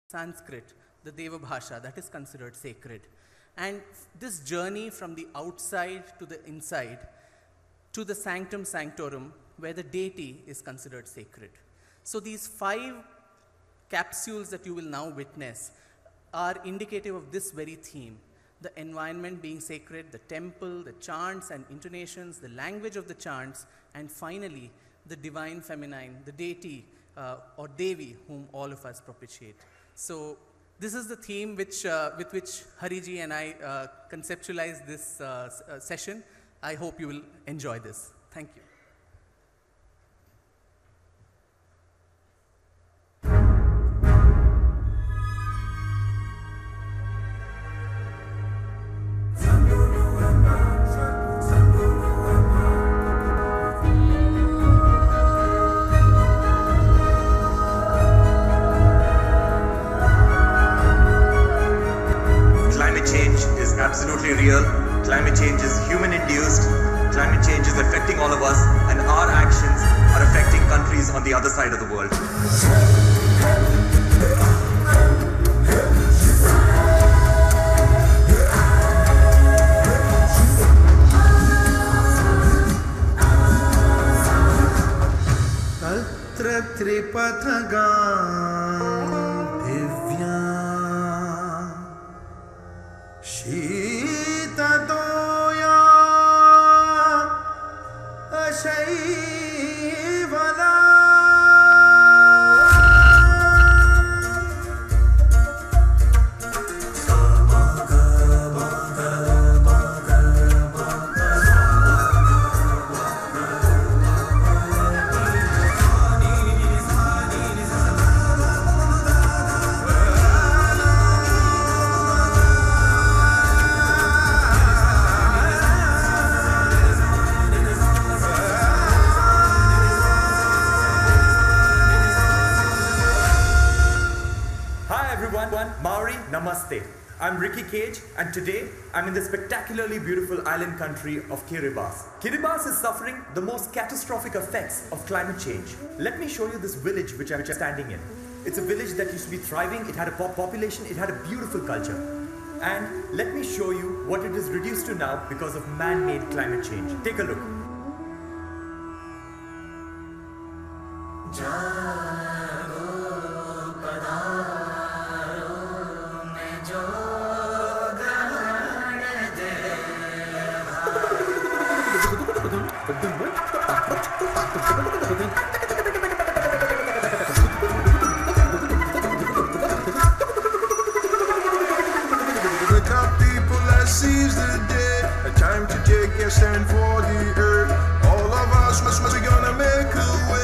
Sanskrit, the Deva Bhasha, that is considered sacred. And this journey from the outside to the inside to the sanctum sanctorum, where the deity is considered sacred. So these 5 capsules that you will now witness are indicative of this very theme. The environment being sacred, the temple, the chants and intonations, the language of the chants, and finally, the divine feminine, the deity or Devi, whom all of us propitiate. So this is the theme with which Hariji and I conceptualized this session. I hope you will enjoy this. Thank you. Absolutely real. Climate change is human-induced. Climate change is affecting all of us, and our actions are affecting countries on the other side of the world. Namaste. I'm Ricki Cage, and today I'm in the spectacularly beautiful island country of Kiribati. Kiribati is suffering the most catastrophic effects of climate change. Let me show you this village which I'm standing in. It's a village that used to be thriving, it had a population, it had a beautiful culture. And let me show you what it is reduced to now because of man-made climate change. Take a look. Seize the day, a time to take a stand for the earth. All of us must be gonna make a way.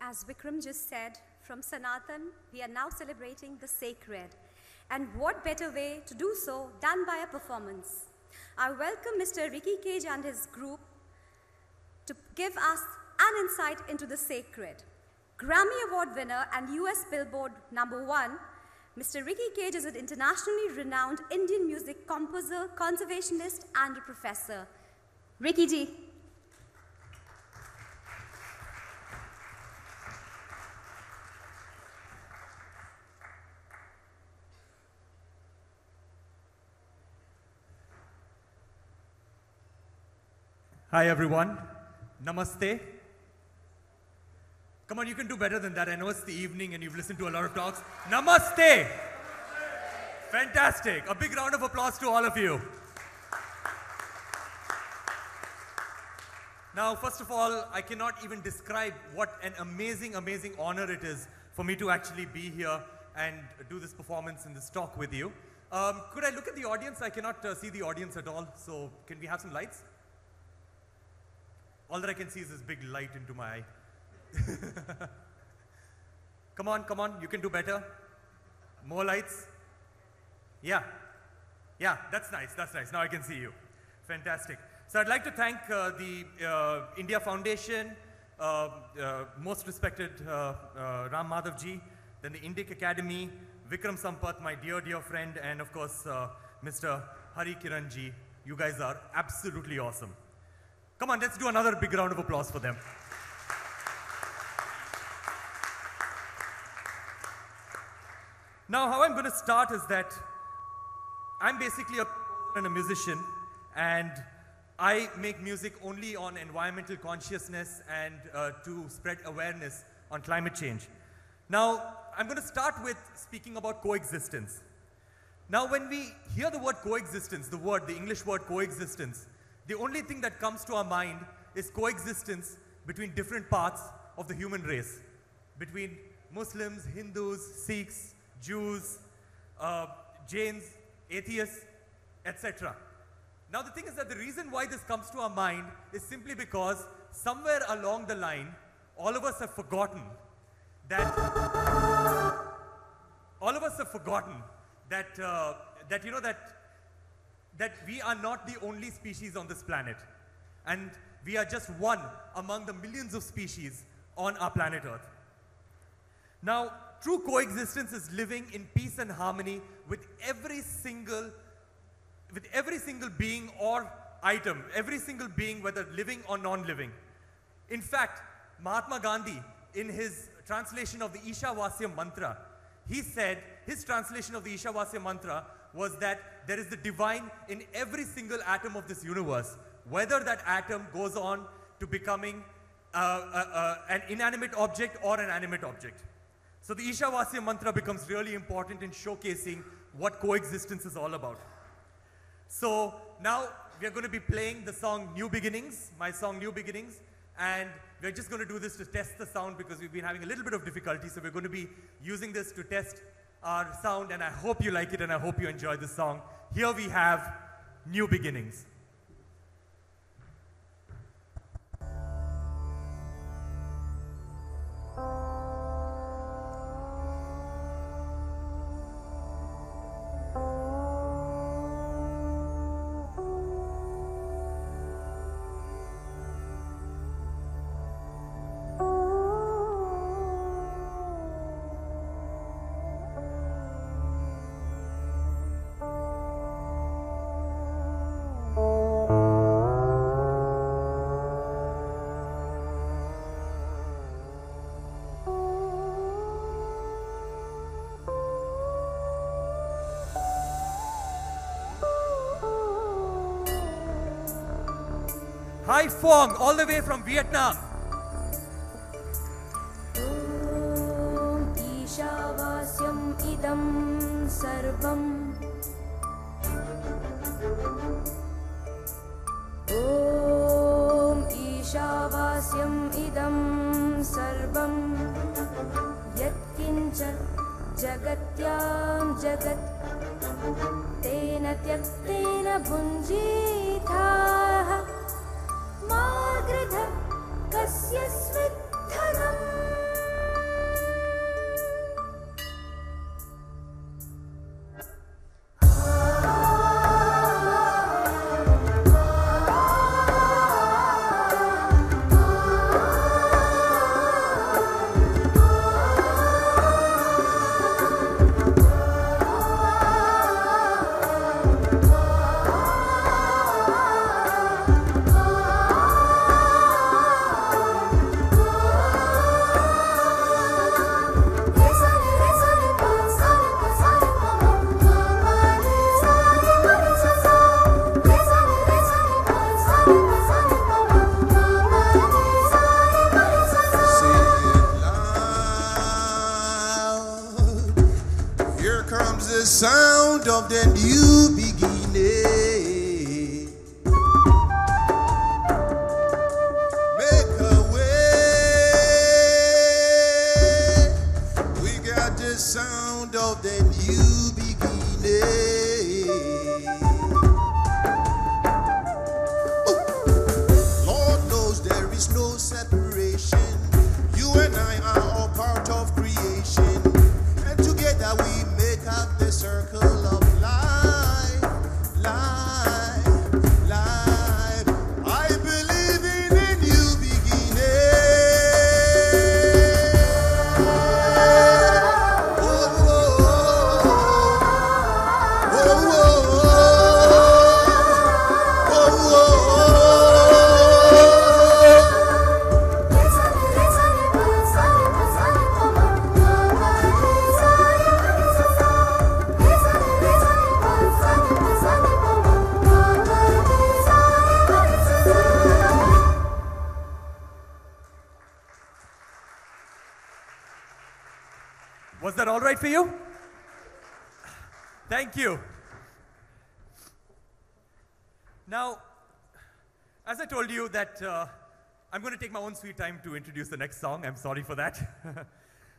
As Vikram just said, from Sanatan, we are now celebrating the sacred. And what better way to do so than by a performance? I welcome Mr. Ricki Cage and his group to give us an insight into the sacred. Grammy Award winner and US Billboard #1, Mr. Ricki Cage is an internationally renowned Indian music composer, conservationist, and a professor. Ricki ji. Hi everyone, Namaste. Come on, you can do better than that. I know it's the evening and you've listened to a lot of talks. Namaste! Fantastic. A big round of applause to all of you. Now, first of all, I cannot even describe what an amazing, amazing honor it is for me to actually be here and do this performance and this talk with you. Could I look at the audience? I cannot see the audience at all, so can we have some lights? All that I can see is this big light into my eye. Come on, you can do better. More lights. Yeah, that's nice. Now I can see you. Fantastic. So I'd like to thank the India Foundation, most respected Ram Madhav ji, then the INDIC Academy, Vikram Sampath, my dear friend, and of course Mr. Hari Kiran ji. You guys are absolutely awesome. Come on, let's do another big round of applause for them. Now, how I'm going to start is that I'm basically a musician, and I make music only on environmental consciousness and to spread awareness on climate change. Now, I'm going to start with speaking about coexistence. Now, when we hear the word coexistence, the English word coexistence, the only thing that comes to our mind is coexistence between different parts of the human race, between Muslims, Hindus, Sikhs, Jews, Jains, atheists, etc. Now the thing is that the reason why this comes to our mind is simply because somewhere along the line, all of us have forgotten that that we are not the only species on this planet, and we are just one among the millions of species on our planet Earth. Now, true coexistence is living in peace and harmony with every single being or item, every single being, whether living or non-living. In fact, Mahatma Gandhi, in his translation of the Ishavasya mantra, he said, his translation of the Ishavasya mantra was that there is the divine in every single atom of this universe, whether that atom goes on to becoming an inanimate object or an animate object. So the Ishavasya mantra becomes really important in showcasing what coexistence is all about. So now we are going to be playing the song New Beginnings, my song New Beginnings, and we're just going to do this to test the sound because we've been having a little bit of difficulty, so we're going to be using this to test our sound, and I hope you like it and I hope you enjoy this song. Here we have New Beginnings. Hai Phong, all the way from Vietnam. Om Ishavasyam idam sarvam. Om Ishavasyam idam sarvam. Yatkincha jagatyam jagat. Tena tyaktena bhunjitha. Magridha kasya svithanam. Sound of the new beginning. Make a way. We got the sound of the new beginning. Lord knows there is no separation. You and I are all part of creation. Was that all right for you? Thank you. Now, as I told you that I'm going to take my own sweet time to introduce the next song. I'm sorry for that.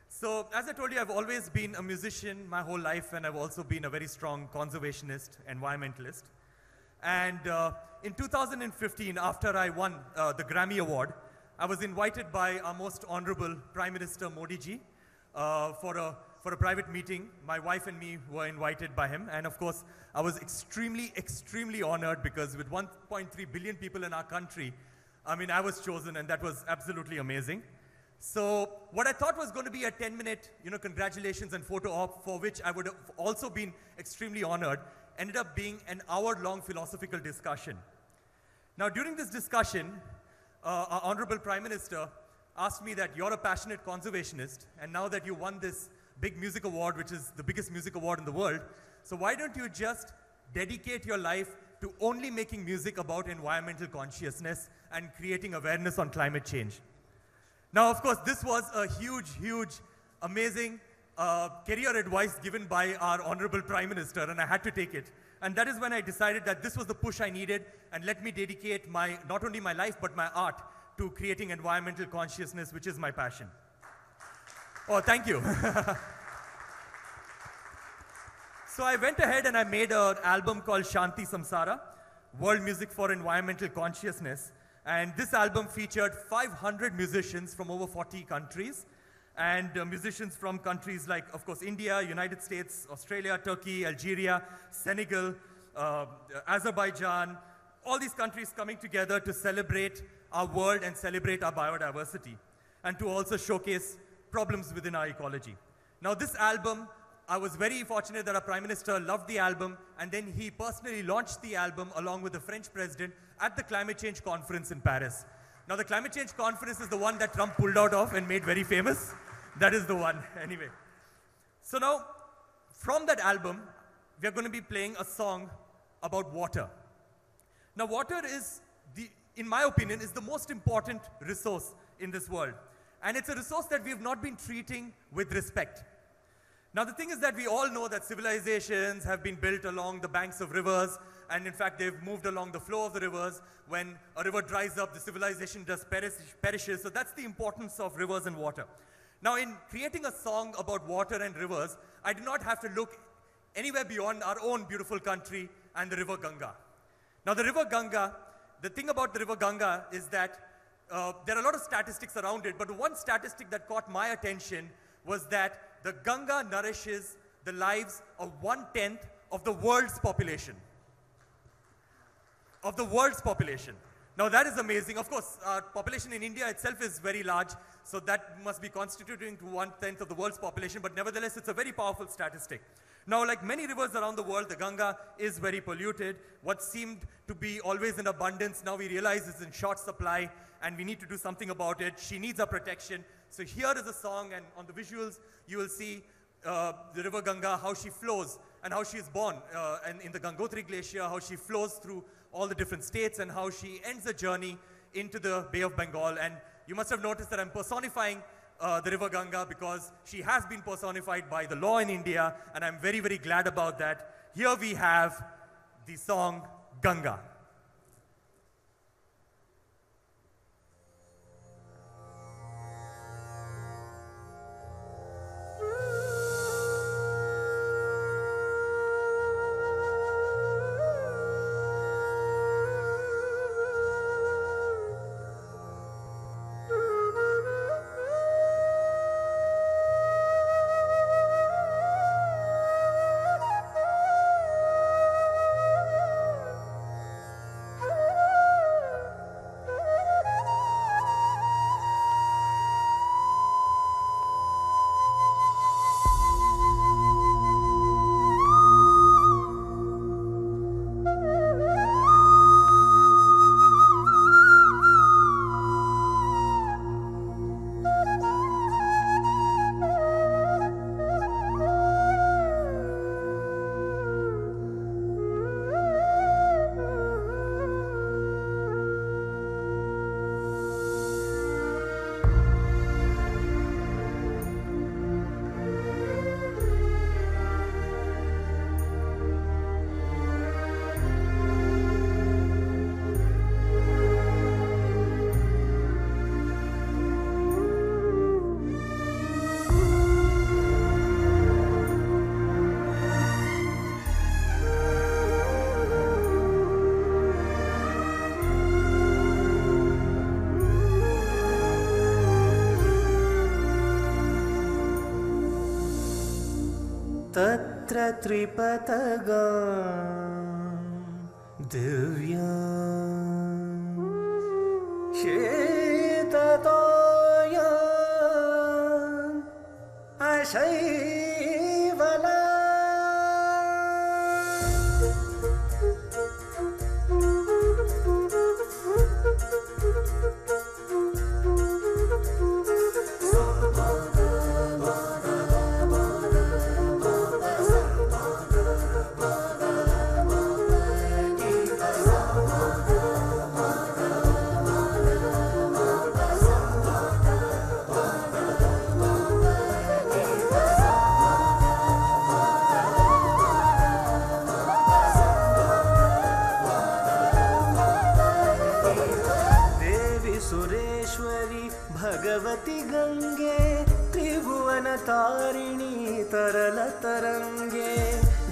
So, as I told you, I've always been a musician my whole life, and I've also been a very strong conservationist, environmentalist. And in 2015, after I won the Grammy Award, I was invited by our most honorable Prime Minister Modi ji for a private meeting. My wife and me were invited by him. And of course, I was extremely, extremely honored because with 1.3 billion people in our country, I mean, I was chosen, and that was absolutely amazing. So what I thought was going to be a 10-minute, congratulations and photo op, for which I would have also been extremely honored, ended up being an hour-long philosophical discussion. Now, during this discussion, our honorable Prime Minister asked me that you're a passionate conservationist, and now that you won this big music award, which is the biggest music award in the world, so why don't you just dedicate your life to only making music about environmental consciousness and creating awareness on climate change? Now, of course, this was a huge, huge, amazing career advice given by our honorable Prime Minister, and I had to take it. And that is when I decided that this was the push I needed, and let me dedicate not only my life, but my art to creating environmental consciousness, which is my passion. Oh, thank you. So I went ahead and I made an album called Shanti Samsara, World Music for Environmental Consciousness. And this album featured 500 musicians from over 40 countries, and musicians from countries like, of course, India, United States, Australia, Turkey, Algeria, Senegal, Azerbaijan, all these countries coming together to celebrate our world and celebrate our biodiversity, and to also showcase problems within our ecology. Now, this album, I was very fortunate that our Prime Minister loved the album, and then he personally launched the album along with the French President at the Climate Change Conference in Paris. Now, the Climate Change Conference is the one that Trump pulled out of and made very famous. That is the one, anyway. So now, from that album, we are going to be playing a song about water. Now, water is, in my opinion, is the most important resource in this world. And it's a resource that we have not been treating with respect. Now, the thing is that we all know that civilizations have been built along the banks of rivers, and in fact, they've moved along the flow of the rivers. When a river dries up, the civilization just perishes. So that's the importance of rivers and water. Now, in creating a song about water and rivers, I did not have to look anywhere beyond our own beautiful country and the river Ganga. Now, the river Ganga, the thing about the river Ganga is that there are a lot of statistics around it, but one statistic that caught my attention was that the Ganga nourishes the lives of 1/10 of the world's population. Of the world's population. Now, that is amazing. Of course, our population in India itself is very large, so that must be constituting to 1/10 of the world's population, but nevertheless, it's a very powerful statistic. Now, like many rivers around the world, the Ganga is very polluted. What seemed to be always in abundance, now we realize is in short supply, and we need to do something about it. She needs our protection. So here is a song, and on the visuals, you will see the river Ganga, how she flows, and how she is born, and in the Gangotri Glacier, how she flows through all the different states, and how she ends the journey into the Bay of Bengal. And you must have noticed that I'm personifying the river Ganga because she has been personified by the law in India, and I'm very, very glad about that. Here we have the song Ganga. तत्र त्रिपतगा दिव्या शीततोया अशैवला भगवती गंगे त्रिभुवन तारिणी तरल तरंगे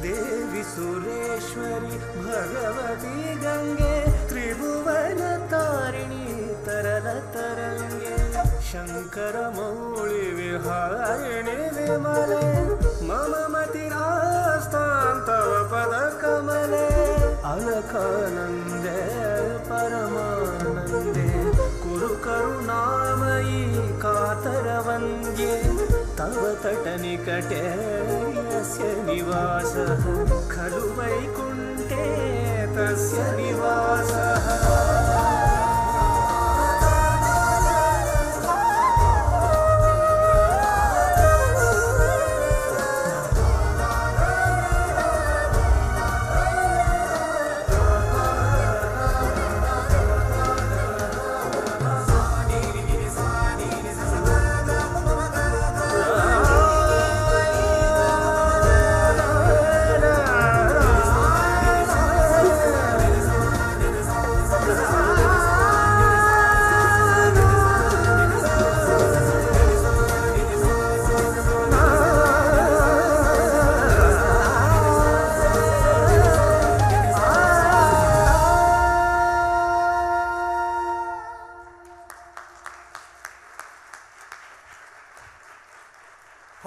देवी सुरेश्वरी भगवती गंगे त्रिभुवन तारिणी तरल तरंगे शंकर मौळि विहारिणि विमले मम मतिरास्तां तव पद कमले अलकानंदे परमानंदे कुरु करुणामयी कातरवन्द्ये तव तटनिकटे यस्य निवासः खलु वैकुण्ठे तस्य निवासः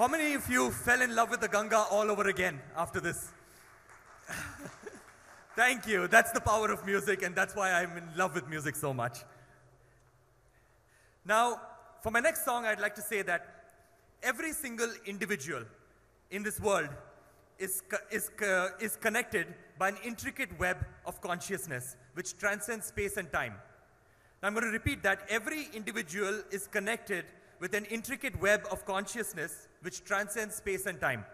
How many of you fell in love with the Ganga all over again after this? Thank you. That's the power of music, and that's why I'm in love with music so much. Now, for my next song, I'd like to say that every single individual in this world is connected by an intricate web of consciousness which transcends space and time. Now, I'm going to repeat that. Every individual is connected with an intricate web of consciousness which transcends space and time.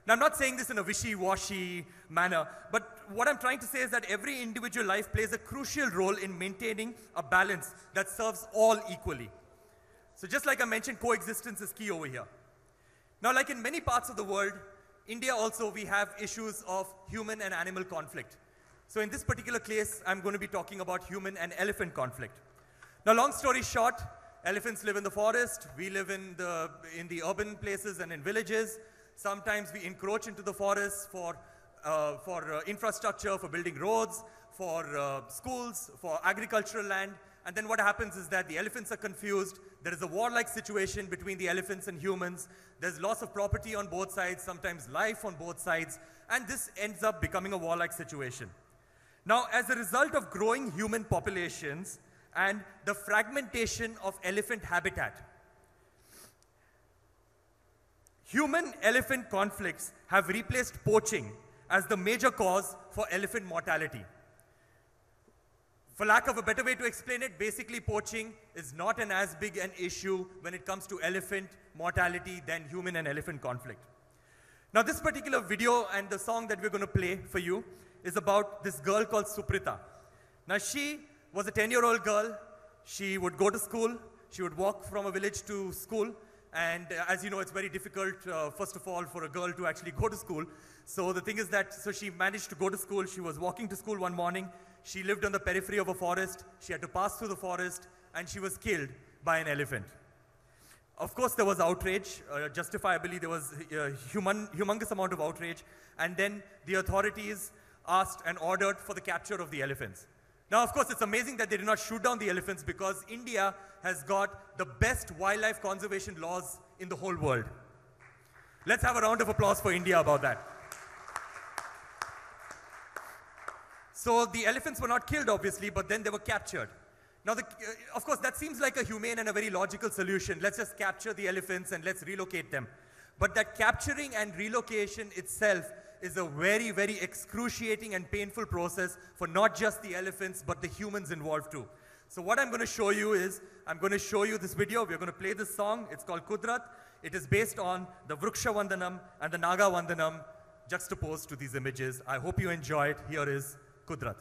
Now, I'm not saying this in a wishy-washy manner, but what I'm trying to say is that every individual life plays a crucial role in maintaining a balance that serves all equally. So just like I mentioned, coexistence is key over here. Now, like in many parts of the world, India also, we have issues of human and animal conflict. So in this particular case, I'm going to be talking about human and elephant conflict. Now, long story short, elephants live in the forest, we live in the urban places and in villages. Sometimes we encroach into the forest for infrastructure, for building roads, for schools, for agricultural land. And then what happens is that the elephants are confused. There is a warlike situation between the elephants and humans. There's loss of property on both sides, sometimes life on both sides. And this ends up becoming a warlike situation. Now, as a result of growing human populations, and the fragmentation of elephant habitat, human-elephant conflicts have replaced poaching as the major cause for elephant mortality. For lack of a better way to explain it, basically poaching is not as big an issue when it comes to elephant mortality than human and elephant conflict. Now, this particular video and the song that we're going to play for you is about this girl called Suprita. Now, she was a 10-year-old girl. She would go to school. She would walk from a village to school. And as you know, it's very difficult, first of all, for a girl to actually go to school. So the thing is that, so she managed to go to school. She was walking to school one morning. She lived on the periphery of a forest. She had to pass through the forest, and she was killed by an elephant. Of course, there was outrage. Justifiably, there was a humongous amount of outrage. And then the authorities asked and ordered for the capture of the elephants. Now, of course, it's amazing that they did not shoot down the elephants because India has got the best wildlife conservation laws in the whole world. Let's have a round of applause for India about that. So the elephants were not killed, obviously, but then they were captured. Now, of course, that seems like a humane and a very logical solution. Let's just capture the elephants and let's relocate them. But that capturing and relocation itself is a very, very excruciating and painful process for not just the elephants, but the humans involved too. So what I'm going to show you is, I'm going to show you this video. We're going to play this song. It's called Kudrat. It is based on the Vriksha Vandanam and the Naga Vandanam juxtaposed to these images. I hope you enjoy it. Here is Kudrat.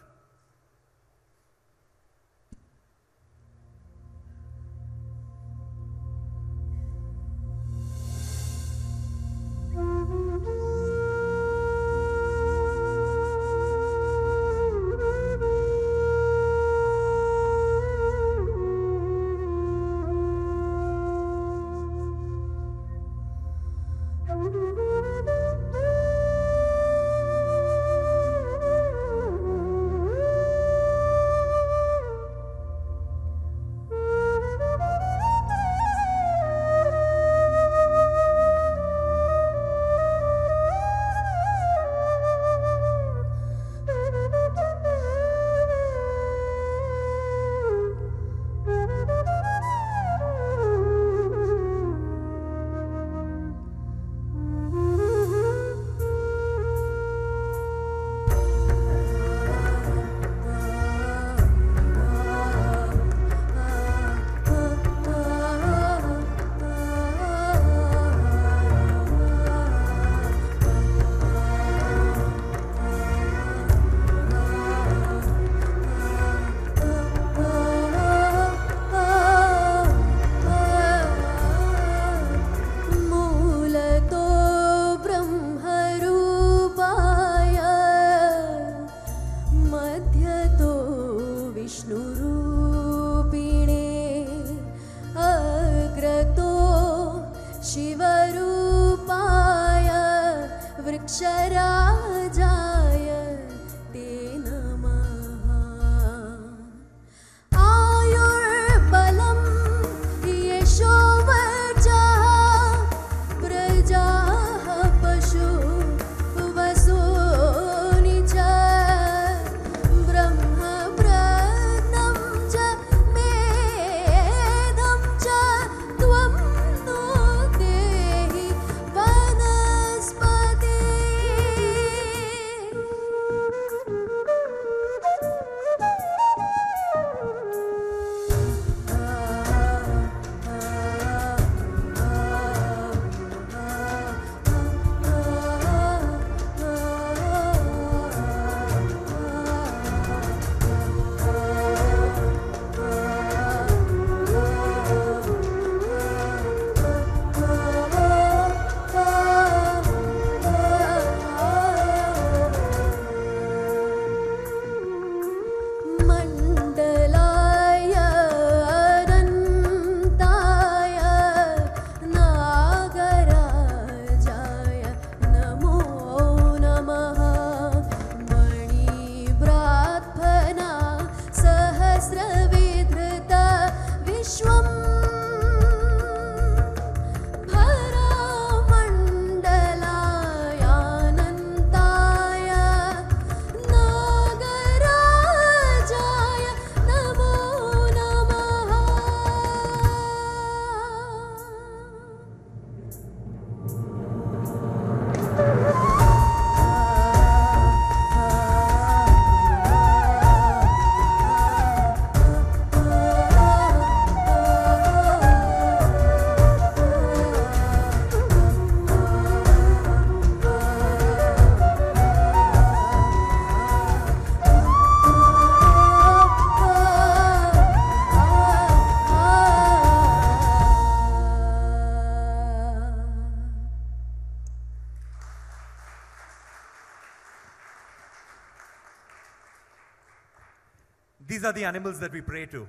These are the animals that we pray to.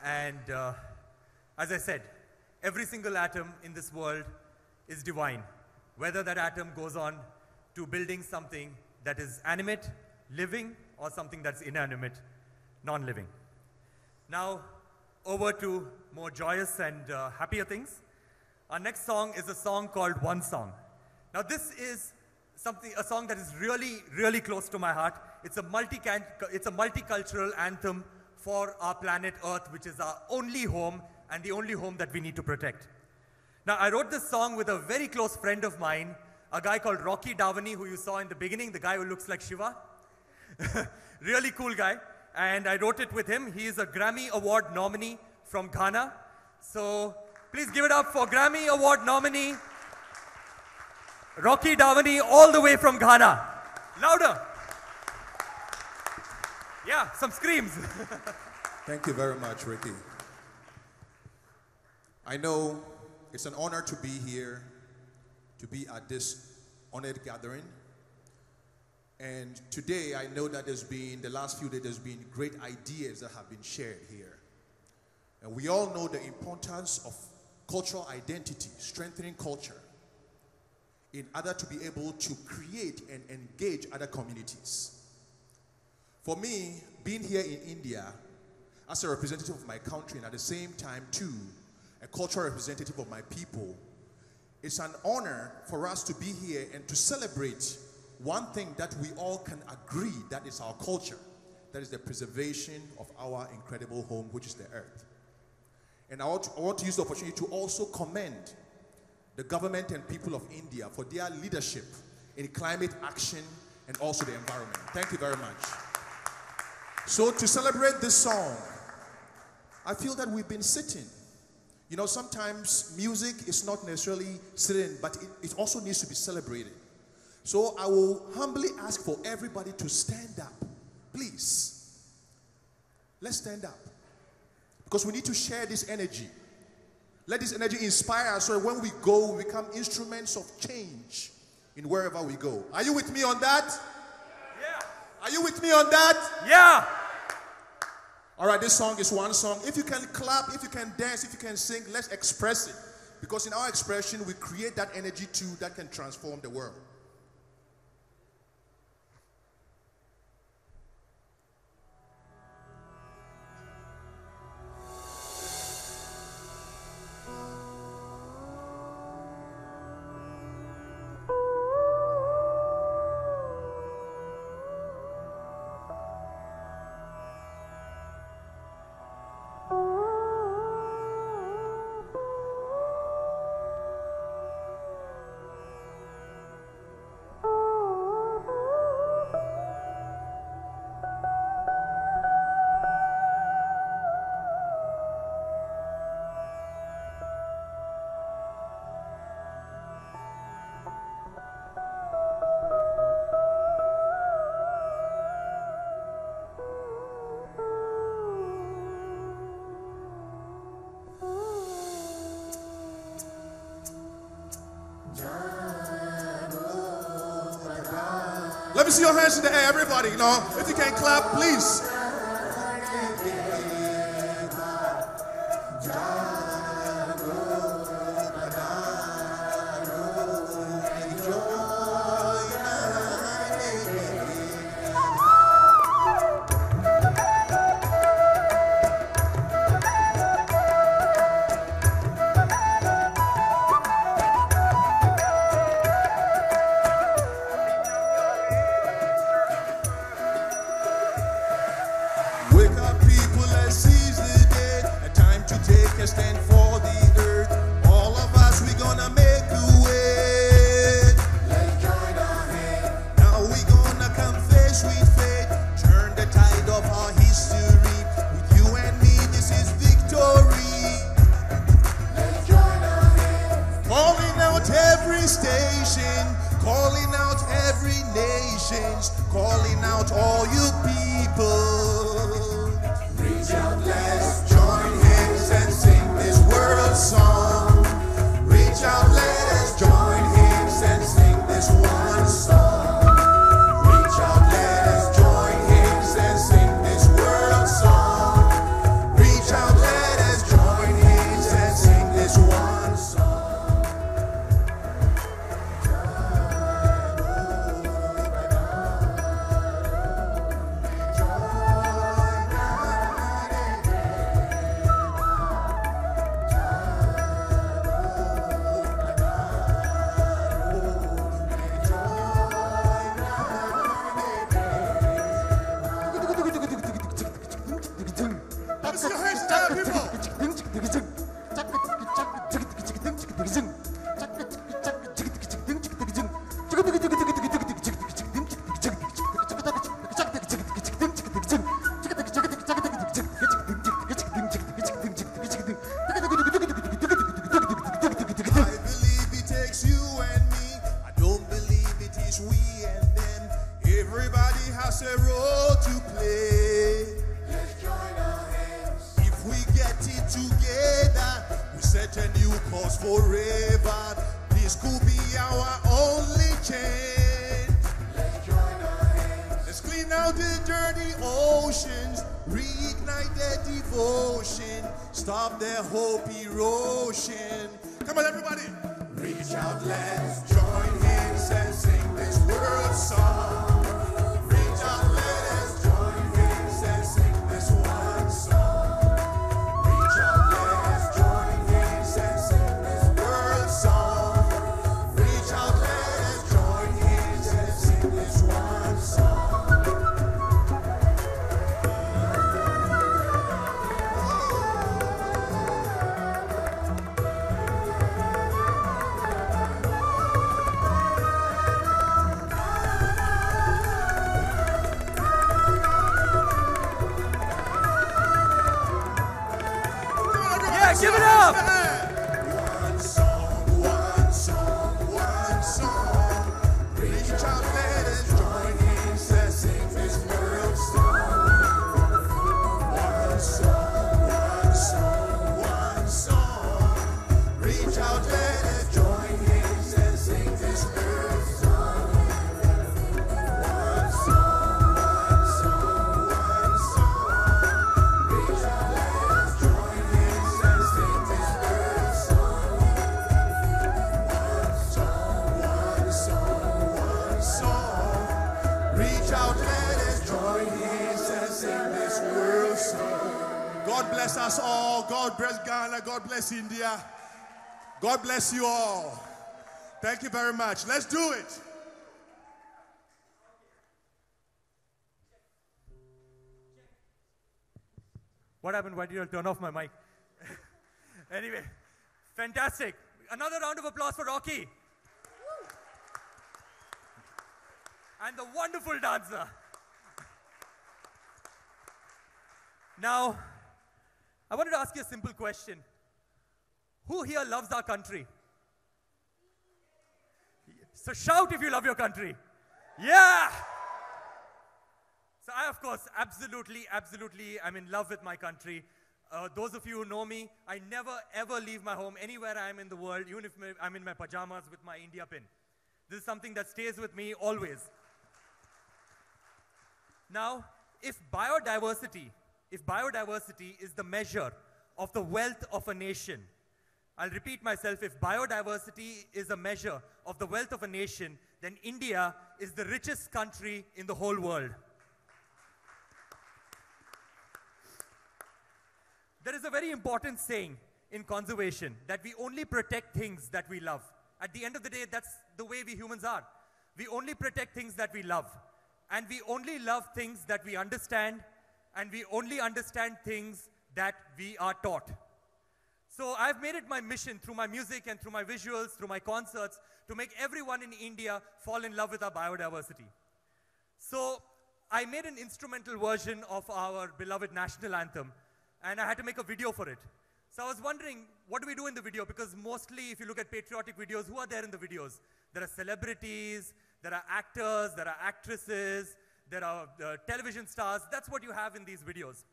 And as I said, every single atom in this world is divine. Whether that atom goes on to building something that is animate, living, or something that's inanimate, non-living. Now, over to more joyous and happier things. Our next song is a song called One Song. Now this is a song that is really, really close to my heart. It's a multicultural anthem for our planet Earth, which is our only home and the only home that we need to protect. Now I wrote this song with a very close friend of mine, a guy called Rocky Davani, who you saw in the beginning, the guy who looks like Shiva. Really cool guy. And I wrote it with him. He is a Grammy Award nominee from Ghana. So please give it up for Grammy Award nominee, Rocky Davani, all the way from Ghana. Louder. Yeah, some screams. Thank you very much, Ricki. I know it's an honor to be here, to be at this honored gathering. And today, I know that the last few days, there's been great ideas that have been shared here. And we all know the importance of cultural identity, strengthening culture, in order to be able to create and engage other communities. For me, being here in India, as a representative of my country, and at the same time, too, a cultural representative of my people, it's an honor for us to be here and to celebrate one thing that we all can agree that is our culture, that is the preservation of our incredible home, which is the earth. And I want to use the opportunity to also commend the government and people of India for their leadership in climate action and also the environment. Thank you very much. So to celebrate this song, I feel that we've been sitting. You know, sometimes music is not necessarily sitting, but it also needs to be celebrated. So I will humbly ask for everybody to stand up. Please. Let's stand up. Because we need to share this energy. Let this energy inspire us so when we go, we become instruments of change in wherever we go. Are you with me on that? Yeah. Are you with me on that? Yeah. All right, this song is one song. If you can clap, if you can dance, if you can sing, let's express it. Because in our expression, we create that energy too that can transform the world. Let me see your hands in the air, everybody. You know, if you can clap, please. Stand for the earth. All of us, we're gonna make a way. Let's join our hands. Now we're gonna come face with faith. Turn the tide of our history. With you and me, this is victory. Let's join our hands. Calling out every station, calling out every nation, calling out all you people. Reach out, let's join hands and sing this world song. Reach out, let us join hands and sing this one song. Reach out, let us join hands and sing this world song. Reach out, let us join hands and sing this one song. has a role to play. Let's join our hands. If we get it together, we set a new course forever. This could be our only chance. Let's join our hands. Let's clean out the dirty oceans, reignite their devotion, stop their hope erosion. Come on, everybody. Reach out, let's join hands and sing this world song. Reach out, let us join hands and sing this one song. Reach out, let us join hands and sing this world song. Reach out, let us join hands and sing this one song. Give it up! One song, one song, one song. Reach out, let us join hands and sing this world song. One song, one song, one song. Reach out, let us join hands and sing this world song. One song, one song, one song. Reach out, let us join hands and sing this world song. One song, one song, one song. Reach out, let us join hands and sing this world song. God bless us all. God bless Ghana. God bless India. God bless you all. Thank you very much. Let's do it. What happened? Why did you turn off my mic? Anyway, fantastic. Another round of applause for Rocky. And the wonderful dancer. Now, I wanted to ask you a simple question. Who here loves our country? So shout if you love your country. Yeah! So I, of course, absolutely, I'm in love with my country. Those of you who know me, I never, ever leave my home anywhere I am in the world, even if I'm in my pajamas with my India pin. This is something that stays with me always. Now, if biodiversity is the measure of the wealth of a nation, I'll repeat myself, if biodiversity is a measure of the wealth of a nation, then India is the richest country in the whole world. There is a very important saying in conservation that we only protect things that we love. At the end of the day, that's the way we humans are. We only protect things that we love. And we only love things that we understand. And we only understand things that we are taught. So I've made it my mission through my music and through my visuals, through my concerts, to make everyone in India fall in love with our biodiversity. So I made an instrumental version of our beloved national anthem. And I had to make a video for it. So I was wondering, what do we do in the video? Because mostly, if you look at patriotic videos, who are there in the videos? There are celebrities, there are actors, there are actresses, there are television stars. That's what you have in these videos.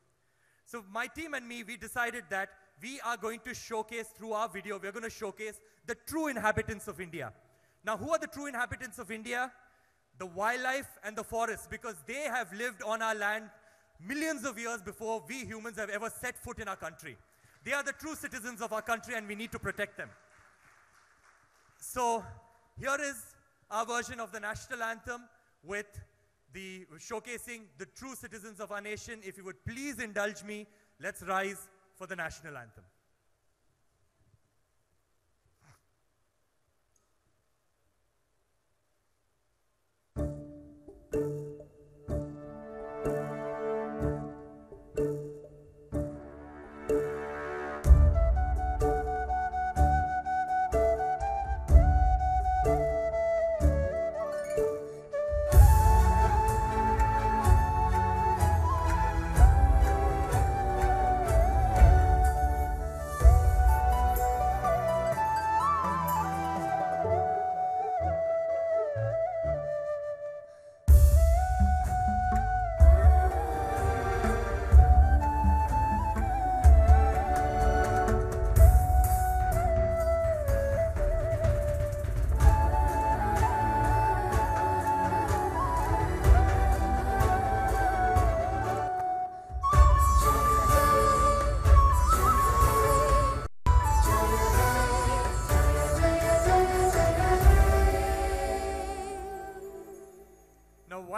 So my team and me, we decided that we are going to showcase through our video, we're going to showcase the true inhabitants of India. Now, who are the true inhabitants of India? The wildlife and the forests, because they have lived on our land millions of years before we humans have ever set foot in our country. They are the true citizens of our country and we need to protect them. So here is our version of the national anthem with the showcasing the true citizens of our nation. If you would please indulge me, let's rise for the national anthem.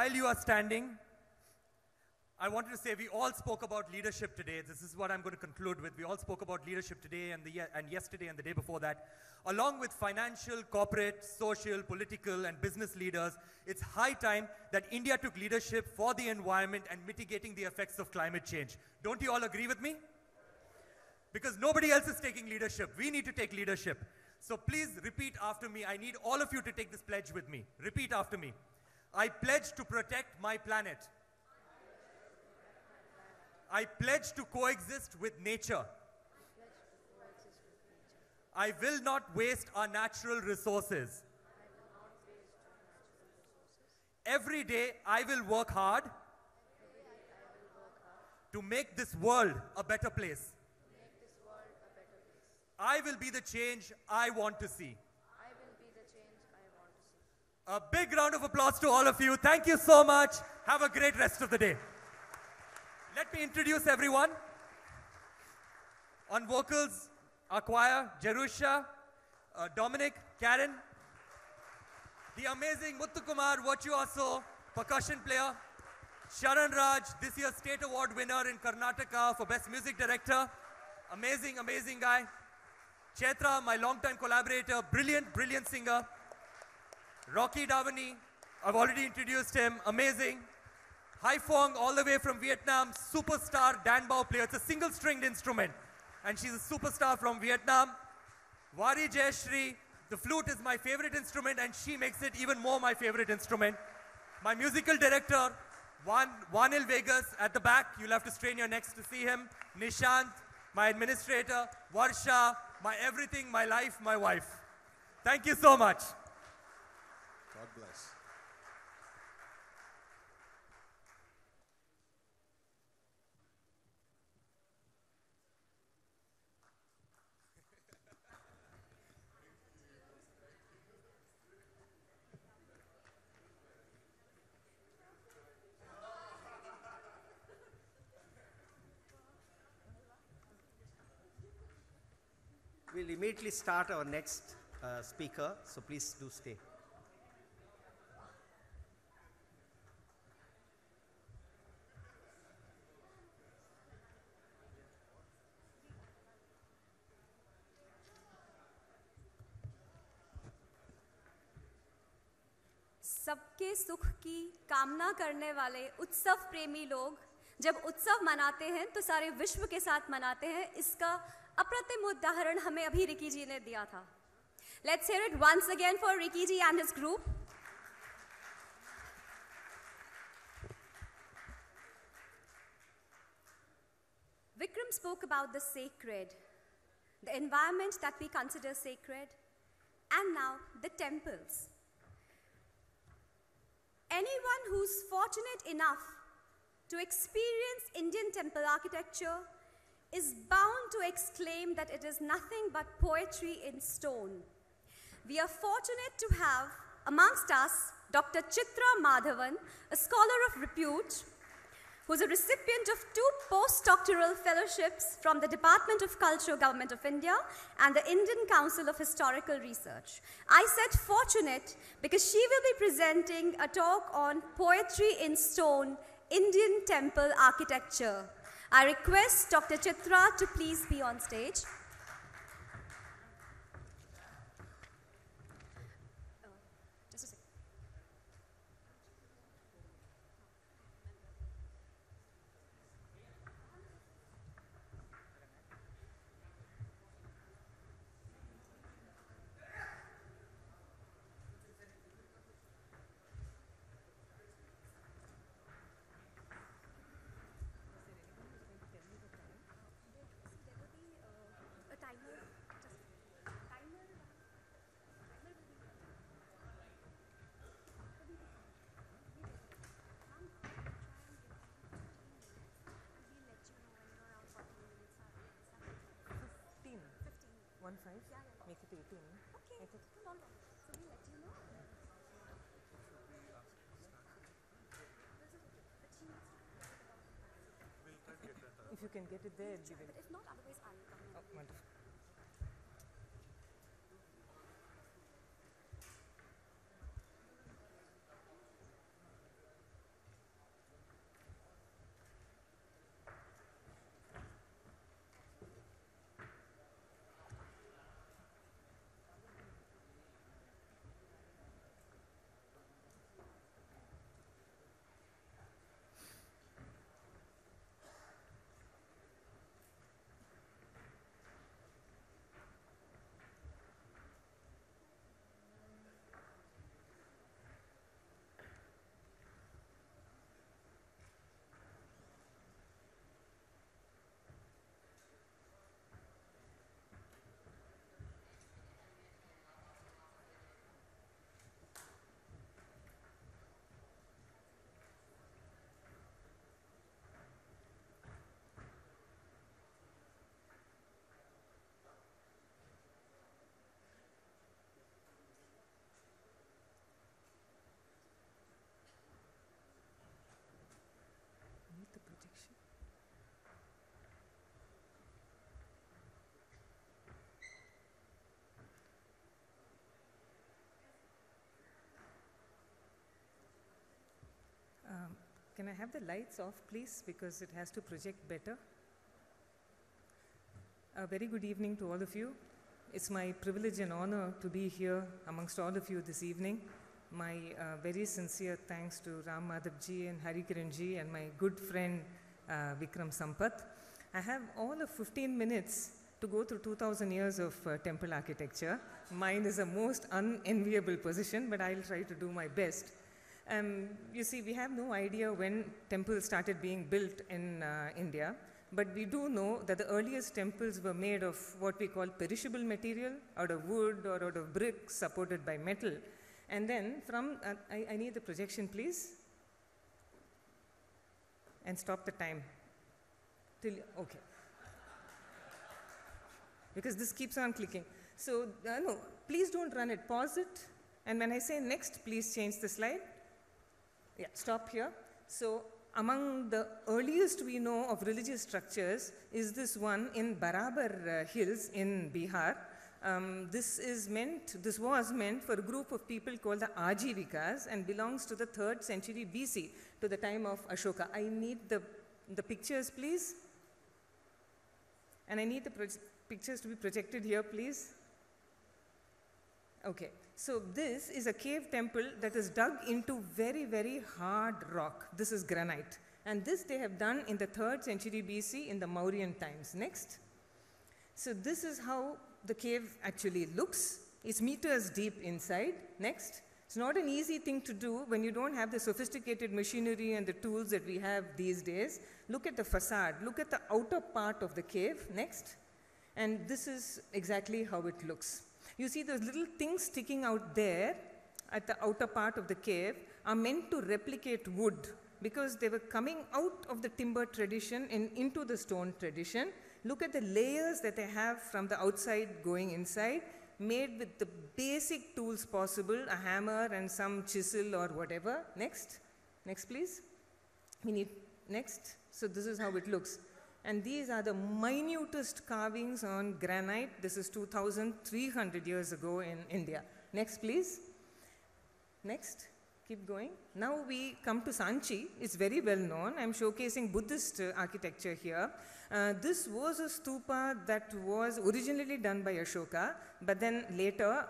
while you are standing, I wanted to say we all spoke about leadership today. This is what I'm going to conclude with. We all spoke about leadership today and yesterday and the day before that. Along with financial, corporate, social, political, and business leaders, it's high time that India took leadership for the environment and mitigating the effects of climate change. Don't you all agree with me? Because nobody else is taking leadership. We need to take leadership. So please repeat after me. I need all of you to take this pledge with me. Repeat after me. I pledge to protect my planet. I pledge to coexist with nature. I will not waste our natural resources. Every day I will work hard to make this world a better place. I will be the change I want to see. A big round of applause to all of you. Thank you so much. Have a great rest of the day. Let me introduce everyone. On vocals, our choir, Jerusha, Dominic, Karen, the amazing Muthukumar Vachuaso, percussion player, Sharan Raj, this year's State Award winner in Karnataka for Best Music Director. Amazing, amazing guy. Chetra, my longtime collaborator, brilliant, brilliant singer. Rocky Davani, I've already introduced him, amazing. Hai Phong, all the way from Vietnam, superstar Dan Bao player. It's a single-stringed instrument, and she's a superstar from Vietnam. Vari Jayashri, the flute is my favorite instrument, and she makes it even more my favorite instrument. My musical director, Vanil Vegas, at the back. You'll have to strain your necks to see him. Nishant, my administrator. Varsha, my everything, my life, my wife. Thank you so much. God bless. We'll immediately start our next speaker, so please do stay. सबके सुख की कामना करने वाले उत्सव प्रेमी लोग जब उत्सव मनाते हैं तो सारे विश्व के साथ मनाते हैं. इसका अप्रतिम उदाहरण हमें अभी रिकी जी ने दिया था. Let's hear it once again for Ricki ji and his group. Vikram spoke about the sacred, the environment that we consider sacred, and now the temples. Anyone who's fortunate enough to experience Indian temple architecture is bound to exclaim that it is nothing but poetry in stone. We are fortunate to have amongst us Dr. Chitra Madhavan, a scholar of repute, who is a recipient of 2 postdoctoral fellowships from the Department of Culture, Government of India, and the Indian Council of Historical Research. I said fortunate because she will be presenting a talk on poetry in stone, Indian temple architecture. I request Dr. Chitra to please be on stage. Just a second. Make it 18. Okay, no problem. So we'll let you know. If you can get it there, give it. But if not, otherwise I'll come in. Oh, wonderful. can I have the lights off, please, because it has to project better? A very good evening to all of you. It's my privilege and honor to be here amongst all of you this evening. My very sincere thanks to Ram Madhavji and Harikiranji and my good friend Vikram Sampath. I have all of 15 minutes to go through 2000 years of temple architecture. Mine is a most unenviable position, but I'll try to do my best. You see, we have no idea when temples started being built in India, but we do know that the earliest temples were made of what we call perishable material, out of wood or out of brick supported by metal. And then from, I need the projection, please. And stop the time. Okay. Because this keeps on clicking. So, no, please don't run it, pause it. And when I say next, please change the slide. Yeah, stop here. So, among the earliest we know of religious structures is this one in Barabar Hills in Bihar. This was meant for a group of people called the Ajivikas and belongs to the 3rd century BC, to the time of Ashoka. I need the pictures, please. And I need the pictures to be projected here, please. Okay, so this is a cave temple that is dug into very, very hard rock. This is granite. And this they have done in the 3rd century BC in the Mauryan times. Next. So this is how the cave actually looks. It's meters deep inside. Next. It's not an easy thing to do when you don't have the sophisticated machinery and the tools that we have these days. Look at the facade. Look at the outer part of the cave. Next. And this is exactly how it looks. You see those little things sticking out there at the outer part of the cave are meant to replicate wood because they were coming out of the timber tradition and into the stone tradition. Look at the layers that they have from the outside going inside, made with the basic tools possible, a hammer and some chisel or whatever. Next. Next, please. We need next. So this is how it looks. And these are the minutest carvings on granite. This is 2,300 years ago in India. Next, please. Next. Keep going. Now we come to Sanchi. It's very well known. I'm showcasing Buddhist architecture here. This was a stupa that was originally done by Ashoka, but then later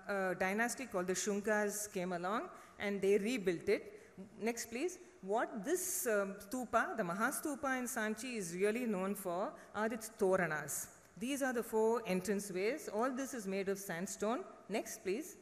a dynasty called the Shungas came along and they rebuilt it. Next, please. What this stupa, the Mahastupa in Sanchi, is really known for are its toranas. These are the 4 entranceways. All this is made of sandstone. Next, please.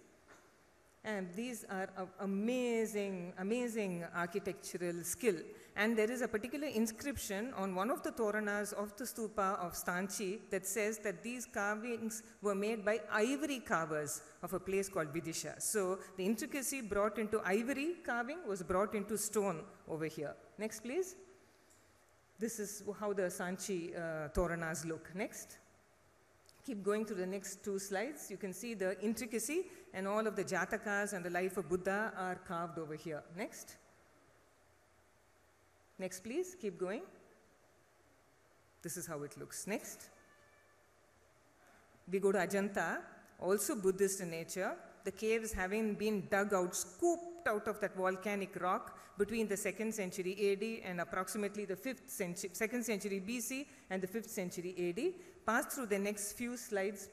And these are amazing, amazing architectural skill. And there is a particular inscription on one of the toranas of the stupa of Sanchi that says that these carvings were made by ivory carvers of a place called Vidisha. So the intricacy brought into ivory carving was brought into stone over here. Next, please. This is how the Sanchi toranas look. Next. Keep going to the next 2 slides. You can see the intricacy and all of the jatakas and the life of Buddha are carved over here. Next. Next, please. Keep going. This is how it looks. Next. We go to Ajanta, also Buddhist in nature. The caves having been dug out, scooped out of that volcanic rock between the 2nd century AD and approximately the 2nd century BC and the 5th century AD. Pass through the next few slides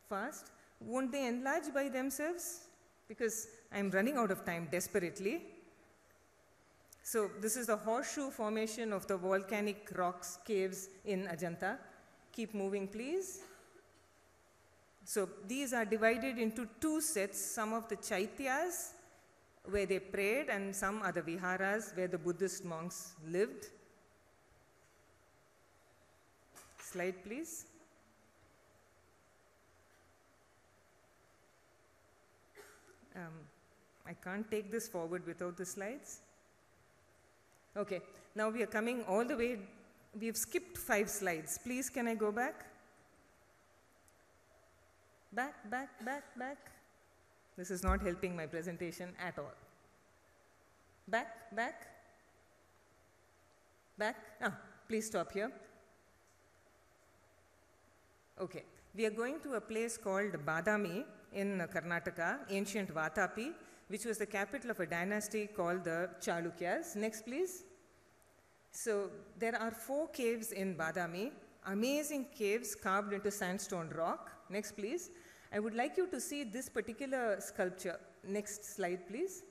fast. Won't they enlarge by themselves? Because I'm running out of time desperately. So this is the horseshoe formation of the volcanic rocks caves in Ajanta. Keep moving, please. So these are divided into 2 sets, some of the chaityas where they prayed and some are the viharas where the Buddhist monks lived. Slide, please. I can't take this forward without the slides. Okay, now we are coming all the way. We have skipped 5 slides. Please, can I go back? Back. This is not helping my presentation at all. Back. Please stop here. Okay, we are going to a place called Badami in Karnataka, ancient Vatapi, which was the capital of a dynasty called the Chalukyas. Next, please. So there are 4 caves in Badami, amazing caves carved into sandstone rock. Next, please. I would like you to see this particular sculpture. Next slide, please.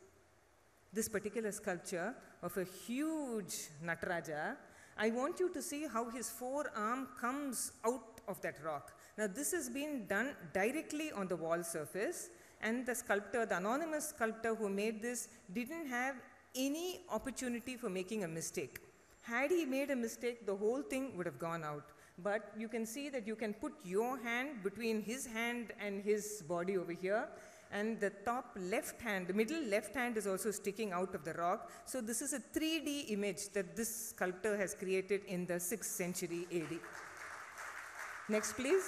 This particular sculpture of a huge Nataraja. I want you to see how his forearm comes out of that rock. Now, this has been done directly on the wall surface, and the sculptor, the anonymous sculptor who made this, didn't have any opportunity for making a mistake. Had he made a mistake, the whole thing would have gone out. But you can see that you can put your hand between his hand and his body over here, and the top left hand, the middle left hand is also sticking out of the rock. So this is a 3D image that this sculptor has created in the 6th century AD. Next, please.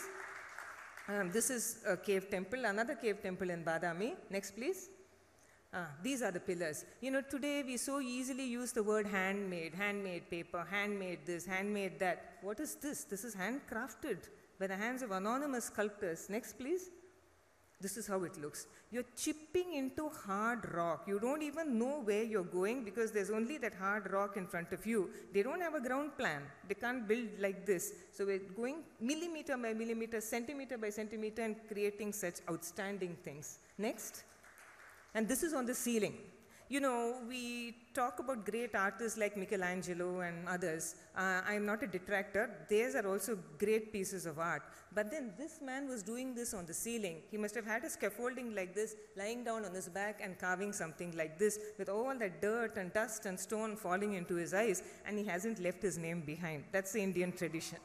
This is a cave temple, another cave temple in Badami. Next, please. These are the pillars. You know, today we so easily use the word handmade, handmade paper, handmade this, handmade that. What is this? This is handcrafted by the hands of anonymous sculptors. Next, please. This is how it looks. You're chipping into hard rock. You don't even know where you're going because there's only that hard rock in front of you. They don't have a ground plan. They can't build like this. So we're going millimeter by millimeter, centimeter by centimeter, and creating such outstanding things. Next. And this is on the ceiling. You know, we talk about great artists like Michelangelo and others. I'm not a detractor. Theirs are also great pieces of art. But then this man was doing this on the ceiling. He must have had a scaffolding like this, lying down on his back and carving something like this, with all that dirt and dust and stone falling into his eyes, and he hasn't left his name behind. That's the Indian tradition.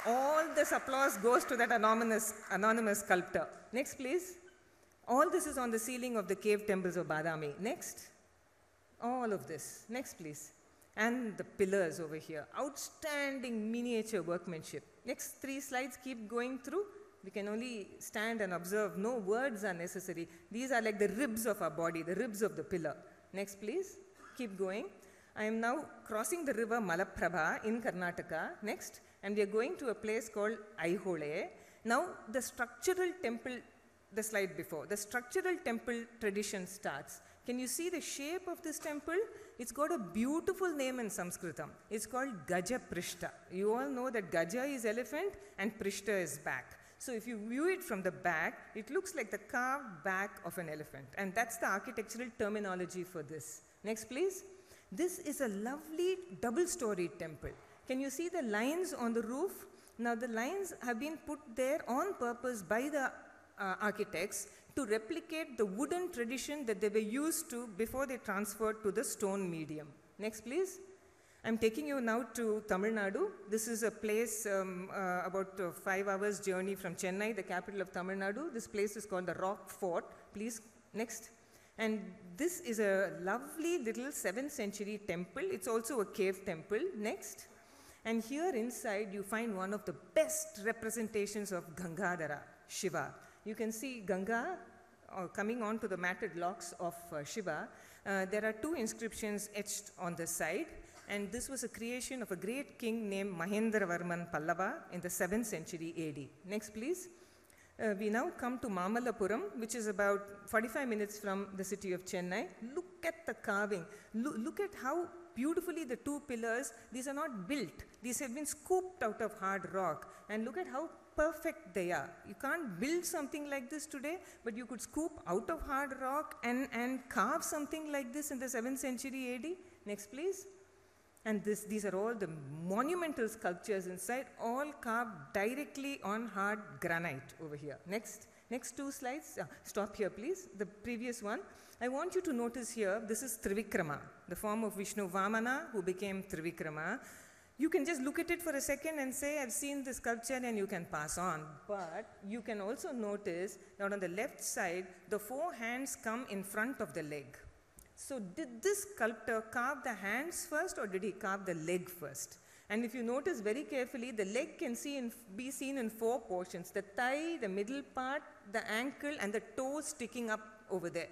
All this applause goes to that anonymous sculptor. Next, please. All this is on the ceiling of the cave temples of Badami. Next. All of this. Next, please. And the pillars over here. Outstanding miniature workmanship. Next 3 slides, keep going through. We can only stand and observe. No words are necessary. These are like the ribs of our body, the ribs of the pillar. Next, please. Keep going. I am now crossing the river Malaprabha in Karnataka. Next. And we are going to a place called Aihole. Now, the structural temple, the slide before, the structural temple tradition starts. Can you see the shape of this temple? It's got a beautiful name in Sanskritam. It's called Gaja Prishta. You all know that Gaja is elephant and Prishta is back. So if you view it from the back, it looks like the carved back of an elephant. And that's the architectural terminology for this. Next, please. This is a lovely double-storied temple. Can you see the lines on the roof? Now, the lines have been put there on purpose by the architects to replicate the wooden tradition that they were used to before they transferred to the stone medium. Next, please. I'm taking you now to Tamil Nadu. This is a place about 5 hours journey from Chennai, the capital of Tamil Nadu. This place is called the Rock Fort. Please, next. And this is a lovely little 7th century temple. It's also a cave temple. Next. And here inside you find one of the best representations of Gangadhara, Shiva. You can see Ganga coming onto the matted locks of Shiva. There are 2 inscriptions etched on the side, and this was a creation of a great king named Mahendravarman Pallava in the 7th century AD. Next, please. We now come to Mamallapuram, which is about 45 minutes from the city of Chennai. Look at the carving. Look at how beautifully the 2 pillars, these are not built. These have been scooped out of hard rock. And look at how perfect they are. You can't build something like this today, but you could scoop out of hard rock and carve something like this in the 7th century AD. Next, please. And these are all the monumental sculptures inside, all carved directly on hard granite over here. Next 2 slides. Stop here, please. The previous one. I want you to notice here, this is Trivikrama, the form of Vishnu Vamana, who became Trivikrama. You can just look at it for a second and say, I've seen this sculpture, and you can pass on. But you can also notice that on the left side, the 4 hands come in front of the leg. So did this sculptor carve the hands first, or did he carve the leg first? And if you notice very carefully, the leg can be seen in 4 portions: the thigh, the middle part, the ankle, and the toe sticking up over there.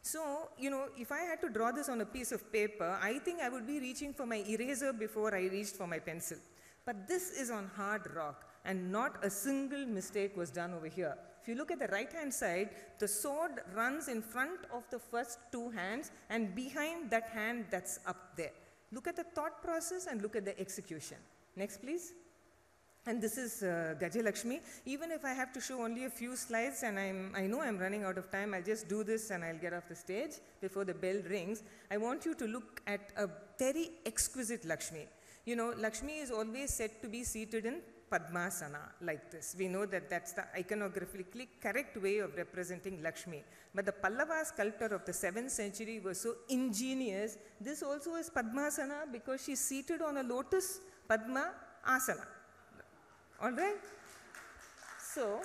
So, you know, if I had to draw this on a piece of paper, I think I would be reaching for my eraser before I reached for my pencil. But this is on hard rock. and not a single mistake was done over here. If you look at the right-hand side, the sword runs in front of the first two hands and behind that hand that's up there. Look at the thought process and look at the execution. Next, please. And this is Gajalakshmi. Even if I have to show only a few slides and I know I'm running out of time, I'll just do this and I'll get off the stage before the bell rings. I want you to look at a very exquisite Lakshmi. You know, Lakshmi is always said to be seated in Padmasana, like this. We know that that's the iconographically correct way of representing Lakshmi. But the Pallava sculptor of the 7th century was so ingenious. This also is Padmasana because she's seated on a lotus, Padma Asana. All right? So,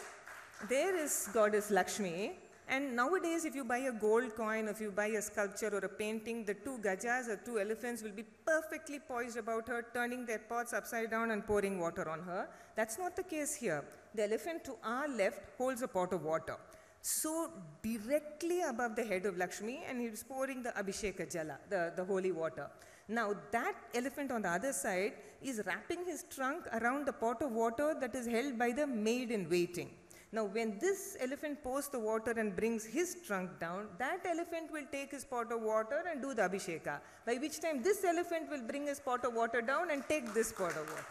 there is goddess Lakshmi. And nowadays, if you buy a gold coin, if you buy a sculpture or a painting, the two gajas or two elephants will be perfectly poised about her, turning their pots upside down and pouring water on her. That's not the case here. The elephant to our left holds a pot of water. So directly above the head of Lakshmi, and he's pouring the Abhisheka Jala, the holy water. Now that elephant on the other side is wrapping his trunk around the pot of water that is held by the maid in waiting. Now when this elephant pours the water and brings his trunk down, that elephant will take his pot of water and do the Abhisheka, by which time this elephant will bring his pot of water down and take this pot of water.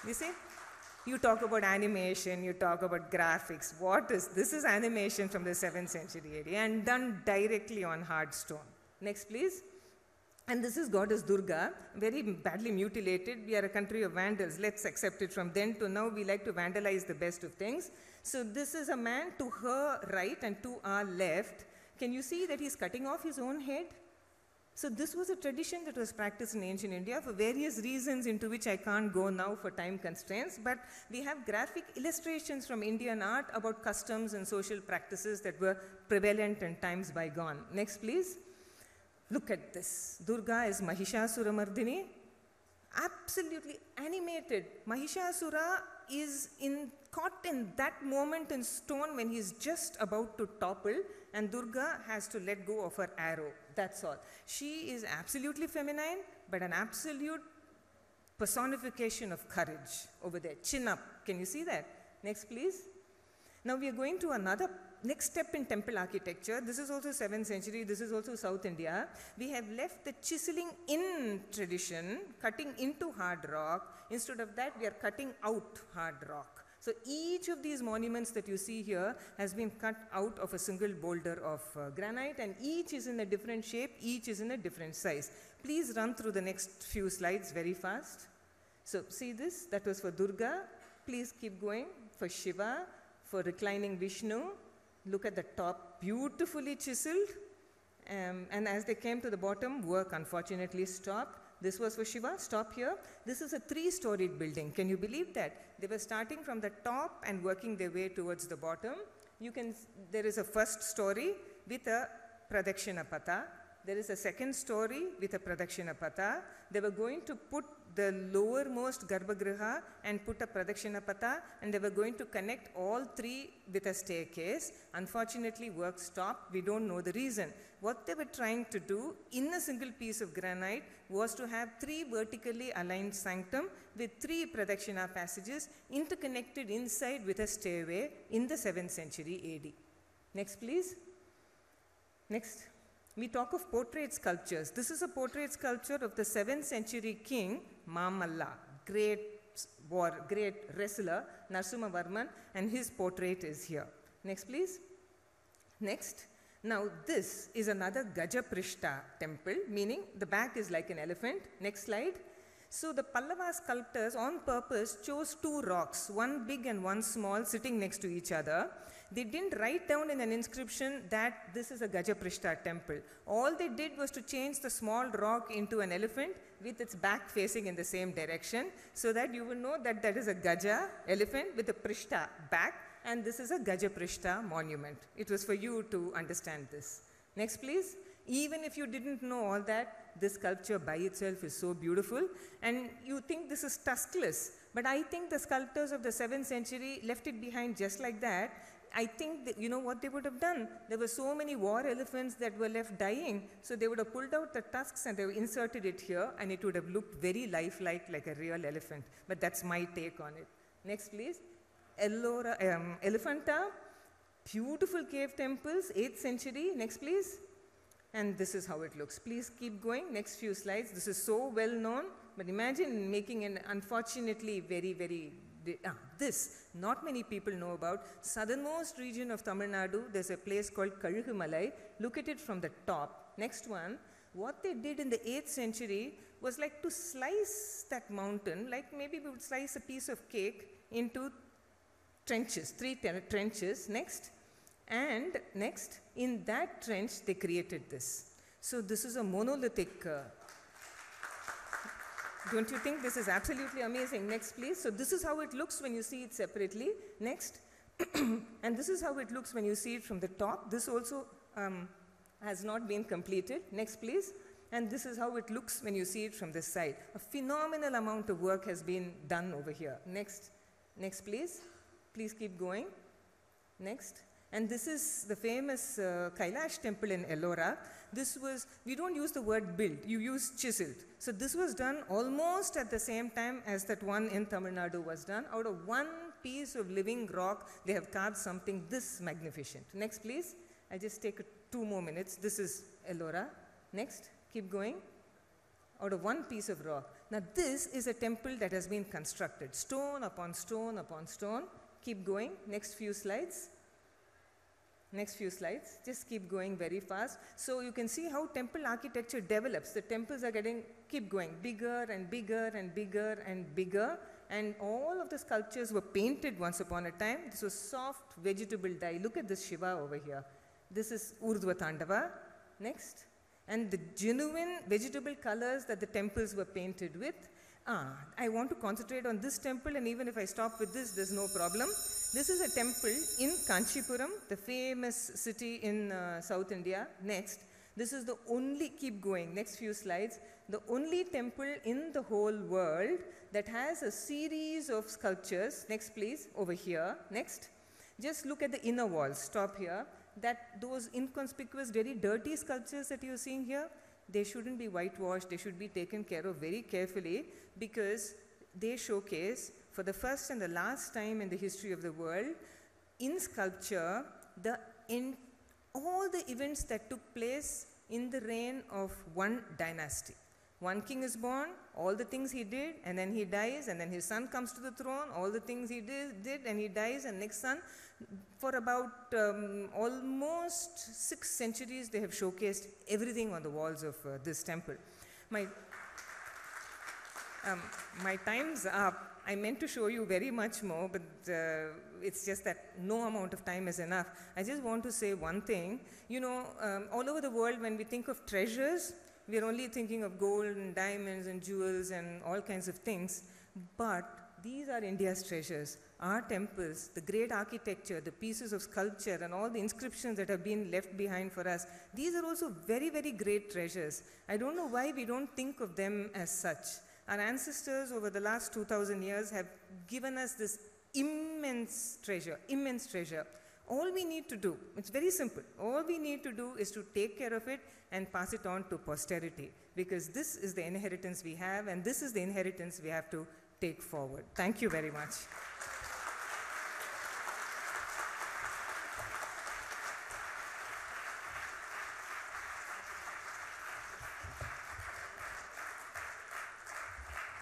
You see? You talk about animation, you talk about graphics. What is this? Is animation from the 7th century AD and done directly on hard stone. Next, please. And this is goddess Durga, very badly mutilated. We are a country of vandals. Let's accept it. From then to now, we like to vandalize the best of things. So this is a man to her right and to our left. Can you see that he's cutting off his own head? So this was a tradition that was practiced in ancient India for various reasons into which I can't go now for time constraints. But we have graphic illustrations from Indian art about customs and social practices that were prevalent in times bygone. Next, please. Look at this. Durga is Mahishasuramardini, absolutely animated. Mahishasura is caught in that moment in stone when he's just about to topple, and Durga has to let go of her arrow. That's all. She is absolutely feminine, but an absolute personification of courage over there. Chin up. Can you see that? Next, please. Now we are going to another next step in temple architecture. This is also 7th century. This is also South India. We have left the chiseling in tradition, cutting into hard rock. Instead of that, we are cutting out hard rock. So each of these monuments that you see here has been cut out of a single boulder of granite, and each is in a different shape, each is in a different size. Please run through the next few slides very fast. So see this, that was for Durga. Please keep going. For Shiva, for reclining Vishnu. Look at the top, beautifully chiseled. And as they came to the bottom, work unfortunately stopped. This was for Shiva, stop here. This is a 3-storied building. Can you believe that? They were starting from the top and working their way towards the bottom. There is a first story with a Pradakshina Pata. There is a second story with a Pradakshina Pata. They were going to put the lowermost Garbhagriha and put a Pradakshina Pata, and they were going to connect all 3 with a staircase. Unfortunately, work stopped. We don't know the reason. What they were trying to do in a single piece of granite was to have 3 vertically aligned sanctum with 3 Pradakshina passages interconnected inside with a stairway in the 7th century AD. Next, please. Next. We talk of portrait sculptures. This is a portrait sculpture of the 7th century king, Mamalla, great wrestler, Narasimhavarman, and his portrait is here. Next, please. Next. Now, this is another Gajaprishta temple, meaning the back is like an elephant. Next slide. So, the Pallava sculptors on purpose chose 2 rocks, one big and one small, sitting next to each other. They didn't write down in an inscription that this is a Gajaprishta temple. All they did was to change the small rock into an elephant with its back facing in the same direction, so that you will know that that is a Gaja, elephant, with a Prishta, back, and this is a Gajaprishta monument. It was for you to understand this. Next, please. Even if you didn't know all that, this sculpture by itself is so beautiful, and you think this is tuskless, but I think the sculptors of the 7th century left it behind just like that. I think that, you know what they would have done? There were so many war elephants that were left dying, so they would have pulled out the tusks and they would inserted it here, and it would have looked very lifelike, like a real elephant. But that's my take on it. Next, please. Elephanta, beautiful cave temples, 8th century. Next, please. And this is how it looks. Please keep going. Next few slides. This is so well known, but imagine making an unfortunately very, this not many people know about. Southernmost region of Tamil Nadu, there's a place called Kalugumalai. Look at it from the top. Next one. What they did in the 8th century was like to slice that mountain, like maybe we would slice a piece of cake into trenches, 3 trenches. Next. And next, in that trench, they created this. So this is a monolithic. Don't you think this is absolutely amazing? Next, please. So this is how it looks when you see it separately. Next. And this is how it looks when you see it from the top. This also has not been completed. Next, please. And this is how it looks when you see it from this side. A phenomenal amount of work has been done over here. Next. Next, please. Please keep going. Next. And this is the famous Kailash temple in Ellora. This was, we don't use the word built, you use chiseled. So this was done almost at the same time as that one in Tamil Nadu was done. Out of one piece of living rock, they have carved something this magnificent. Next, please. I just take 2 more minutes. This is Ellora. Next, keep going. Out of one piece of rock. Now this is a temple that has been constructed, stone upon stone upon stone. Keep going. Next few slides. Next few slides. Just keep going very fast. So you can see how temple architecture develops. The temples are getting, keep going, bigger and bigger and bigger and bigger. And all of the sculptures were painted once upon a time. This was soft vegetable dye. Look at this Shiva over here. This is Urdhva Tandava. Next. And the genuine vegetable colors that the temples were painted with. I want to concentrate on this temple, and even if I stop with this, there's no problem. This is a temple in Kanchipuram, the famous city in South India. Next, this is the only, keep going, next few slides, the only temple in the whole world that has a series of sculptures. Next, please, over here. Next, just look at the inner walls. Stop here. Those inconspicuous, very dirty sculptures that you're seeing here, they shouldn't be whitewashed. They should be taken care of very carefully because they showcase, for the first and the last time in the history of the world, in sculpture, all the events that took place in the reign of one dynasty. One king is born, all the things he did, and then he dies, and then his son comes to the throne, all the things he did and he dies, and next son. For about almost 6 centuries, they have showcased everything on the walls of this temple. My time's up. I meant to show you very much more, but it's just that no amount of time is enough. I just want to say one thing. You know, all over the world, when we think of treasures, we are only thinking of gold and diamonds and jewels and all kinds of things. But these are India's treasures. Our temples, the great architecture, the pieces of sculpture, and all the inscriptions that have been left behind for us, these are also very, very great treasures. I don't know why we don't think of them as such. Our ancestors over the last 2,000 years have given us this immense treasure, immense treasure. All we need to do, it's very simple, all we need to do is to take care of it and pass it on to posterity, because this is the inheritance we have, and this is the inheritance we have to take forward. Thank you very much.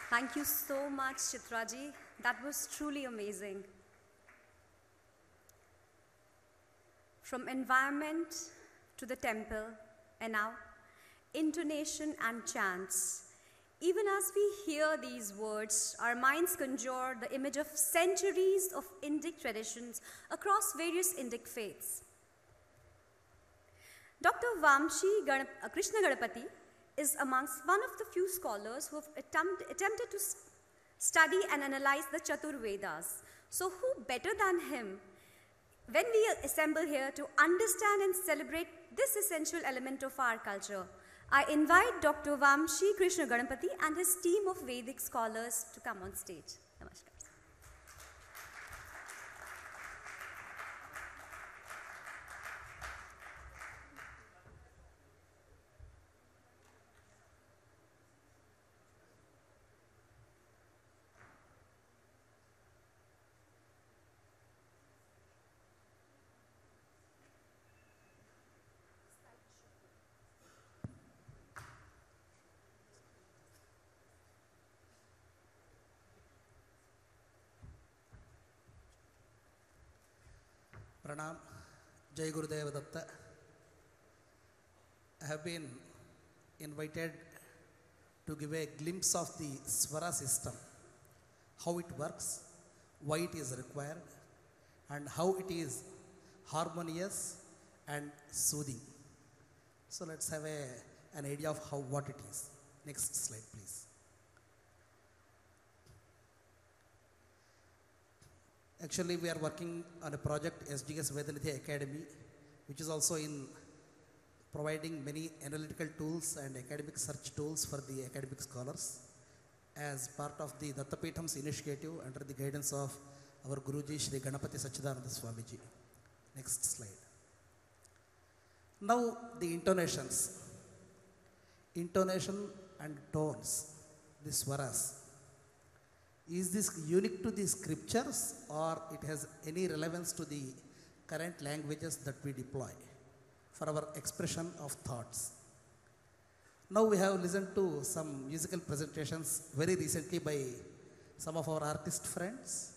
Thank you so much, Chitraji. That was truly amazing. From environment to the temple, and now intonation and chants. Even as we hear these words, our minds conjure the image of centuries of Indic traditions across various Indic faiths. Dr. Vamshi Krishna Ganapati is amongst one of the few scholars who have attempted to study and analyze the Chatur Vedas. So who better than him when we assemble here to understand and celebrate this essential element of our culture? I invite Dr. Vamshi Krishna Ganapati and his team of Vedic scholars to come on stage. Namaskar. Pranam, Jai Gurudeva Datta. I have been invited to give a glimpse of the Swara system, how it works, why it is required, and how it is harmonious and soothing. So let's have an idea of what it is. Next slide, please. Actually, we are working on a project, SGS Vedanidhi Academy, which is also in providing many analytical tools and academic search tools for the academic scholars as part of the Dattapeetham's initiative under the guidance of our Guruji Shri Ganapati Sachidananda Swamiji. Next slide. Now the intonations. Intonation and tones, the swaras. Is this unique to the scriptures or it has any relevance to the current languages that we deploy for our expression of thoughts? Now we have listened to some musical presentations very recently by some of our artist friends.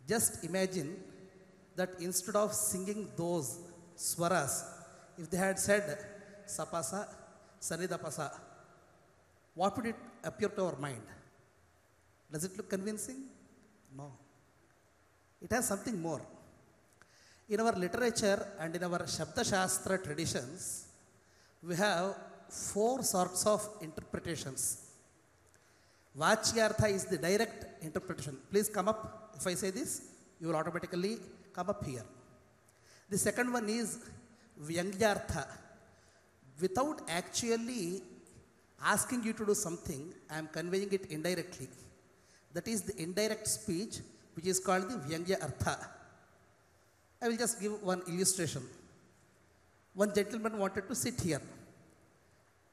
Just imagine that instead of singing those swaras, if they had said sapasa, sanidapasa, what would it appear to our mind? Does it look convincing? No. It has something more. In our literature and in our Shabda Shastra traditions, we have 4 sorts of interpretations. Vachyartha is the direct interpretation. Please come up. If I say this, you will automatically come up here. The second one is Vyangyartha. Without actually asking you to do something, I am conveying it indirectly. That is the indirect speech, which is called the Vyangya Artha. I will just give one illustration. One gentleman wanted to sit here.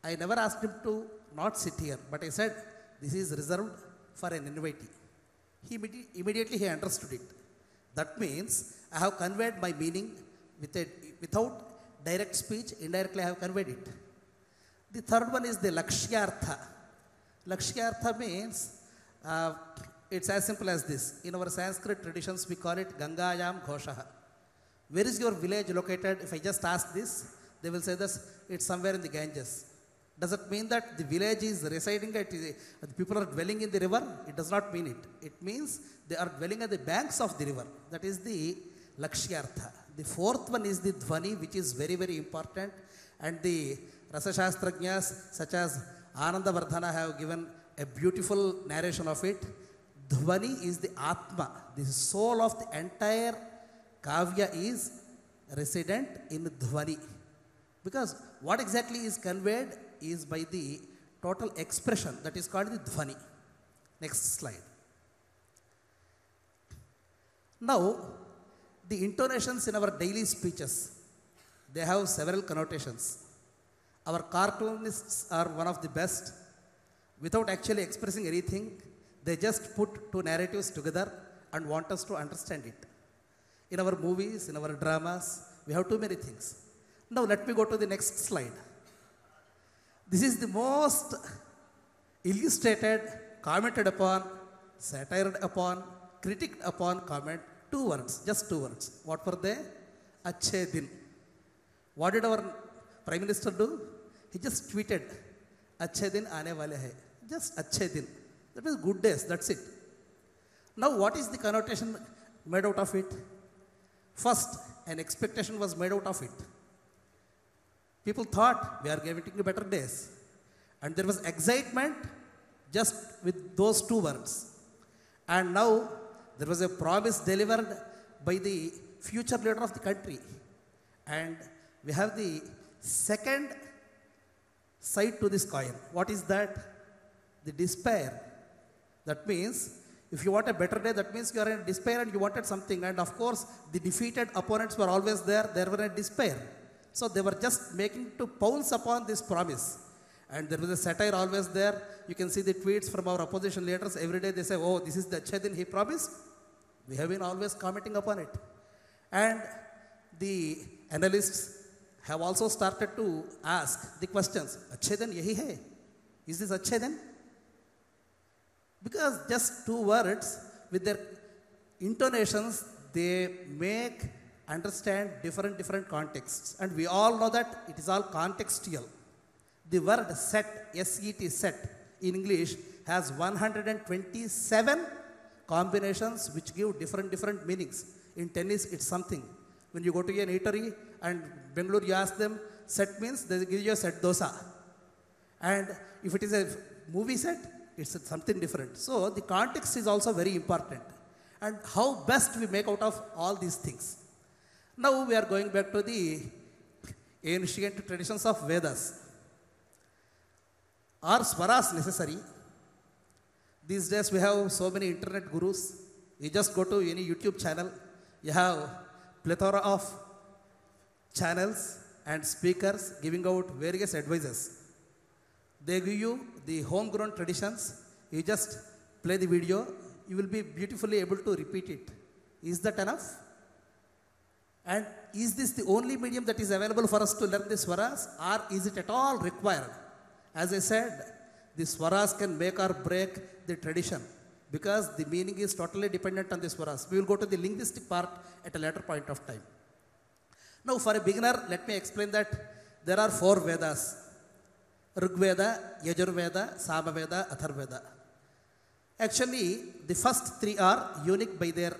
I never asked him to not sit here, but I said, this is reserved for an invitee. Immediately he understood it. That means I have conveyed my meaning without direct speech, indirectly I have conveyed it. The third one is the Lakshyartha. Lakshyartha means, it's as simple as this. In our Sanskrit traditions, we call it Gangayam Ghoshaha. Where is your village located? If I just ask this, they will say this, it's somewhere in the Ganges. Does it mean that the village is residing at, the people are dwelling in the river? It does not mean it. It means they are dwelling at the banks of the river. That is the Lakshyartha. The fourth one is the Dhvani, which is very, very important. And the Rasasastrajñas such as Ananda Vardhana have given a beautiful narration of it. Dhvani is the Atma, the soul of the entire Kavya is resident in Dhvani. Because what exactly is conveyed is by the total expression, that is called the Dhvani. Next slide. Now, the intonations in our daily speeches, they have several connotations. Our cartoonists are one of the best. Without actually expressing anything, they just put 2 narratives together and want us to understand it. In our movies, in our dramas, we have too many things. Now let me go to the next slide. This is the most illustrated, commented upon, satired upon, critiqued upon comment. 2 words, just 2 words. What were they? Achhe din. What did our Prime Minister do? He just tweeted, Achhe din aane wale hai. Just Achhe din. That means good days, that's it. Now what is the connotation made out of it? First, an expectation was made out of it. People thought we are getting better days. And there was excitement just with those 2 words. And now there was a promise delivered by the future leader of the country. And we have the second side to this coin. What is that? The despair. That means if you want a better day, that means you are in despair and you wanted something. And of course, the defeated opponents were always there. They were in despair. So they were just making to pounce upon this promise. And there was a satire always there. You can see the tweets from our opposition leaders. Every day they say, oh, this is the Achhe din he promised. We have been always commenting upon it. And the analysts have also started to ask the questions. Achhe din yahi hai? Is this Achhe din? Because just 2 words with their intonations, they make understand different contexts. And we all know that it is all contextual. The word set, S-E-T, set, in English has 127 combinations which give different meanings. In tennis, it's something. When you go to an eatery and Bangalore, you ask them, set means they give you a set dosa. And if it is a movie set, it's something different. So the context is also very important. And how best we make out of all these things. Now we are going back to the ancient traditions of Vedas. Are swaras necessary? These days we have so many internet gurus. You just go to any YouTube channel, you have plethora of channels and speakers giving out various advices. They give you the homegrown traditions. You just play the video, you will be beautifully able to repeat it. Is that enough? And is this the only medium that is available for us to learn the swaras, or is it at all required? As I said, the swaras can make or break the tradition because the meaning is totally dependent on the swaras. We will go to the linguistic part at a later point of time. Now for a beginner, let me explain that there are 4 Vedas: Rigveda, Yajurveda, Samaveda, Atharveda. Actually, the first 3 are unique by their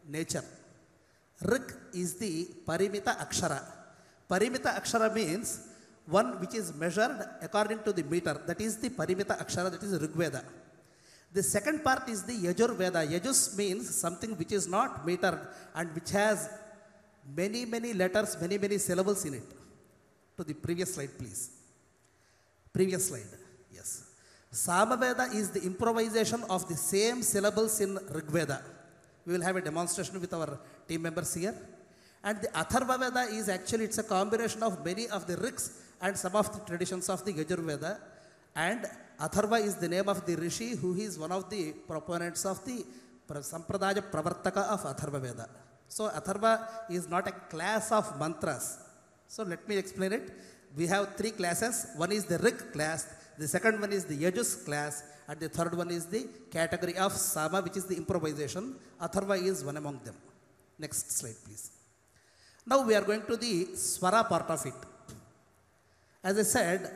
nature. Rig is the Parimita Akshara. Parimita Akshara means one which is measured according to the meter. That is the Parimita Akshara, that is Rigveda. The second part is the Yajurveda. Yajus means something which is not metered and which has many letters, many syllables in it. To the previous slide, please. Previous slide. Yes. Samaveda is the improvisation of the same syllables in Rigveda. We will have a demonstration with our team members here. And the Atharva Veda is actually, it's a combination of many of the Riks and some of the traditions of the Yajurveda. And Atharva is the name of the Rishi who is one of the proponents of the Sampradaya Pravartaka of Atharva Veda. So Atharva is not a class of mantras. So let me explain it. We have 3 classes. One is the Rig class, the second one is the Yajus class, and the third one is the category of Sama, which is the improvisation. Atharva is one among them. Next slide, please. Now we are going to the Swara part of it. As I said,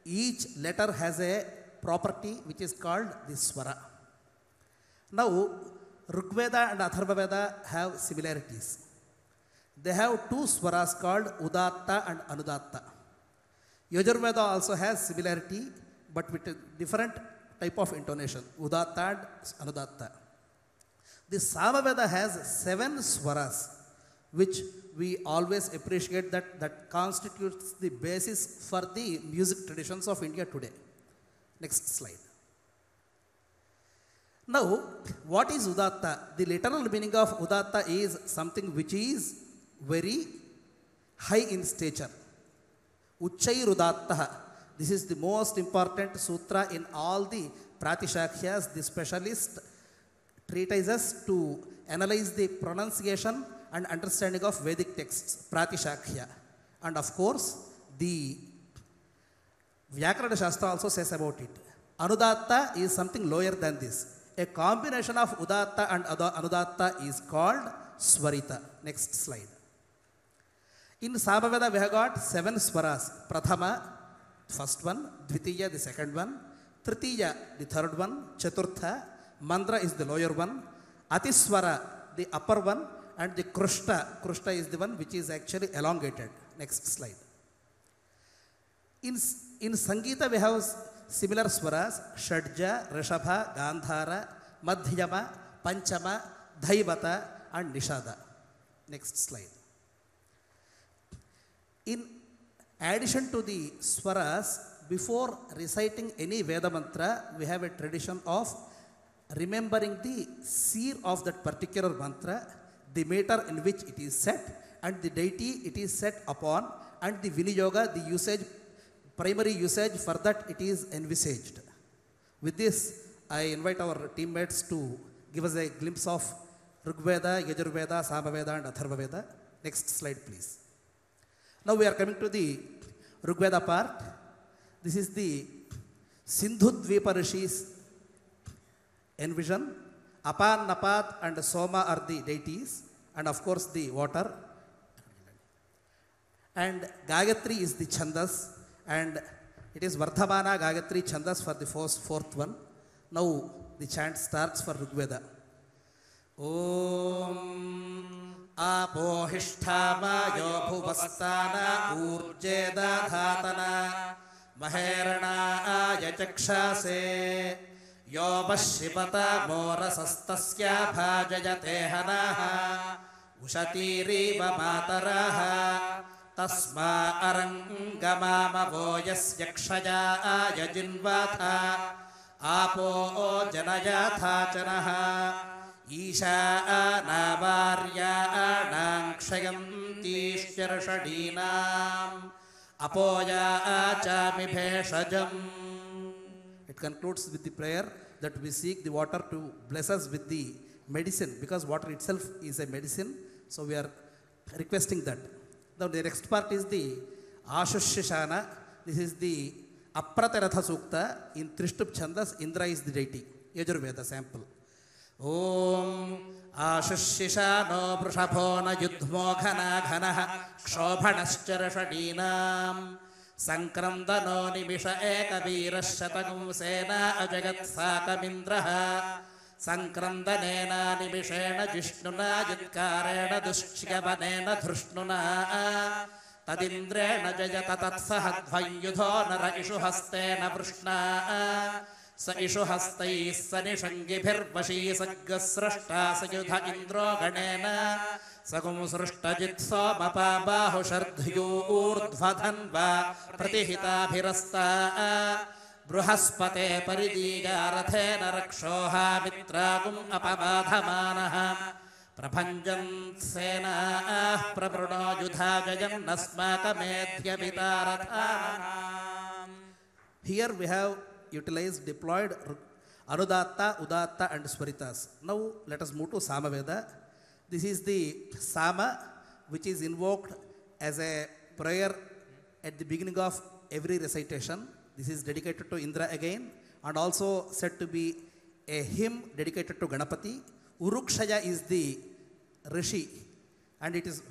each letter has a property which is called the Swara. Now, Rigveda and Atharva Veda have similarities. They have 2 Swaras called Udatta and Anudatta. Yajurveda also has similarity, but with a different type of intonation, Udatta and Anudatta. The Samaveda has 7 Swaras, which we always appreciate that constitutes the basis for the music traditions of India today. Next slide. Now, what is Udatta? The literal meaning of Udatta is something which is very high in stature. Uchchai Udattaha. This is the most important sutra in all the Pratishakyas, the specialist treatises to analyze the pronunciation and understanding of Vedic texts, Pratishakya. And of course, the Vyakarana Shastra also says about it. Anudatta is something lower than this. A combination of Udatta and Anudatta is called Swarita. Next slide. In Samaveda, we have got 7 Swaras. Prathama, first one. Dvitiya, the second one. Tritiya, the third one. Chaturtha, Mandra is the lower one. Atiswara, the upper one. And the Krushta is the one which is actually elongated. Next slide. In Sangeeta, we have similar swaras: Shadja, Rishabha, Gandhara, Madhyama, Panchama, Dhaivata, and Nishada. Next slide. In addition to the swaras, before reciting any Veda mantra, we have a tradition of remembering the seer of that particular mantra, the meter in which it is set, and the deity it is set upon, and the Viniyoga, the usage, primary usage for that it is envisaged. With this, I invite our teammates to give us a glimpse of Rigveda, Yajurveda, Samaveda, and Atharva Veda. Next slide, please. Now we are coming to the Rigveda part. This is the Sindhu-Dvipa Rishis envision. Apan, Napat, and Soma are the deities, and of course the water. And Gayatri is the Chandas, and it is Vardhamana Gayatri Chandas for the fourth one. Now the chant starts for Rigveda. Om Apohishtama Yobhuvastana Urjeda Dhatana Maherana Ayachakshase Yobashipata Morasastasya Bhajayate Hanaha Ushatiriva Mataraha Tasma Arangamama Voyas Yakshaya Ayajinvatha Apo Janayatha Janaha Isha Navarya Nangshayanti Shirshadinam Apoya Achami Bheshajam. It concludes with the prayer that we seek the water to bless us with the medicine, because water itself is a medicine. So we are requesting that. Now the next part is the Ashushishana. This is the Aprataratha Sukta in Trishtup Chandas. Indra is the deity. Yajurveda sample. Om Ashushishano Vrushabhona Yudhmo Ghana Ghanaha Kshobhanascharashadinam Sankramdano Nimisha Eka Virashatagum Sena Ajagat Sakamindraha Sankrandanena Nimishena Jishnuna Jitkarena Dushchikavanena Dhrushnuna Tadindrena Jayatatatsahatvayudho Nara Ishuhastena Vrishna Sa Ishuhastai Sanishangibhirvashi Saggasrashta Sayudha Indro Ganena Sagum Srishtajitso Mapa Bahu Shardhyu Urdvadhanva Pratihita Bhirasta Bruhaspate Paridigaratena Rakshoha Mitragum Apavadhamanaha Prabhanjan Sena Prabruno Yudha Jayam Nasmaka Medhya Vitarathana. Here we have utilized, deployed Anudatta, Udatta and Swaritas. Now let us move to Samaveda. This is the Sama which is invoked as a prayer at the beginning of every recitation. This is dedicated to Indra again, and also said to be a hymn dedicated to Ganapati. Urukshaya is the Rishi, and it is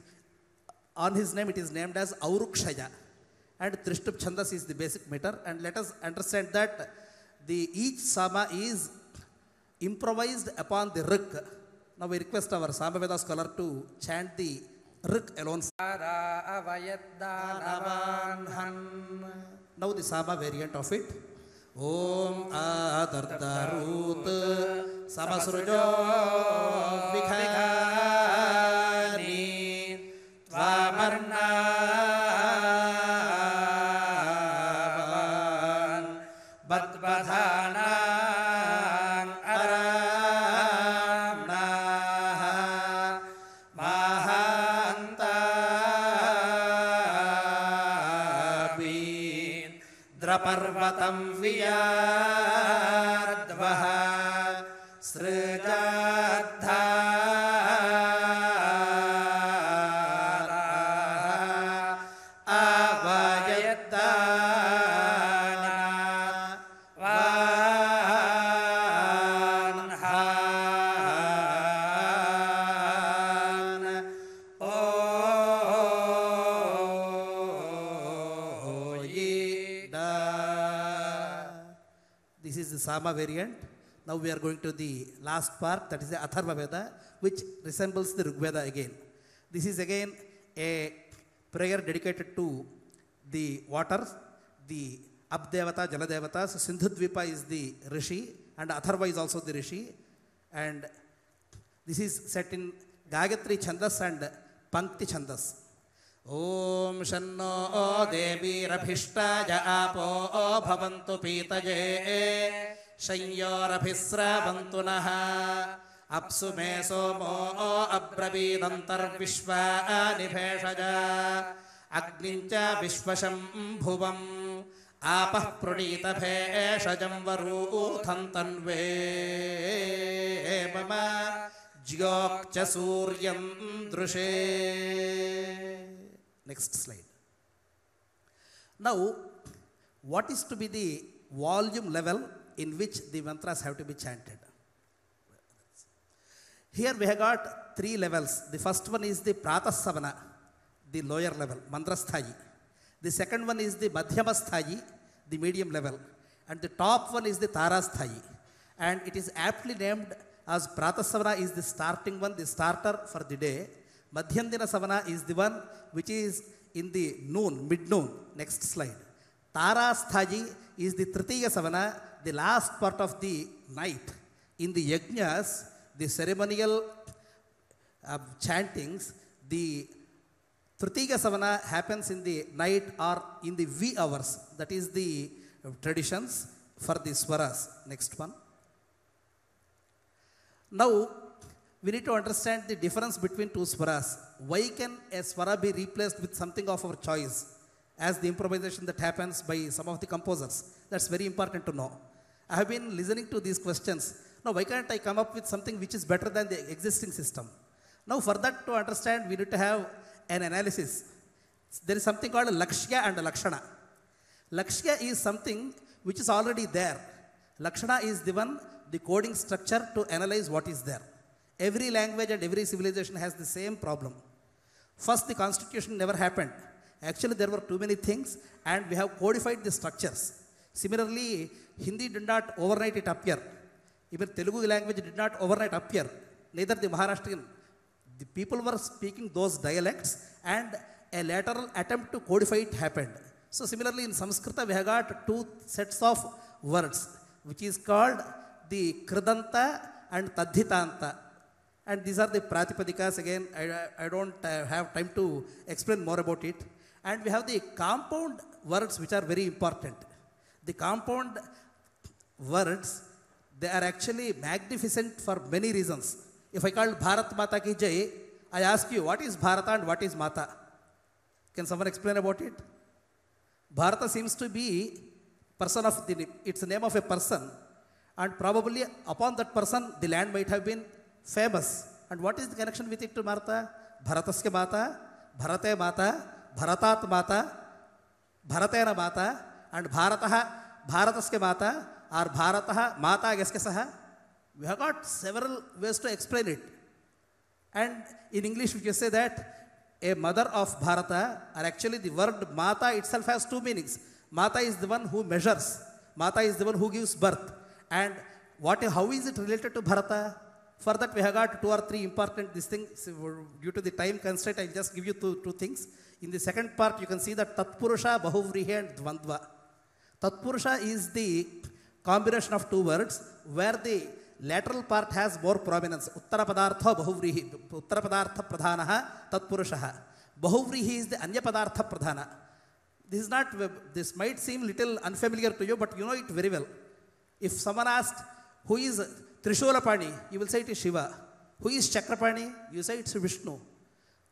on his name it is named as Aurukshaya. And Trishtup Chandas is the basic meter. And let us understand that each Sama is improvised upon the Rik. Now we request our Samaveda scholar to chant the Rik alone. Now the Sama variant of it. Om Adardarut Samasrujo Vikhani Tvamarnavan Badbadhanan Aramnaha Mahantabin Draparvatam Viyadvaha Srijadha Sama variant. Now we are going to the last part, that is the Atharva Veda, which resembles the Rigveda again. This is again a prayer dedicated to the waters, the Abdevata, Jaladevatas. Sindhudvipa is the Rishi, and Atharva is also the Rishi. And this is set in Gayatri Chandas and Pankti Chandas. Om Shanno Devi Rabhishtaya Apo Bhavantu Pitaje Shayyorabhisravantu Naha Apsu Me Somo Abravidantar Vishva Nibheshaja Agnincha Vishvasham Bhuvam Apah Prudita Bheshajam Varu Thantanve Mama Jyokcha Suryam Drushe. Next slide. Now, what is to be the volume level in which the mantras have to be chanted? Here we have got three levels. The first one is the Pratasavana, the lower level, mandrasthayi. The second one is the madhyamasthayi, the medium level. And the top one is the tarasthayi. And it is aptly named as pratasavana is the starting one, the starter for the day. Madhyandina savana is the one which is in the noon, mid-noon. Next slide. Tarasthayi is the tritiya savana, the last part of the night. In the yajnas, the ceremonial chantings, the tritiya savana happens in the night or in the V hours. That is the traditions for the swaras. Next one. Now, we need to understand the difference between two swaras. Why can a swara be replaced with something of our choice, as the improvisation that happens by some of the composers? That's very important to know. I have been listening to these questions. Now, why can't I come up with something which is better than the existing system? Now, for that to understand, we need to have an analysis. There is something called lakshya and lakshana. Lakshya is something which is already there. Lakshana is the one, the coding structure to analyze what is there. Every language and every civilization has the same problem. First, the constitution never happened. Actually, there were too many things and we have codified the structures. Similarly, Hindi did not overnight it appear. Even Telugu language did not overnight appear. Neither the Maharashtrian. The people were speaking those dialects and a lateral attempt to codify it happened. So similarly in Sanskrit we have got two sets of words which is called the Kridanta and Tadhitanta. And these are the Pratipadikas. Again, I don't have time to explain more about it. And we have the compound words which are very important. The compound words, they are actually magnificent for many reasons. If I call Bharat Mata Ki Jai, I ask you, what is Bharata and what is Mata? Can someone explain about it? Bharata seems to be person of the, it's the name of a person, and probably upon that person the land might have been famous. And what is the connection with it to Mata? Bharataske Mata, Bharate Mata, Bharatat Mata, Bharatena Mata, and Bharataha, Bharataske Mata, or Bharataha Mata Geske Saha. We have got several ways to explain it. And in English we can say that a mother of Bharata, or actually the word Mata itself has two meanings. Mata is the one who measures. Mata is the one who gives birth. And how is it related to Bharata? For that we have got two or three important things. Due to the time constraint, I'll just give you two things. In the second part you can see that Tatpurusha, Bahuvrihi and Dvandva. Tatpurusha is the combination of two words where the lateral part has more prominence. Uttara Padartha Bahuvrihi. Uttara Padartha Pradhanaha Tatpurushaha. Bahuvrihi is the Anya Padartha Pradhana. This might seem little unfamiliar to you, but you know it very well. If someone asked, who is Trishulapani? You will say it is Shiva. Who is Chakrapani? You say it's Vishnu.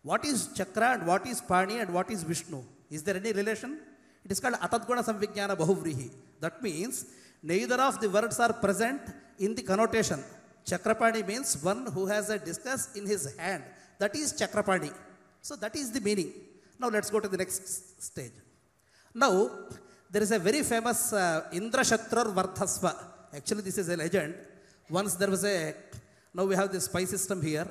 What is Chakra and what is Pani and what is Vishnu? Is there any relation? It is called Atadguna Samvijnana Bahuvrihi. That means neither of the words are present in the connotation. Chakrapani means one who has a discus in his hand. That is Chakrapani. So that is the meaning. Now let's go to the next stage. Now there is a very famous Indra Shatrar Vardhasva. Actually this is a legend. Once there was now we have the spy system here.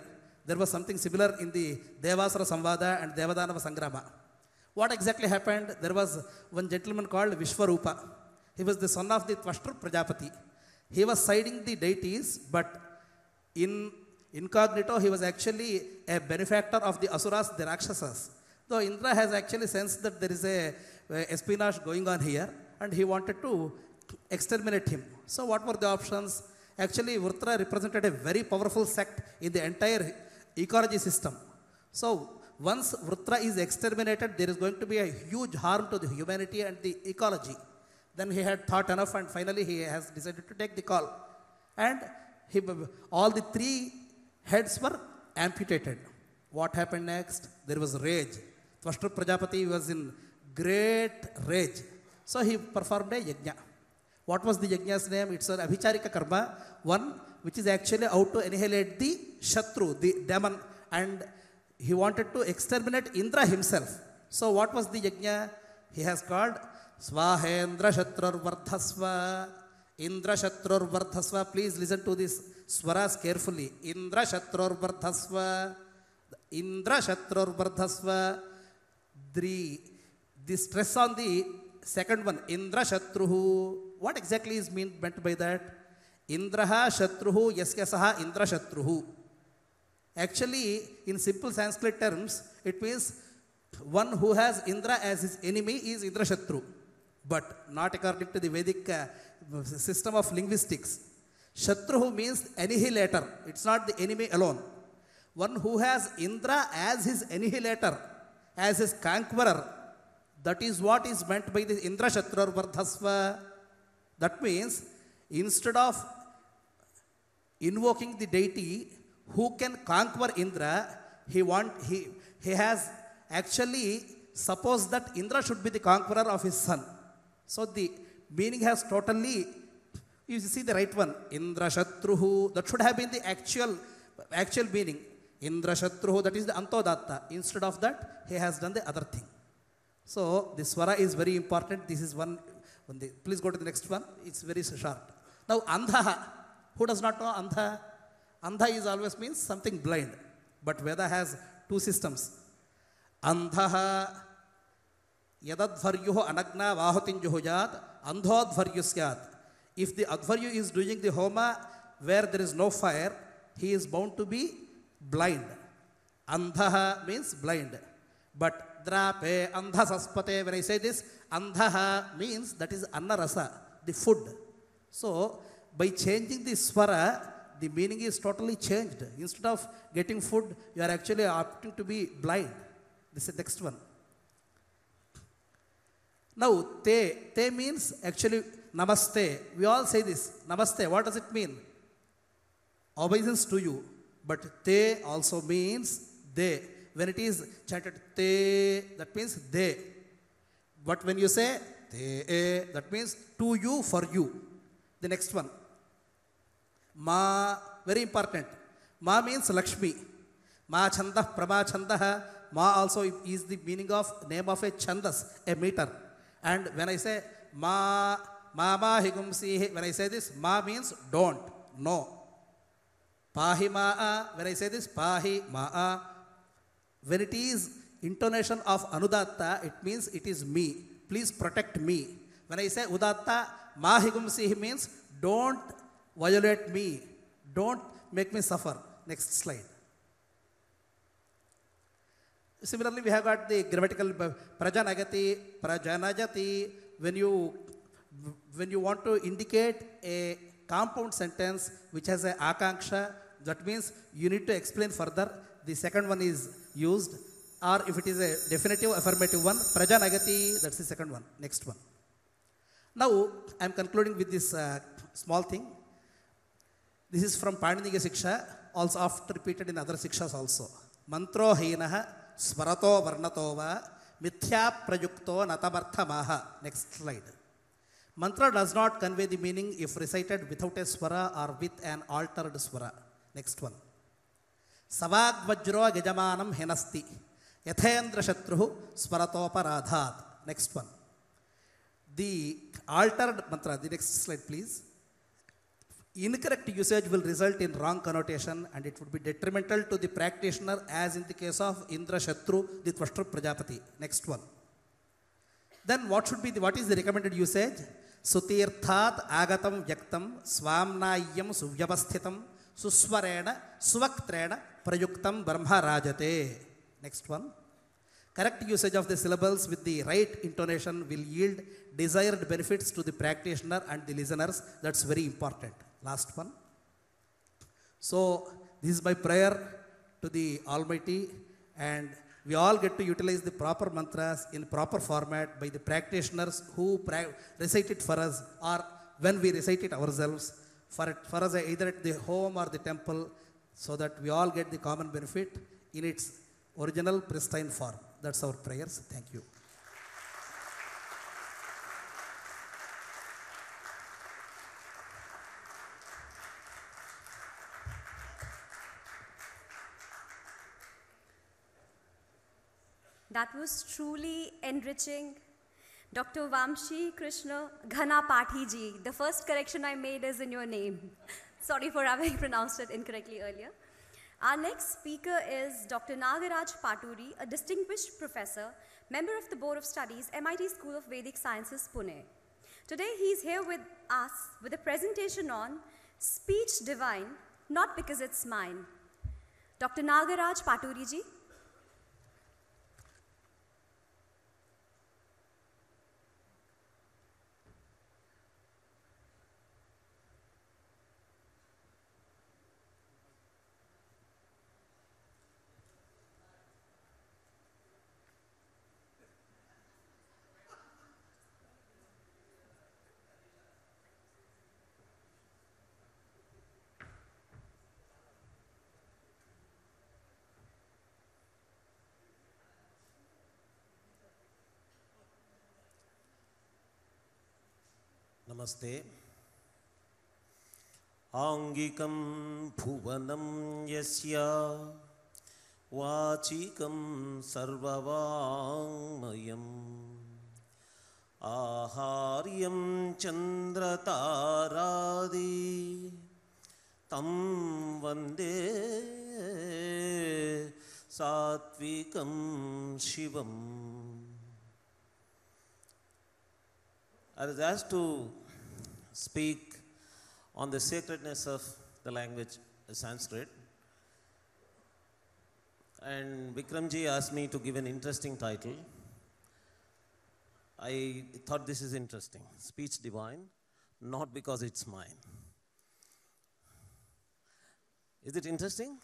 There was something similar in the Devasara Samvada and Devadanava Sangrama. What exactly happened? There was one gentleman called Vishwarupa. He was the son of the Tvashtra Prajapati. He was siding the deities, but in incognito he was actually a benefactor of the Asuras, the Rakshasas. So Indra has actually sensed that there is a espionage going on here and he wanted to exterminate him. So what were the options? Actually Vritra represented a very powerful sect in the entire ecology system. So once Vritra is exterminated, there is going to be a huge harm to the humanity and the ecology. Then he had thought enough and finally he has decided to take the call. And all the three heads were amputated. What happened next? There was rage. Tvashtra Prajapati was in great rage. So he performed a yajna. What was the yajna's name? It's an abhicharika karma, one which is actually out to annihilate the Shatru, the demon, and he wanted to exterminate Indra himself. So what was the yajna? He has called Swahendra Shatrar Vardhasva. Indra Shatrar Vardhasva. Please listen to this swaras carefully. Indra Shatrar Vardhasva. Indra Shatrar Vardhasva. the stress on the second one, Indra Shatruhu. What exactly is meant by that? Indraha Shatruhu Yasyasaha Indra Shatruhu. Actually, in simple Sanskrit terms, it means one who has Indra as his enemy is Indra Shatru. But not according to the Vedic system of linguistics. Shatruhu means annihilator. It's not the enemy alone. One who has Indra as his annihilator, as his conqueror, that is what is meant by the Indra Shatru Vardhasva. That means instead of invoking the deity who can conquer Indra, he has actually supposed that Indra should be the conqueror of his son. So the meaning has totally, you see the right one, Indra Shatruhu, that should have been the actual meaning. Indra Shatruhu, that is the Antodatta. Instead of that, he has done the other thing. So the swara is very important. This is one. Please go to the next one. It's very short. Now Andha. Who does not know Andha? Andha is always means something blind. But Veda has two systems. Andhaha yadadvaryuho anagna vahutinjuhujat andhodvaryu. If the advaryu is doing the homa where there is no fire, he is bound to be blind. Andhaha means blind. But drape andha saspate, when I say this, andhaha means that is annarasa, the food. So by changing the swara, the meaning is totally changed. Instead of getting food, you are actually opting to be blind. This is the next one. Now, te means actually namaste. We all say this. Namaste, what does it mean? Obeisance to you. But te also means they. When it is chanted te, that means they. But when you say te, that means to you, for you. The next one. Ma, very important. Ma means Lakshmi. Ma chandah prama chandah. Ma also is the meaning of name of a chandas, a meter. And when I say ma higumsi, when I say this, ma means don't, no. Pahi ma'a, when I say this, pahi ma'a. When it is intonation of anudatta, it means it is me. Please protect me. When I say udatta, ma higumsi means don't violate me. Don't make me suffer. Next slide. Similarly, we have got the grammatical prajanagati, prajanajati. When you want to indicate a compound sentence which has a akanksha, that means you need to explain further. The second one is used. Or if it is a definitive affirmative one, prajanagati, that's the second one. Next one. Now, I am concluding with this small thing. This is from Paniniya Siksha, also oft repeated in other Sikshas also. Mantro heinaha svarato varnatova mithya prayukto natamarthamaha. Next slide. Mantra does not convey the meaning if recited without a swara or with an altered swara. Next one. Savagvajro gajamanam henasti yathendra shatruhu swaratoparadhat. Next one. The altered mantra, the next slide please. Incorrect usage will result in wrong connotation and it would be detrimental to the practitioner as in the case of Indra Shatru, the Tvashtra Prajapati. Next one. Then what is the recommended usage? Sutirthat agatam yaktam swamnayam suvyavasthitam suswarena suvaktrena prayuktam brahma rajate. Next one. Correct usage of the syllables with the right intonation will yield desired benefits to the practitioner and the listeners. That's very important. Last one. So, this is my prayer to the Almighty, and we all get to utilize the proper mantras in proper format by the practitioners who recite it for us, or when we recite it ourselves, for us either at the home or the temple, so that we all get the common benefit in its original pristine form. That's our prayers. Thank you. That was truly enriching. Dr. Vamshi Krishna Ghanapati ji. The first correction I made is in your name. Sorry for having pronounced it incorrectly earlier. Our next speaker is Dr. Nagaraj Paturi, a distinguished professor, member of the Board of Studies, MIT School of Vedic Sciences, Pune. Today he is here with us with a presentation on Speech Divine, Not Because It's Mine. Dr. Nagaraj Paturi ji. Namaste. Angikam bhuvanam yasya vachikam sarvavangmayam aharyam chandrataradi tam vande satvikam shivam. I was asked to speak on the sacredness of the language Sanskrit, and Vikramji asked me to give an interesting title. I thought this is interesting. Speech divine, not because it's mine. Is it interesting?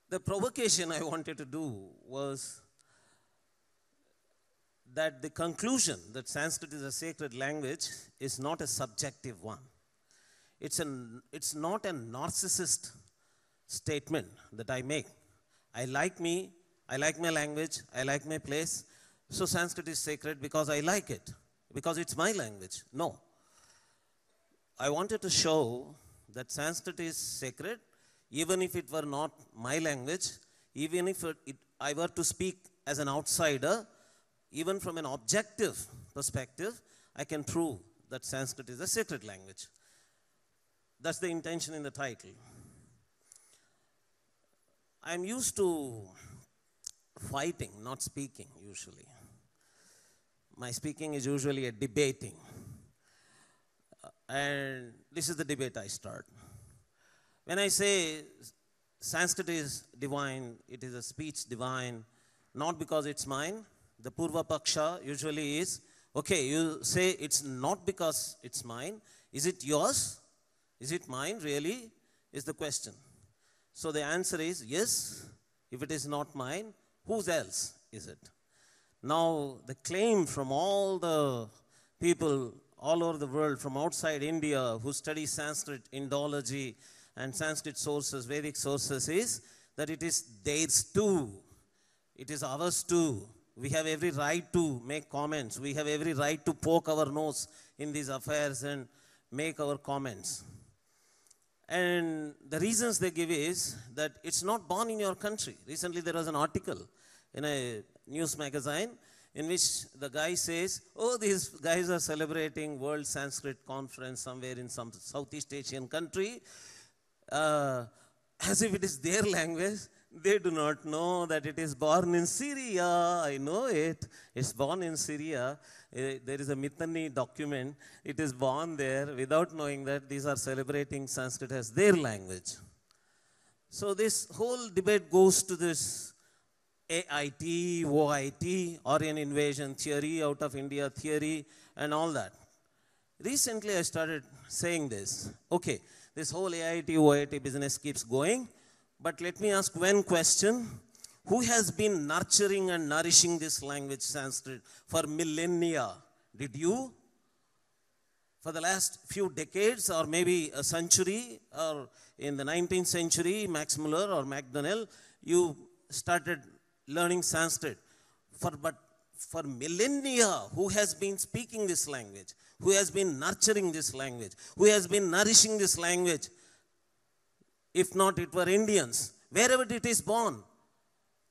The provocation I wanted to do was that the conclusion that Sanskrit is a sacred language is not a subjective one. It's not a narcissist statement that I make. I like me, I like my language, I like my place, so Sanskrit is sacred because I like it, because it's my language. No. I wanted to show that Sanskrit is sacred even if it were not my language, even if I were to speak as an outsider. Even from an objective perspective, I can prove that Sanskrit is a sacred language. That's the intention in the title. I'm used to fighting, not speaking usually. My speaking is usually a debating. And this is the debate I start. When I say Sanskrit is divine, it is a speech divine, not because it's mine, the Purva Paksha usually is, okay, you say it's not because it's mine. Is it yours? Is it mine really? Is the question. So the answer is yes. If it is not mine, whose else is it? Now the claim from all the people all over the world, from outside India who study Sanskrit, Indology and Sanskrit sources, Vedic sources, is that it is theirs too. It is ours too. We have every right to make comments. We have every right to poke our nose in these affairs and make our comments. And the reasons they give is that it's not born in your country. Recently there was an article in a news magazine in which the guy says, oh, these guys are celebrating World Sanskrit Conference somewhere in some Southeast Asian country, as if it is their language. They do not know that it is born in Syria. I know it. It's born in Syria. There is a Mitanni document. It is born there without knowing that these are celebrating Sanskrit as their language. So this whole debate goes to this AIT, OIT, Aryan invasion theory, out of India theory, and all that. Recently I started saying this. Okay, this whole AIT, OIT business keeps going. But let me ask one question. Who has been nurturing and nourishing this language, Sanskrit, for millennia? Did you? For the last few decades, or maybe a century, or in the 19th century, Max Muller or MacDonnell, you started learning Sanskrit. But for millennia, who has been speaking this language? Who has been nurturing this language? Who has been nourishing this language? If not, it were Indians. Wherever it is born.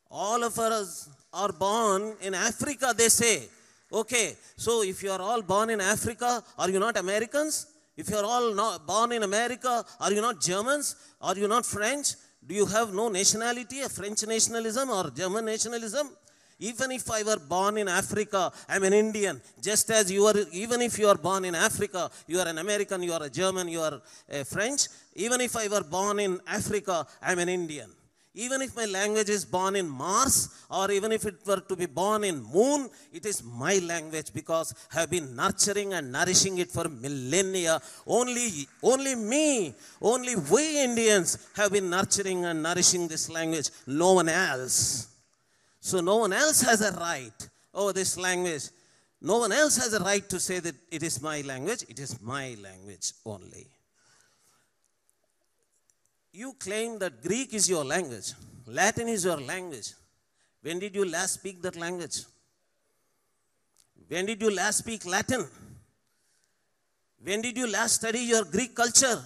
All of us are born in Africa, they say. Okay, so if you are all born in Africa, are you not Americans? If you are all not born in America, are you not Germans? Are you not French? Do you have no nationality, a French nationalism or German nationalism? Even if I were born in Africa, I'm an Indian. Just as you are, even if you are born in Africa, you are an American, you are a German, you are a French. Even if I were born in Africa, I'm an Indian. Even if my language is born in Mars, or even if it were to be born in Moon, it is my language because I have been nurturing and nourishing it for millennia. Only me, only we Indians have been nurturing and nourishing this language. No one else. So no one else has a right over this language. No one else has a right to say that it is my language. It is my language only. You claim that Greek is your language, Latin is your language. When did you last speak that language? When did you last speak Latin? When did you last study your Greek culture?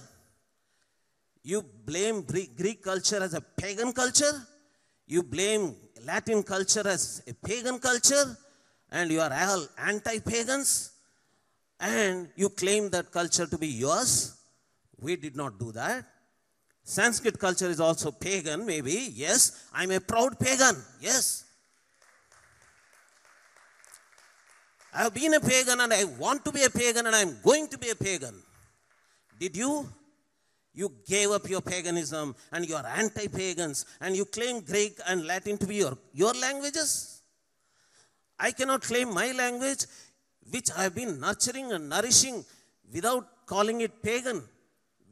You blame Greek culture as a pagan culture? You blame Latin culture as a pagan culture? And you are all anti-pagans? And you claim that culture to be yours? We did not do that. Sanskrit culture is also pagan, maybe. Yes, I'm a proud pagan. Yes. I have been a pagan and I want to be a pagan and I'm going to be a pagan. Did you? You gave up your paganism and you are anti-pagans and you claim Greek and Latin to be your languages. I cannot claim my language, which I have been nurturing and nourishing without calling it pagan,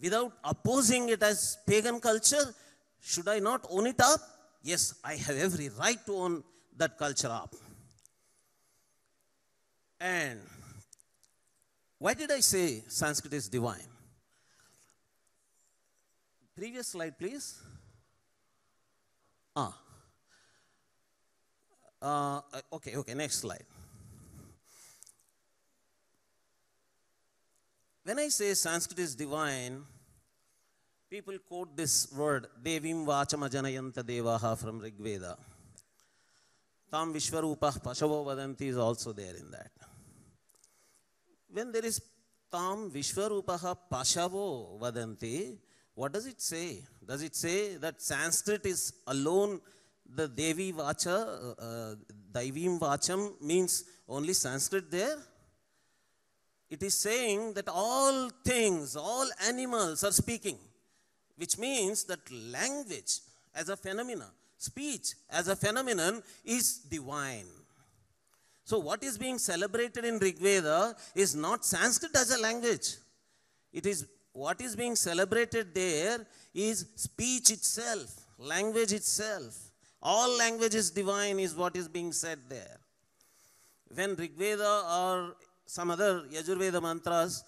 without opposing it as pagan culture. Should I not own it up? Yes, I have every right to own that culture up. And why did I say Sanskrit is divine? Previous slide, please. Okay, next slide. When I say Sanskrit is divine, people quote this word, Devim Vacham Ajanayanta Devaha from Rig Veda. Tam Vishwarupah Pashavo Vadanti is also there in that. When there is Tam Vishwarupaha Pashavo Vadanti, what does it say? Does it say that Sanskrit is alone the Devi Vacha, Daivim Vacham means only Sanskrit there? It is saying that all things, all animals are speaking, which means that language as a phenomenon, speech as a phenomenon is divine. So what is being celebrated in Rig Veda is not Sanskrit as a language. It is what is being celebrated there is speech itself, language itself. All language is divine is what is being said there. When Rig Veda or some other Yajurveda mantras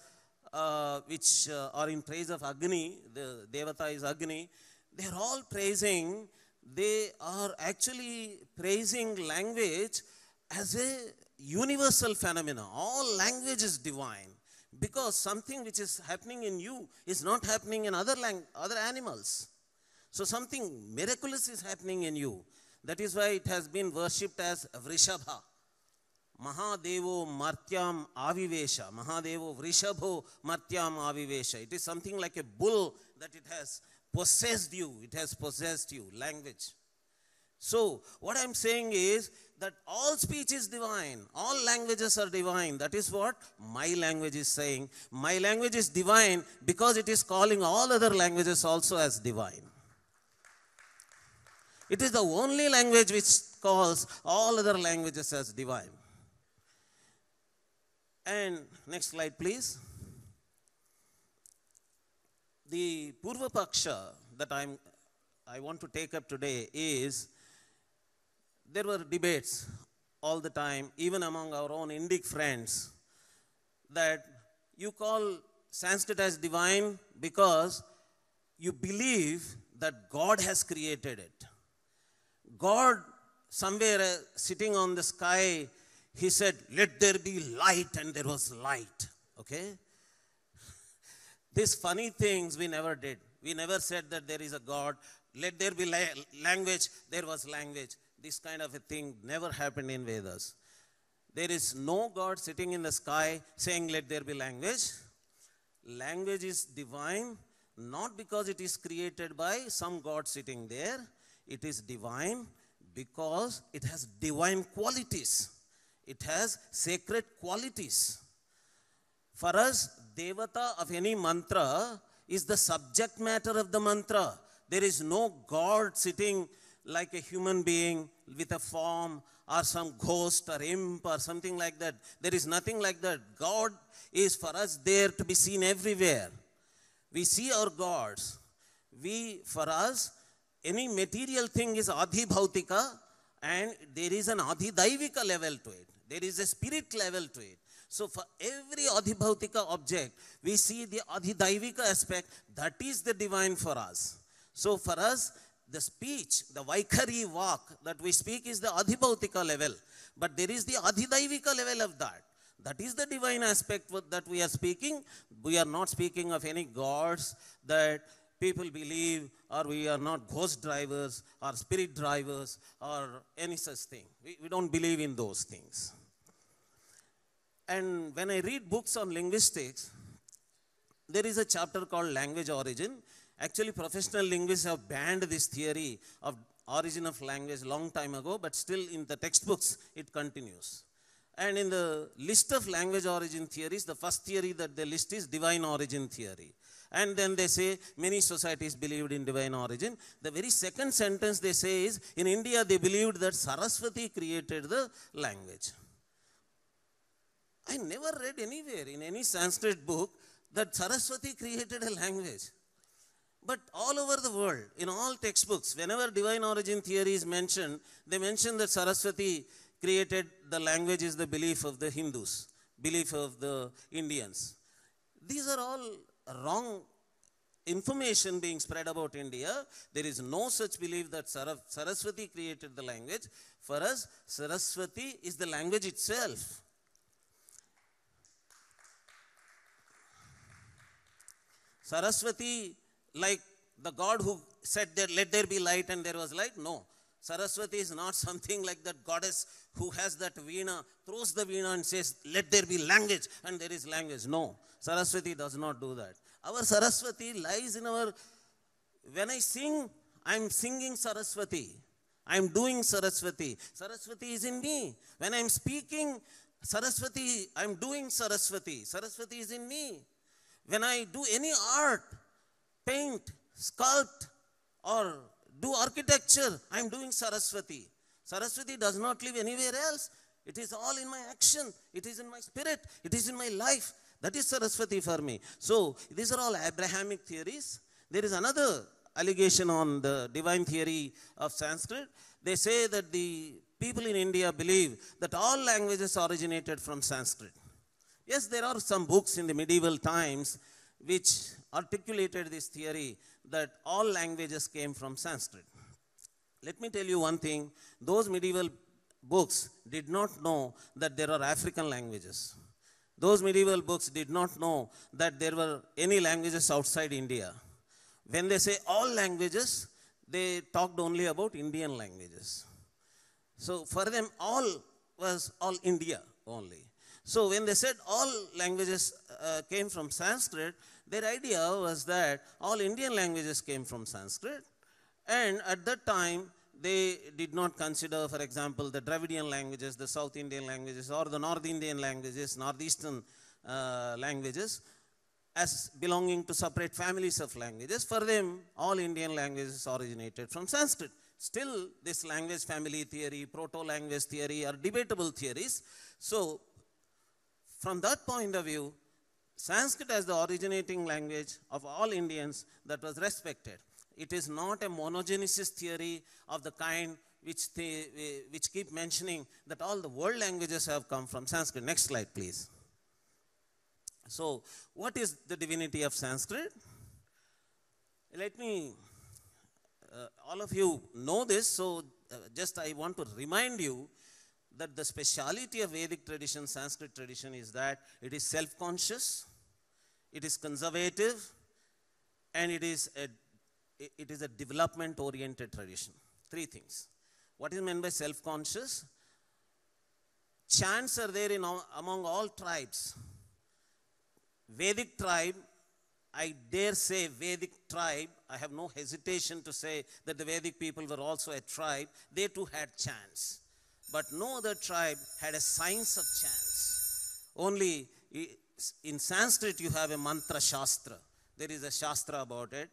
which are in praise of Agni, the Devata is Agni, they are all praising, they are actually praising language as a universal phenomenon. All language is divine because something which is happening in you is not happening in other animals. So something miraculous is happening in you. That is why it has been worshipped as Vrishabha. Mahadevo Martyam Avivesha. Mahadevo Vrishabho Martyam Avivesha. It is something like a bull that it has possessed you. It has possessed you. Language. So what I am saying is that all speech is divine. All languages are divine. That is what my language is saying. My language is divine because it is calling all other languages also as divine. It is the only language which calls all other languages as divine. And next slide, please. The Purva Paksha that I want to take up today is, there were debates all the time, even among our own INDIC friends, that you call Sanskrit as divine because you believe that God has created it. God, somewhere sitting on the sky, he said, let there be light, and there was light. Okay? These funny things we never did. We never said that there is a God. Let there be language, there was language. This kind of a thing never happened in Vedas. There is no God sitting in the sky saying, let there be language. language is divine not because it is created by some God sitting there. It is divine because it has divine qualities. It has sacred qualities. For us, Devata of any mantra is the subject matter of the mantra. There is no God sitting like a human being with a form or some ghost or imp or something like that. There is nothing like that. God is for us there to be seen everywhere. We see our gods. For us, any material thing is adhibhautika and there is an adhidaivika level to it. There is a spirit level to it. So for every adhibhautika object, we see the adhidaivika aspect. That is the divine for us. So for us, the speech, the Vaikhari Vak that we speak is the adhibhautika level. But there is the adhidaivika level of that. That is the divine aspect that we are speaking. We are not speaking of any gods that people believe, or we are not ghost drivers or spirit drivers or any such thing. We don't believe in those things. And when I read books on linguistics, there is a chapter called language origin. Actually, professional linguists have banned this theory of origin of language long time ago, but still in the textbooks it continues. And in the list of language origin theories, the first theory that they list is divine origin theory. And then they say many societies believed in divine origin. The very second sentence they say is, in India they believed that Saraswati created the language. I never read anywhere in any Sanskrit book that Saraswati created a language. But all over the world, in all textbooks, whenever divine origin theory is mentioned, they mention that Saraswati created the language is the belief of the Hindus, belief of the Indians. These are all wrong information being spread about India. There is no such belief that Saraswati created the language. For us, Saraswati is the language itself. Saraswati, like the God who said that let there be light and there was light, no. Saraswati is not something like that goddess who has that veena, throws the veena and says, let there be language, and there is language. No, Saraswati does not do that. Our Saraswati lies in our, when I sing, I'm singing Saraswati. I'm doing Saraswati. Saraswati is in me. When I'm speaking Saraswati, I'm doing Saraswati. Saraswati is in me. When I do any art, paint, sculpt, or do architecture, I am doing Saraswati. Saraswati does not live anywhere else. It is all in my action. It is in my spirit. It is in my life. That is Saraswati for me. So, these are all Abrahamic theories. There is another allegation on the divine theory of Sanskrit. They say that the people in India believe that all languages originated from Sanskrit. Yes, there are some books in the medieval times which articulated this theory that all languages came from Sanskrit. Let me tell you one thing. Those medieval books did not know that there are African languages. Those medieval books did not know that there were any languages outside India. When they say all languages, they talked only about Indian languages. So for them, all was all India only. So when they said all languages came from Sanskrit, their idea was that all Indian languages came from Sanskrit. And at that time, they did not consider, for example, the Dravidian languages, the South Indian languages, or the North Indian languages, Northeastern languages, as belonging to separate families of languages. For them, all Indian languages originated from Sanskrit. Still, this language family theory, proto-language theory are debatable theories. So, from that point of view, Sanskrit as the originating language of all Indians, that was respected. It is not a monogenesis theory of the kind which keep mentioning that all the world languages have come from Sanskrit. Next slide, please. So, what is the divinity of Sanskrit? Let me, all of you know this, so just I want to remind you that the speciality of Vedic tradition, Sanskrit tradition, is that it is self-conscious, it is conservative, and it is a development-oriented tradition. Three things. What is meant by self-conscious? Chants are there among all tribes. Vedic tribe I dare say Vedic tribe, I have no hesitation to say that the Vedic people were also a tribe. They too had chants. But no other tribe had a science of chants. Only in Sanskrit you have a mantra shastra. There is a shastra about it.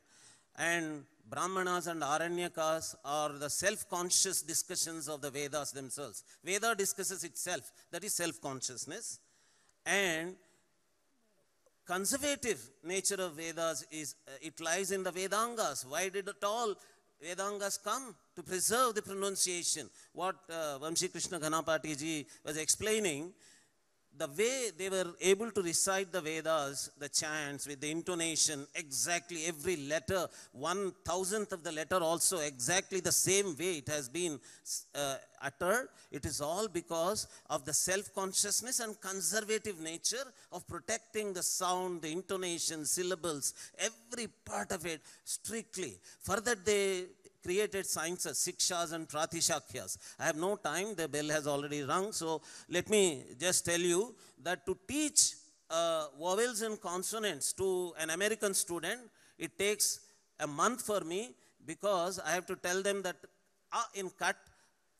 And Brahmanas and Aranyakas are the self-conscious discussions of the Vedas themselves. Veda discusses itself. That is self-consciousness. And conservative nature of Vedas is, it lies in the Vedangas. Why did at all Vedangas come? To preserve the pronunciation. What Vamshi Krishna Ghanapati ji was explaining, the way they were able to recite the Vedas, the chants with the intonation, exactly every letter, 1,000th of the letter also exactly the same way it has been uttered. It is all because of the self-consciousness and conservative nature of protecting the sound, the intonation, syllables, every part of it strictly. Further, they created sciences, sikshas and pratishakyas. I have no time, the bell has already rung, so let me just tell you that to teach vowels and consonants to an American student, it takes a month for me, because I have to tell them that A in cut,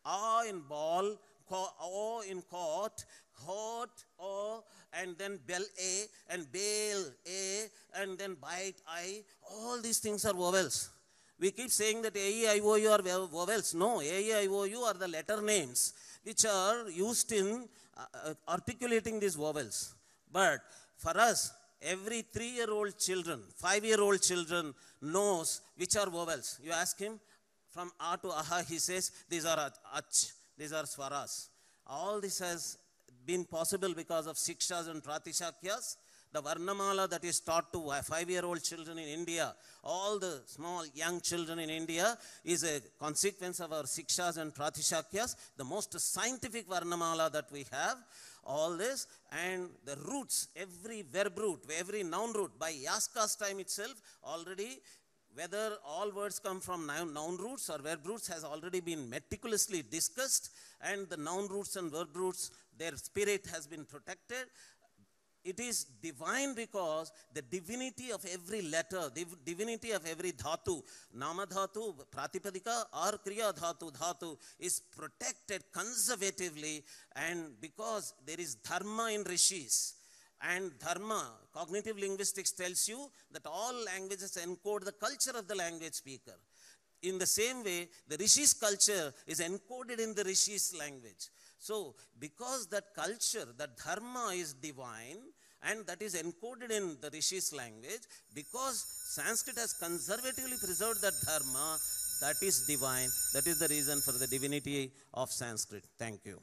A in ball, O in court, hot, O, and then bell A, and bail A, and then bite I. All these things are vowels. We keep saying that A, E, I, O, U are vowels. No, A, E, I, O, U are the letter names which are used in articulating these vowels. But for us, every 3-year-old children, 5-year-old children knows which are vowels. You ask him from A to Aha, he says, these are Ach, these are Swaras. All this has been possible because of Sikshas and Pratishakyas. The Varnamala that is taught to 5-year-old children in India, all the small young children in India, is a consequence of our Sikshas and Pratishakyas, the most scientific Varnamala that we have. All this, and the roots, every verb root, every noun root, by Yaska's time itself, already, whether all words come from noun roots or verb roots has already been meticulously discussed, and the noun roots and verb roots, their spirit has been protected. It is divine because the divinity of every letter, the divinity of every dhatu, nama dhatu, pratipadika or kriya dhatu is protected conservatively, and because there is dharma in rishis, and dharma, cognitive linguistics tells you that all languages encode the culture of the language speaker. In the same way, the rishis culture is encoded in the rishis language. So, because that culture, that dharma is divine, and that is encoded in the Rishi's language, because Sanskrit has conservatively preserved that dharma, that is divine. That is the reason for the divinity of Sanskrit. Thank you.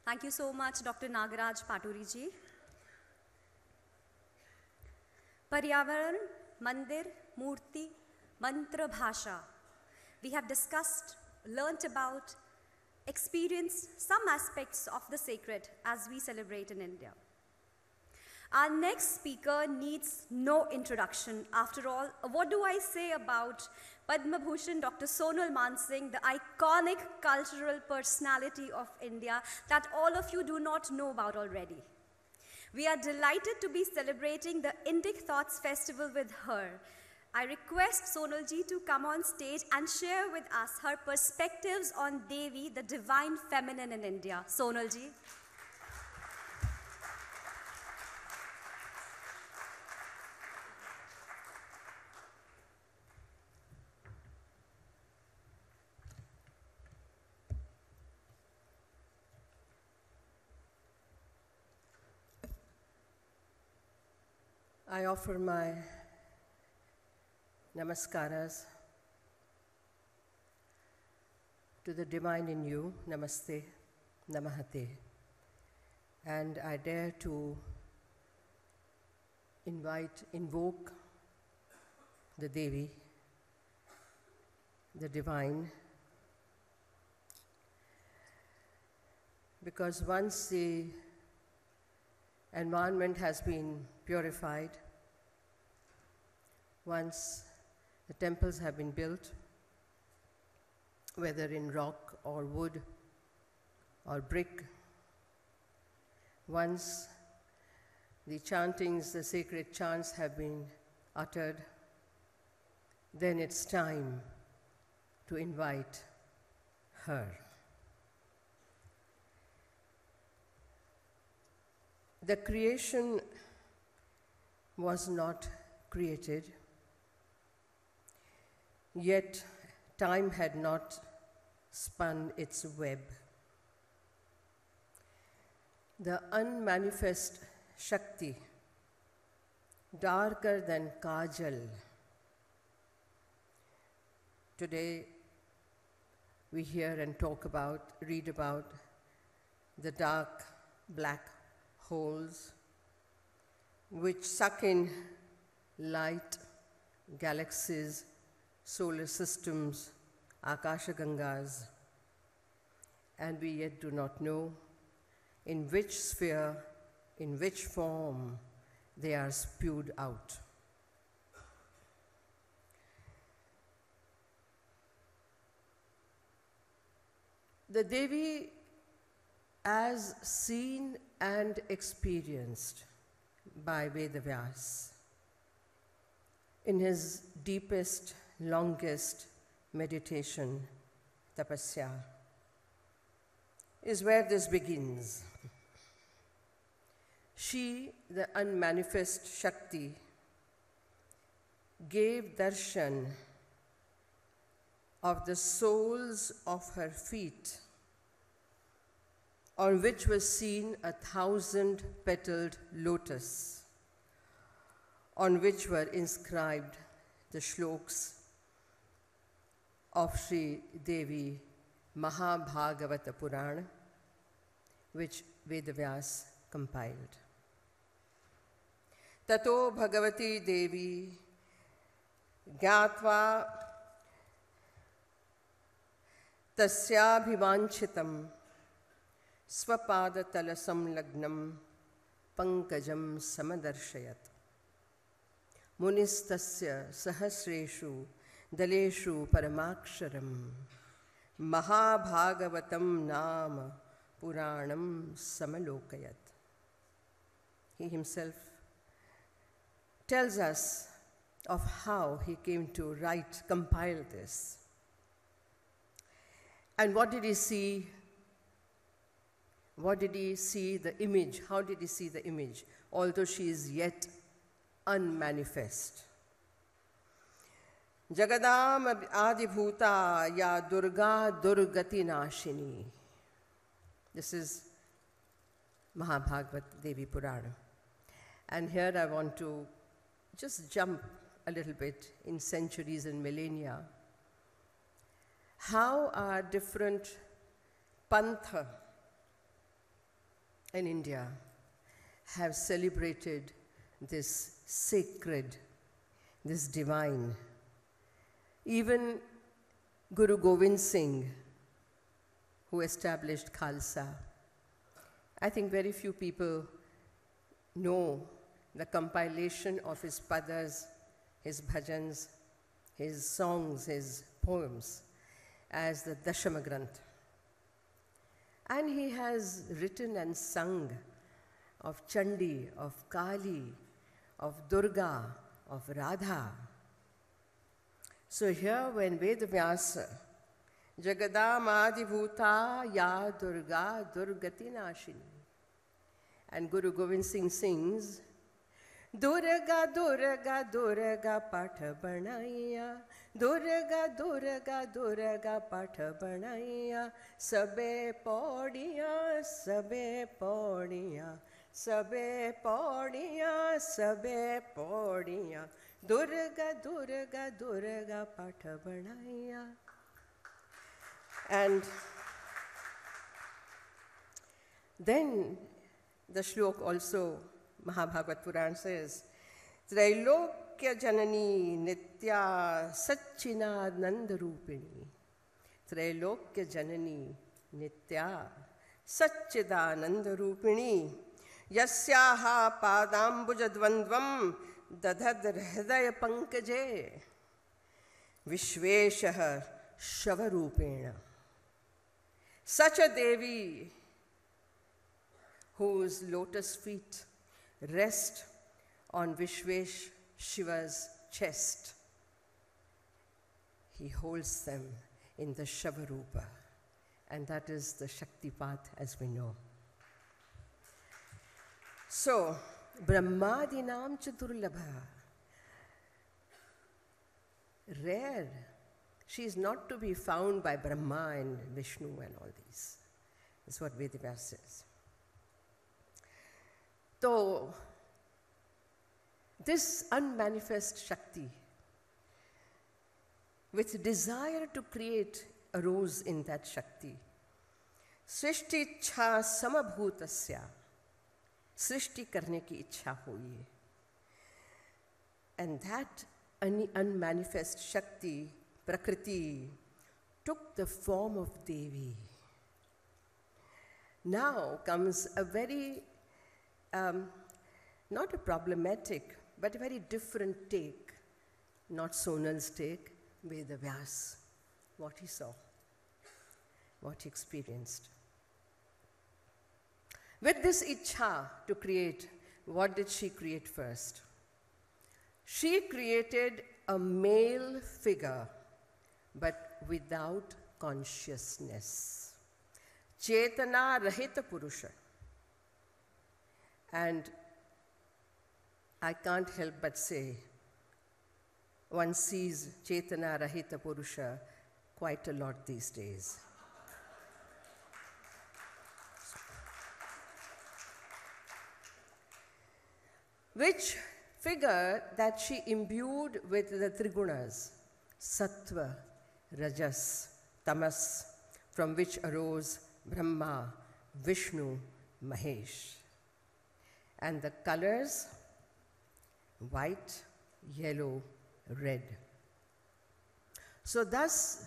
Thank you so much, Dr. Nagaraj Paturi-ji. Paryavaran, Mandir, Murti, Mantra Bhasha. We have discussed, learnt about, experienced some aspects of the sacred as we celebrate in India. Our next speaker needs no introduction. After all, what do I say about Padma Bhushan Dr. Sonal Mansingh, the iconic cultural personality of India that all of you do not know about already? We are delighted to be celebrating the INDIC Thoughts Festival with her. I request Sonal ji to come on stage and share with us her perspectives on Devi, the divine feminine in India. Sonal ji. I offer my namaskaras to the divine in you, namaste, namahate, and I dare to invoke the Devi, the divine, because once the environment has been purified, once The temples have been built, whether in rock or wood or brick. Once the chantings, the sacred chants have been uttered, then it's time to invite her. The creation was not created, yet time had not spun its web. The unmanifest Shakti, darker than Kajal. Today, we hear and talk about, read about the dark black holes which suck in light, galaxies, solar systems, Akasha Gangas, and we yet do not know in which sphere, in which form they are spewed out. The Devi, as seen and experienced by Vedavyas in his deepest, longest meditation, tapasya, is where this begins. She, the unmanifest Shakti, gave darshan of the soles of her feet, on which was seen 1,000-petaled lotus, on which were inscribed the shloks of Sri Devi Mahabhagavata Purana, which Vedavyas compiled. Tato Bhagavati Devi Gyatva Tasyabhivanchitam Swapadatalasam Lagnam Pankajam Samadarshayat Munistasya Sahasreshu Daleshu Paramaksharam Mahabhagavatam Nama Puranam Samalokayat. He himself tells us of how he came to write, compile this. And what did he see? What did he see the image? How did he see the image? Although she is yet unmanifest. Jagadam Adibhuta Ya Durga Durgati Nashini. This is Mahabhagavat Devi Purana. And here I want to just jump a little bit in centuries and millennia. How are different pantha in India have celebrated this sacred, this divine. Even Guru Gobind Singh, who established Khalsa, I think very few people know the compilation of his padas, his bhajans, his songs, his poems as the Dashama Granth. And he has written and sung of Chandi, of Kali, of Durga, of Radha. So here when Vedavyasa, Jagadam Adibhuta Ya Durga Durgati Nashini, and Guru Gobind Singh sings, Durga, Durga, Durga Patha Banaiya, Durga, Durga, Durga Patha Banaiya, Sabe Paudiya, Sabe Paudiya, Sabe Paudiya, Sabe Paudiya, Durga, Durga, Durga Patha Banaiya. And then the shlok also, Mahabhagavad Puran says, Trailokya Janani Nitya Satchinananda Rupini. Trailokya Janani Nitya Satchidananda Rupini. Yasyaha Padambujadvandvam Dadhad Hridaya Pankaje. Vishveshah Shavarupena. Such a Devi whose lotus feet rest on Vishvesh Shiva's chest. He holds them in the Shavarupa, and that is the Shaktipat as we know. So, Brahmadinam Chaturlabha, rare. She is not to be found by Brahma and Vishnu and all these. That's what Vedic says. So, this unmanifest Shakti, with desire to create, arose in that Shakti. Srishti Chha Samabhutasya. Srishti karne ki ichha hui. And that unmanifest Shakti, Prakriti, took the form of Devi. Now comes a very, not a problematic, but a very different take, not Sonal's take, Veda Vyas, what he saw, what he experienced. With this ichha to create, what did she create first? She created a male figure, but without consciousness. Chetana Rahita Purusha. And I can't help but say, one sees Chetana Rahita Purusha quite a lot these days. Which figure that she imbued with the Trigunas, Sattva, Rajas, Tamas, from which arose Brahma, Vishnu, Mahesh. And the colors, white, yellow, red. So thus,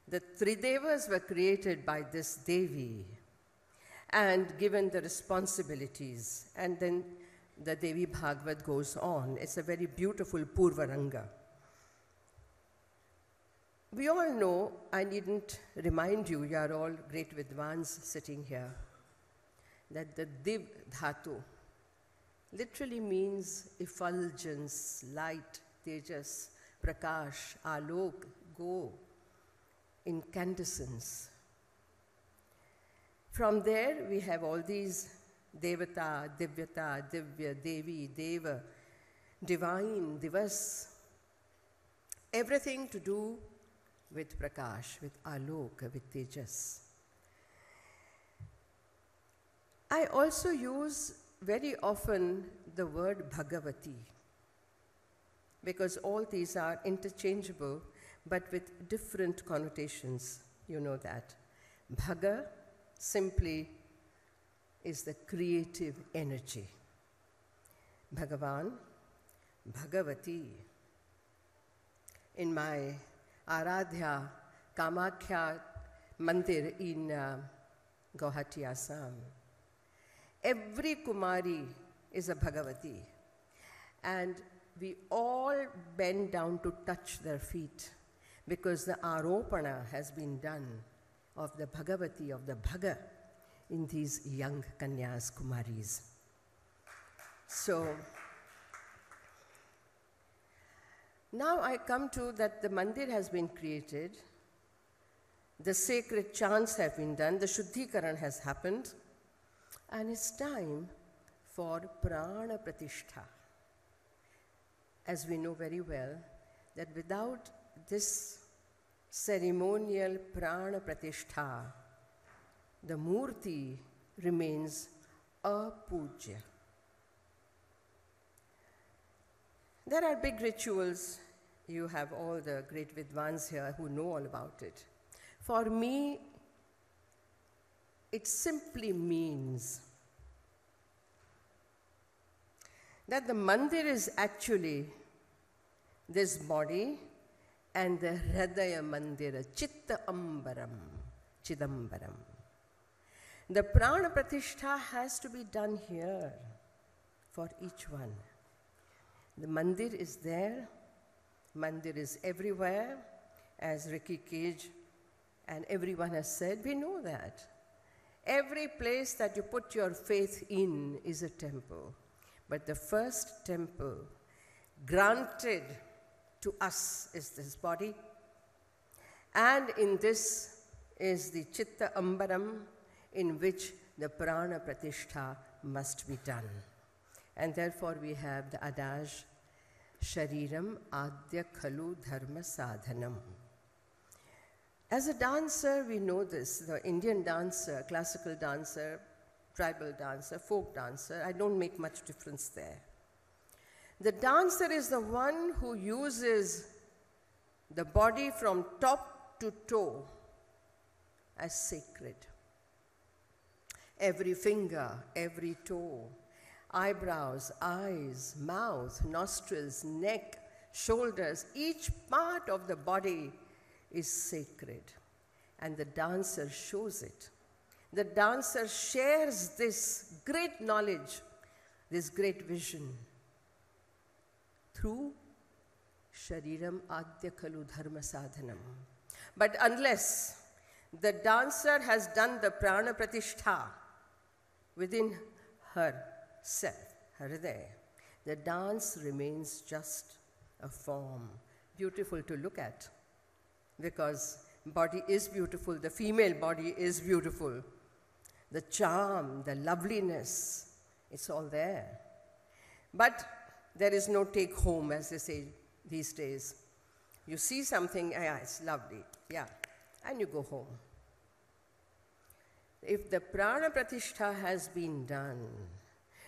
the Tridevas were created by this Devi and given the responsibilities. And then the Devi Bhagavad goes on. It's a very beautiful Purvaranga. We all know, I needn't remind you, you are all great Vidvans sitting here, that the Div Dhatu literally means effulgence, light, tejas, prakash, alok, go, incandescence. From there, we have all these Devata, Divyata, Divya, Devi, Deva, divine, divas, everything to do with prakash, with alok, with tejas. I also use very often the word Bhagavati, because all these are interchangeable, but with different connotations. You know that. Bhaga simply is the creative energy. Bhagavan, Bhagavati. In my Aradhya Kamakhya Mandir in Guwahati, Assam, every Kumari is a Bhagavati. And we all bend down to touch their feet because the Aropana has been done of the Bhagavati, of the Bhaga, in these young Kanyas, Kumaris. So, now I come to that the mandir has been created, the sacred chants have been done, the Shuddhikaran has happened, and it's time for Prana Pratishtha. As we know very well, that without this ceremonial Prana Pratishtha, the Murti remains apujya. There are big rituals. You have all the great Vidvans here who know all about it. For me, it simply means that the mandir is actually this body and the Hridaya Mandira, Chitta Ambaram, Chidambaram. The Prana Pratishtha has to be done here for each one. The mandir is there Mandir is everywhere, as Ricki Cage and everyone has said. We know that. Every place that you put your faith in is a temple. But the first temple granted to us is this body. And in this is the Chitta Ambaram, in which the Prana Pratishtha must be done. And therefore we have the adage, Shariram Adya Khalu Dharma Sadhanam. As a dancer, we know this. The Indian dancer, classical dancer, tribal dancer, folk dancer, I don't make much difference there. The dancer is the one who uses the body from top to toe as sacred. Every finger, every toe, eyebrows, eyes, mouth, nostrils, neck, shoulders, each part of the body is sacred. And the dancer shows it. The dancer shares this great knowledge, this great vision through Shariram Adya Khalu Dharma Sadhanam. But unless the dancer has done the Prana Pratishtha within herself, her hridaya, the dance remains just a form, beautiful to look at, because body is beautiful, the female body is beautiful. The charm, the loveliness, it's all there. But there is no take home, as they say these days. You see something, yeah, it's lovely, yeah, and you go home. If the Prana Pratishtha has been done,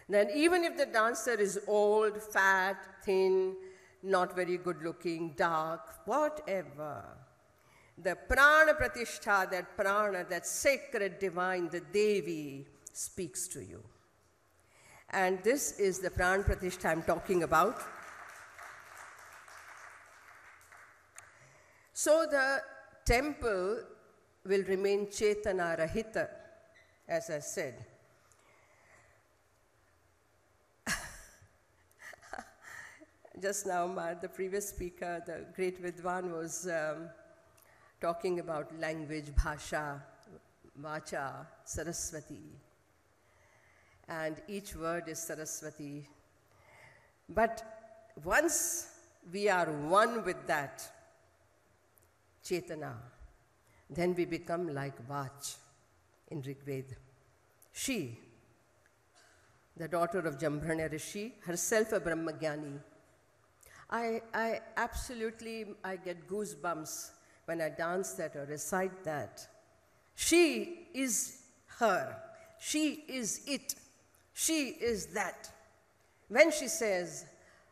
then even if the dancer is old, fat, thin, not very good looking, dark, whatever, the Prana Pratishtha, that Prana, that sacred divine, the Devi, speaks to you. And this is the Prana Pratishtha I'm talking about. So the temple will remain Chetana Rahita, as I said. Just now, the previous speaker, the great Vidwan, was talking about language, bhasha, vacha, Saraswati. And each word is Saraswati. But once we are one with that Chetana, then we become like Vach in Rig Veda. She, the daughter of Jambhrana Rishi, herself a Brahmagyani. I get goosebumps when I dance that or recite that. She is her. She is it. She is that. When she says,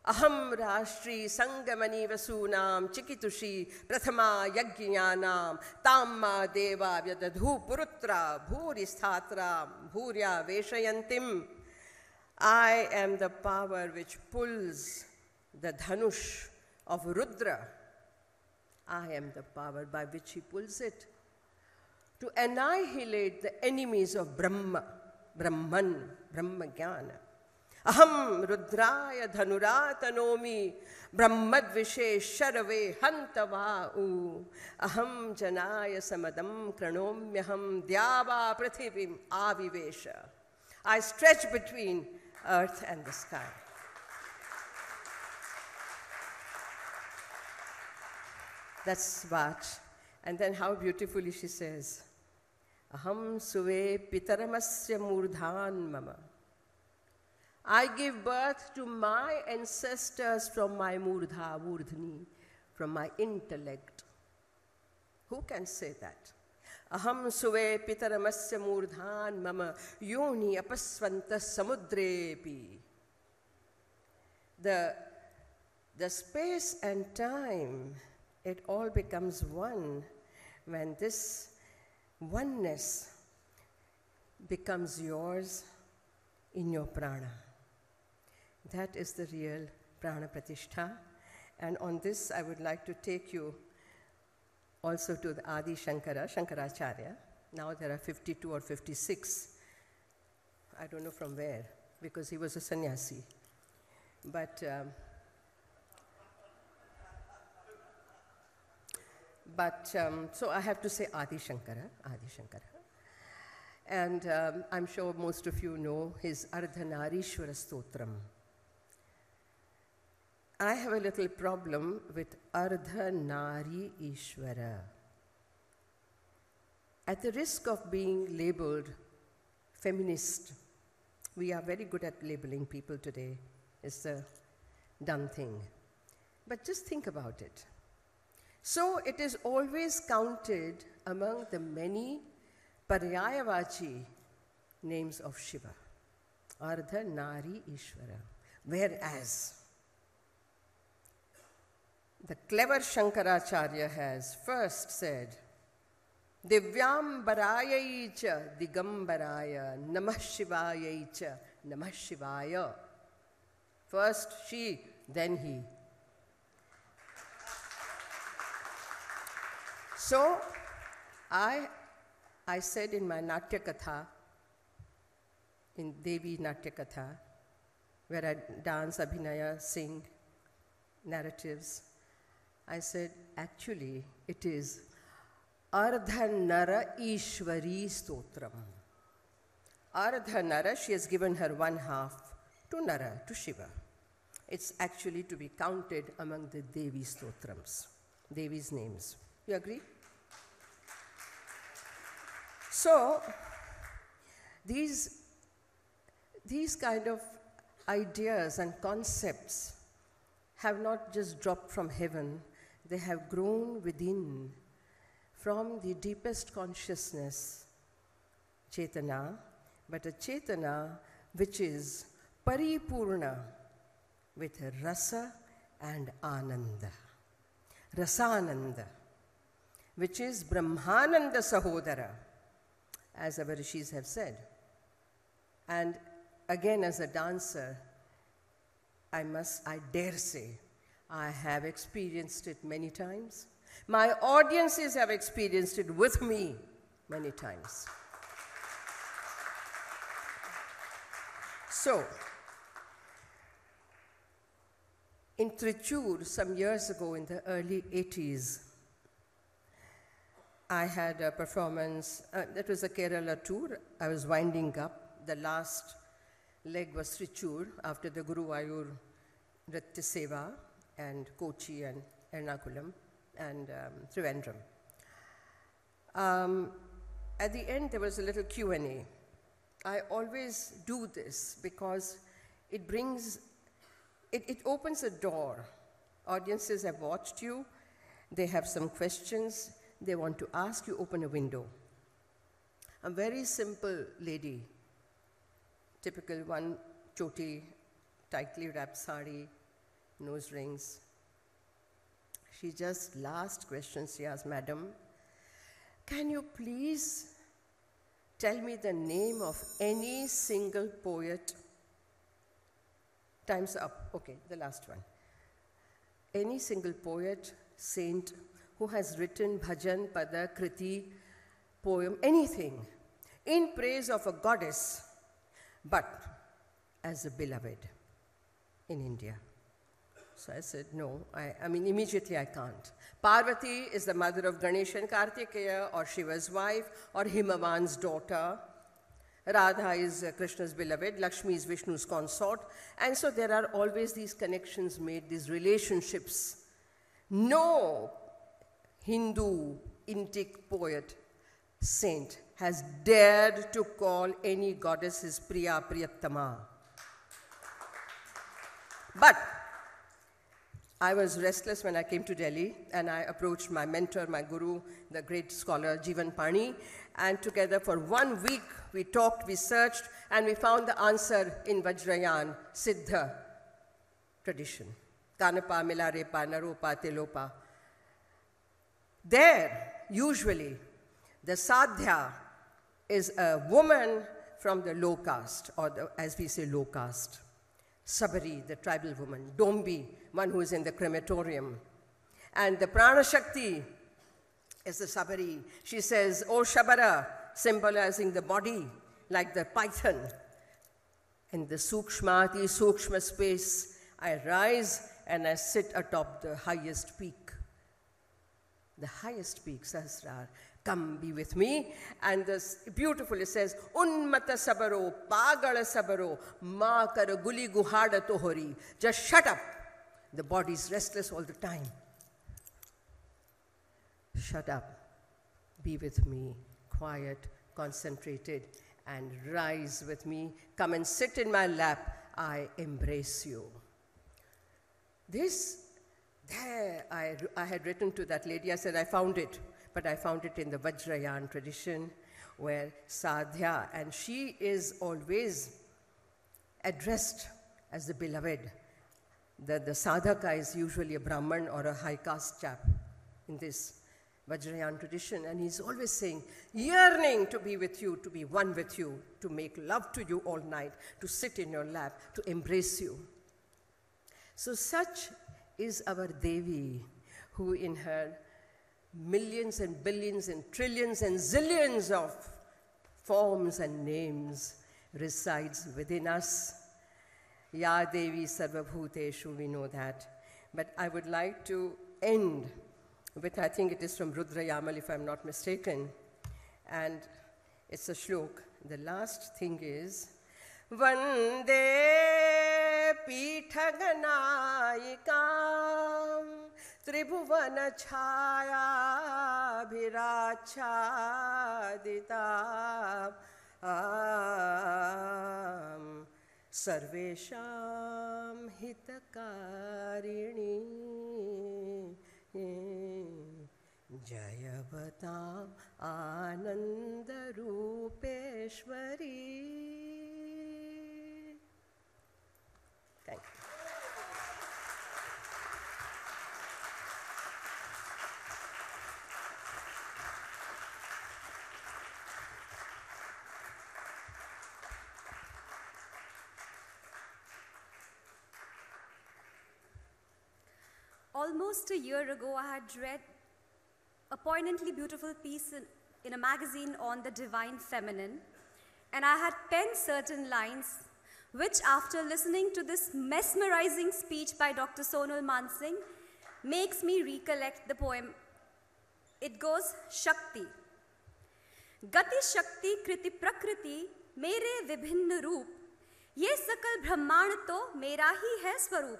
Aham Rashtri Sangamani Vasunam Chikitushi Prathama Yajnanam Tamma Deva Vyadadhu Purutra Bhuri Sthatra Bhurya Veshayantim. I am the power which pulls the dhanush of Rudra. I am the power by which he pulls it to annihilate the enemies of Brahma, Brahman, Brahmajnana. Aham Rudraya Dhanuratanomi Brahmadvishe Sharave Hantavau. Aham Janaya Samadam Kranomyaham Dyava Prithivim Avivesha. I stretch between earth and the sky. That's Vach. And then how beautifully she says, Aham suve pitaramasya murdhan mama. I give birth to my ancestors from my murdha, murdhni, from my intellect. Who can say that? Aham suve pitaramasya murdhan mama yoni apasvanta samudrepi. The space and time, it all becomes one when this oneness becomes yours in your prana. That is the real Prana Pratishtha. And on this, I would like to take you also to the Adi Shankara, Shankaracharya. Now there are 52 or 56. I don't know from where, because he was a sannyasi. But but so I have to say Adi Shankara, Adi Shankara. And I'm sure most of you know his Ardhanarishwara Stotram. I have a little problem with Ardhanari Ishwara. At the risk of being labeled feminist, we are very good at labeling people today. It's a done thing. But just think about it. So it is always counted among the many Paryayavachi names of Shiva. Ardha Nari Ishvara. Whereas the clever Shankaracharya has first said, Divyam Barayai cha Digambaraya Namah Shivayai cha Namah Shivaya. First she, then he. So I said in my Natya Katha, in Devi Natya Katha, where I dance, abhinaya, sing, narratives, I said, actually, it is Ardha Nara Ishwari Stotram. Ardha Nara, she has given her one half to Nara, to Shiva. It's actually to be counted among the Devi Stotrams, Devi's names. You agree? So, these kind of ideas and concepts have not just dropped from heaven, they have grown within from the deepest consciousness, Chetana, but a Chetana which is paripurna with rasa and ananda. Rasananda, which is Brahmananda Sahodara, as our rishis have said. And again, as a dancer, I dare say, I have experienced it many times. My audiences have experienced it with me many times. So, in Trichur, some years ago in the early 80s, I had a performance, that was a Kerala tour. I was winding up. The last leg was Trichur after the Guruvayur Nritya Seva and Kochi and Ernakulam and Trivandrum. At the end, there was a little Q&A. I always do this because it brings, it opens a door. Audiences have watched you. They have some questions. They want to ask you, open a window. A very simple lady, typical one choti, tightly wrapped sari, nose rings. She just, last question she asked, Madam, can you please tell me the name of any single poet? Time's up. Okay, the last one. Any single poet, saint, who has written bhajan, pada, kriti, poem, anything, in praise of a goddess, but as a beloved in India. So I said, no, I mean, immediately I can't. Parvati is the mother of Ganesha and Kartikeya, or Shiva's wife, or Himavan's daughter. Radha is Krishna's beloved, Lakshmi is Vishnu's consort. And so there are always these connections made, these relationships. No Hindu INDIC poet, saint, has dared to call any goddess his Priya Priyattama. But I was restless when I came to Delhi, and I approached my mentor, my guru, the great scholar Jivan Pani, and together for 1 week we talked, we searched, and we found the answer in Vajrayan, Siddha tradition. Kanapa, Milarepa, Naropa, Telopa. There, usually, the sadhya is a woman from the low caste, or as we say, low caste. Sabari, the tribal woman. Dombi, one who is in the crematorium. And the prana shakti is the Sabari. She says, O Shabara, symbolizing the body, like the python. In the sukshmati, sukshma space, I rise and I sit atop the highest peak. the highest peak, Sahasrar, come be with me. And this beautiful, it says, Unmata sabaro, pagala sabaro, ma kar guli guhada tohori. Just shut up. The body is restless all the time. Shut up. Be with me, quiet, concentrated, and rise with me. Come and sit in my lap. I embrace you. I had written to that lady, I said, I found it, but I found it in the Vajrayana tradition where Sadhya, and she is always addressed as the beloved. The sadhaka is usually a Brahman or a high caste chap in this Vajrayana tradition, and he's always saying, yearning to be with you, to be one with you, to make love to you all night, to sit in your lap, to embrace you. So such is our Devi, who in her millions and billions and trillions and zillions of forms and names resides within us. Ya Devi Sarvabhuteshu, we know that. But I would like to end with, I think it is from Rudra Yamal, if I'm not mistaken. And it's a shlok. The last thing is, Vande Pithaganayikam Tribhuvana Chaya Bhirachaditam Sarvesham Hitakarini Jayavatam Anandarupeshwari. Thank you. Almost a year ago, I had read a poignantly beautiful piece in a magazine on the divine feminine, and I had penned certain lines, which after listening to this mesmerizing speech by Dr. Sonal Mansingh, makes me recollect the poem. It goes, Shakti. Gati Shakti Kriti Prakriti Mere Vibhinna Roop Ye Sakal Brahmand To Mera Hi Hai Swaroop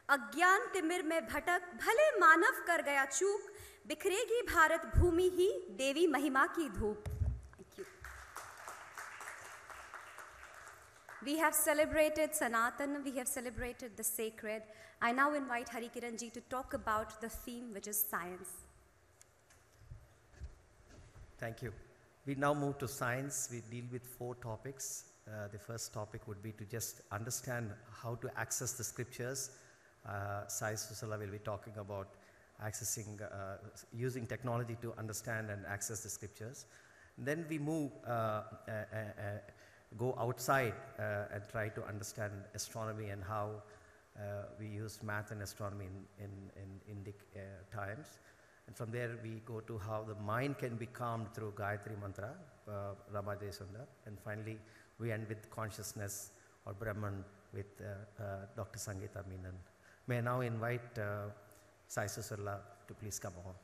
अज्ञान तिमिर में भटक भले मानव कर गया चूक बिखरेगी भारत भूमि ही देवी महिमा की धूप. Thank you. We have celebrated Sanatan, we have celebrated the sacred. I now invite Hari Kiran ji to talk about the theme, which is science. Thank you. We now move to science. We deal with 4 topics. The first topic would be to just understand how to access the scriptures. Sai Susala will be talking about accessing, using technology to understand and access the scriptures. Then we move, go outside and try to understand astronomy and how we use math and astronomy in INDIC times. And from there we go to how the mind can be calmed through Gayatri Mantra, Rama Jayasundar. And finally we end with consciousness or Brahman with Dr. Sangeeta Menon. May I now invite Sai Susala to please come on.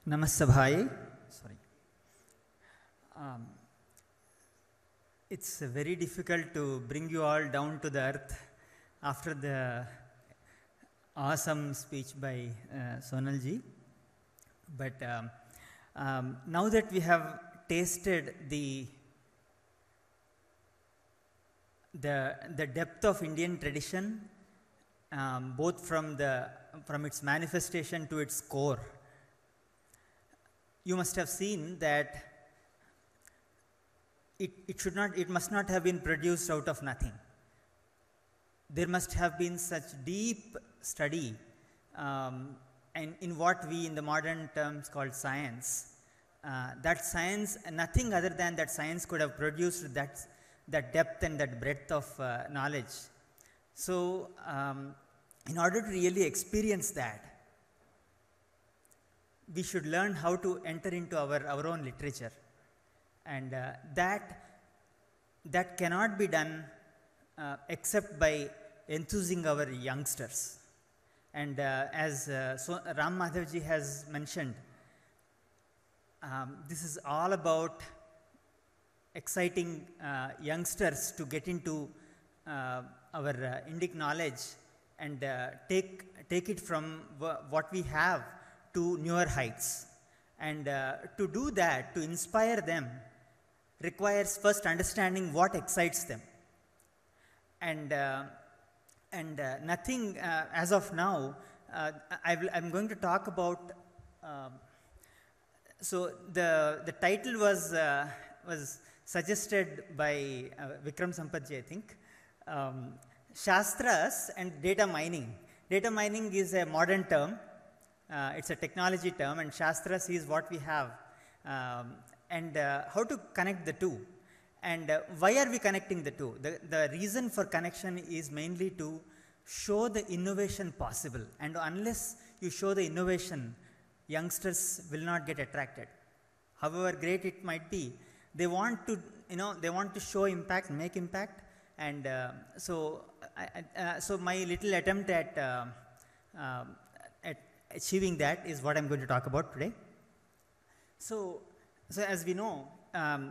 Namasabhai. Sorry. It's very difficult to bring you all down to the earth after the awesome speech by Sonal ji. But now that we have tasted the depth of Indian tradition, both from its manifestation to its core, you must have seen that it must not have been produced out of nothing. There must have been such deep study and in what we in the modern terms call science. That science, nothing other than that science could have produced that depth and that breadth of knowledge. So in order to really experience that, we should learn how to enter into our own literature. And that cannot be done except by enthusing our youngsters. And as Ram Madhavji has mentioned, this is all about exciting youngsters to get into our Indic knowledge and take it from what we have to newer heights. And to do that, to inspire them, requires first understanding what excites them. And nothing, as of now, I'm going to talk about, so the title was suggested by Vikram Sampathji, I think. Shastras and data mining. Data mining is a modern term. It's a technology term, and Shastras is what we have. And how to connect the two. And why are we connecting the two? The reason for connection is mainly to show the innovation possible. And unless you show the innovation, youngsters will not get attracted. However great it might be, they want to, they want to show impact, make impact. And so my little attempt at achieving that is what I'm going to talk about today. So as we know,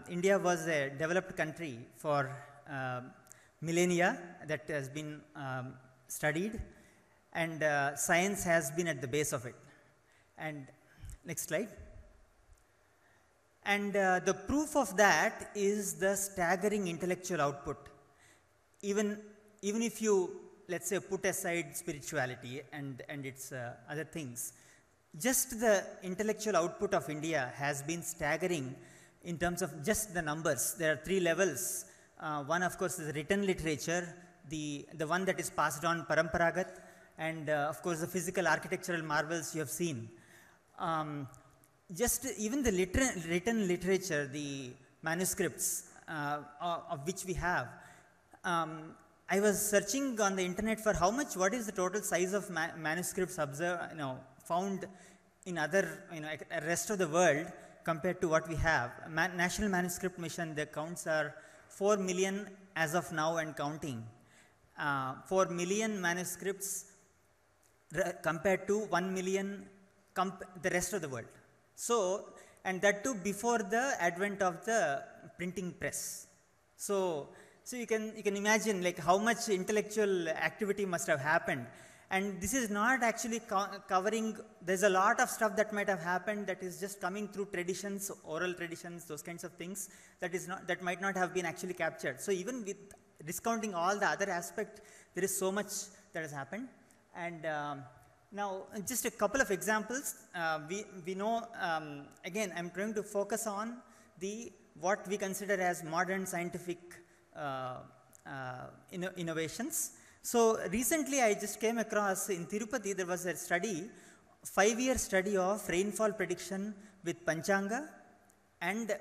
India was a developed country for millennia that has been studied, and science has been at the base of it. And next slide. And the proof of that is the staggering intellectual output. Even if you, let's say, put aside spirituality and its other things, just the intellectual output of India has been staggering in terms of just the numbers. There are 3 levels. One, of course, is written literature, the one that is passed on paramparagat, and of course the physical architectural marvels you have seen. Just even the written literature, the manuscripts of which we have. I was searching on the internet for what is the total size of manuscripts found in other, rest of the world compared to what we have. National Manuscript Mission, the counts are 4 million as of now and counting. 4 million manuscripts compared to 1 million the rest of the world. So, and that too before the advent of the printing press. So you can imagine like how much intellectual activity must have happened. And this is not actually covering, there's a lot of stuff that might have happened that is just coming through traditions, oral traditions, those kinds of things that might not have been actually captured. So even with discounting all the other aspects, there is so much that has happened. And now just a couple of examples. We know, again, I'm trying to focus on what we consider as modern scientific innovations. So recently I just came across in Tirupati, there was a study, 5-year study of rainfall prediction with Panchanga, and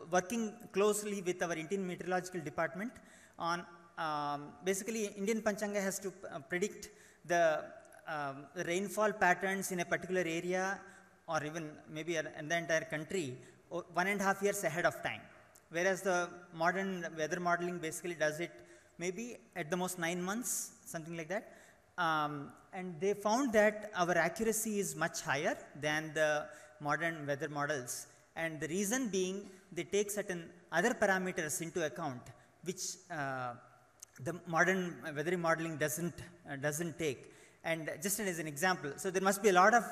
working closely with our Indian Meteorological Department on basically Indian Panchanga has to predict the rainfall patterns in a particular area or even maybe in the entire country 1.5 years ahead of time. Whereas the modern weather modeling basically does it maybe at the most 9 months, something like that. And they found that our accuracy is much higher than the modern weather models. And the reason being, they take certain other parameters into account, which the modern weather modeling doesn't take. And just as an example, so there must be a lot of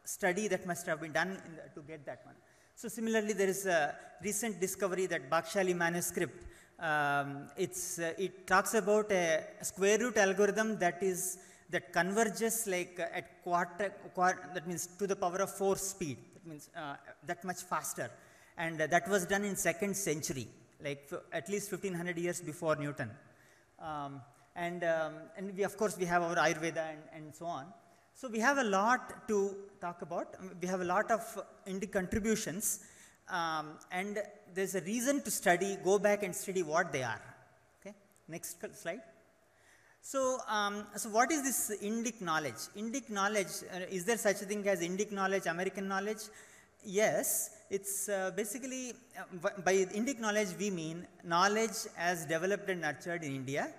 study that must have been done to get that one. So similarly, there is a recent discovery that Bakshali manuscript. It talks about a square root algorithm that converges like at quarter, that means to the power of 4 speed. That means that much faster. And that was done in 2nd century, like at least 1500 years before Newton. And we, of course, we have our Ayurveda and so on. So we have a lot to talk about. We have a lot of Indic contributions, and there's a reason to study, go back and study what they are. Okay, next slide. So, so what is this Indic knowledge? Indic knowledge, is there such a thing as Indic knowledge, American knowledge? Yes, it's basically, by Indic knowledge we mean knowledge as developed and nurtured in India,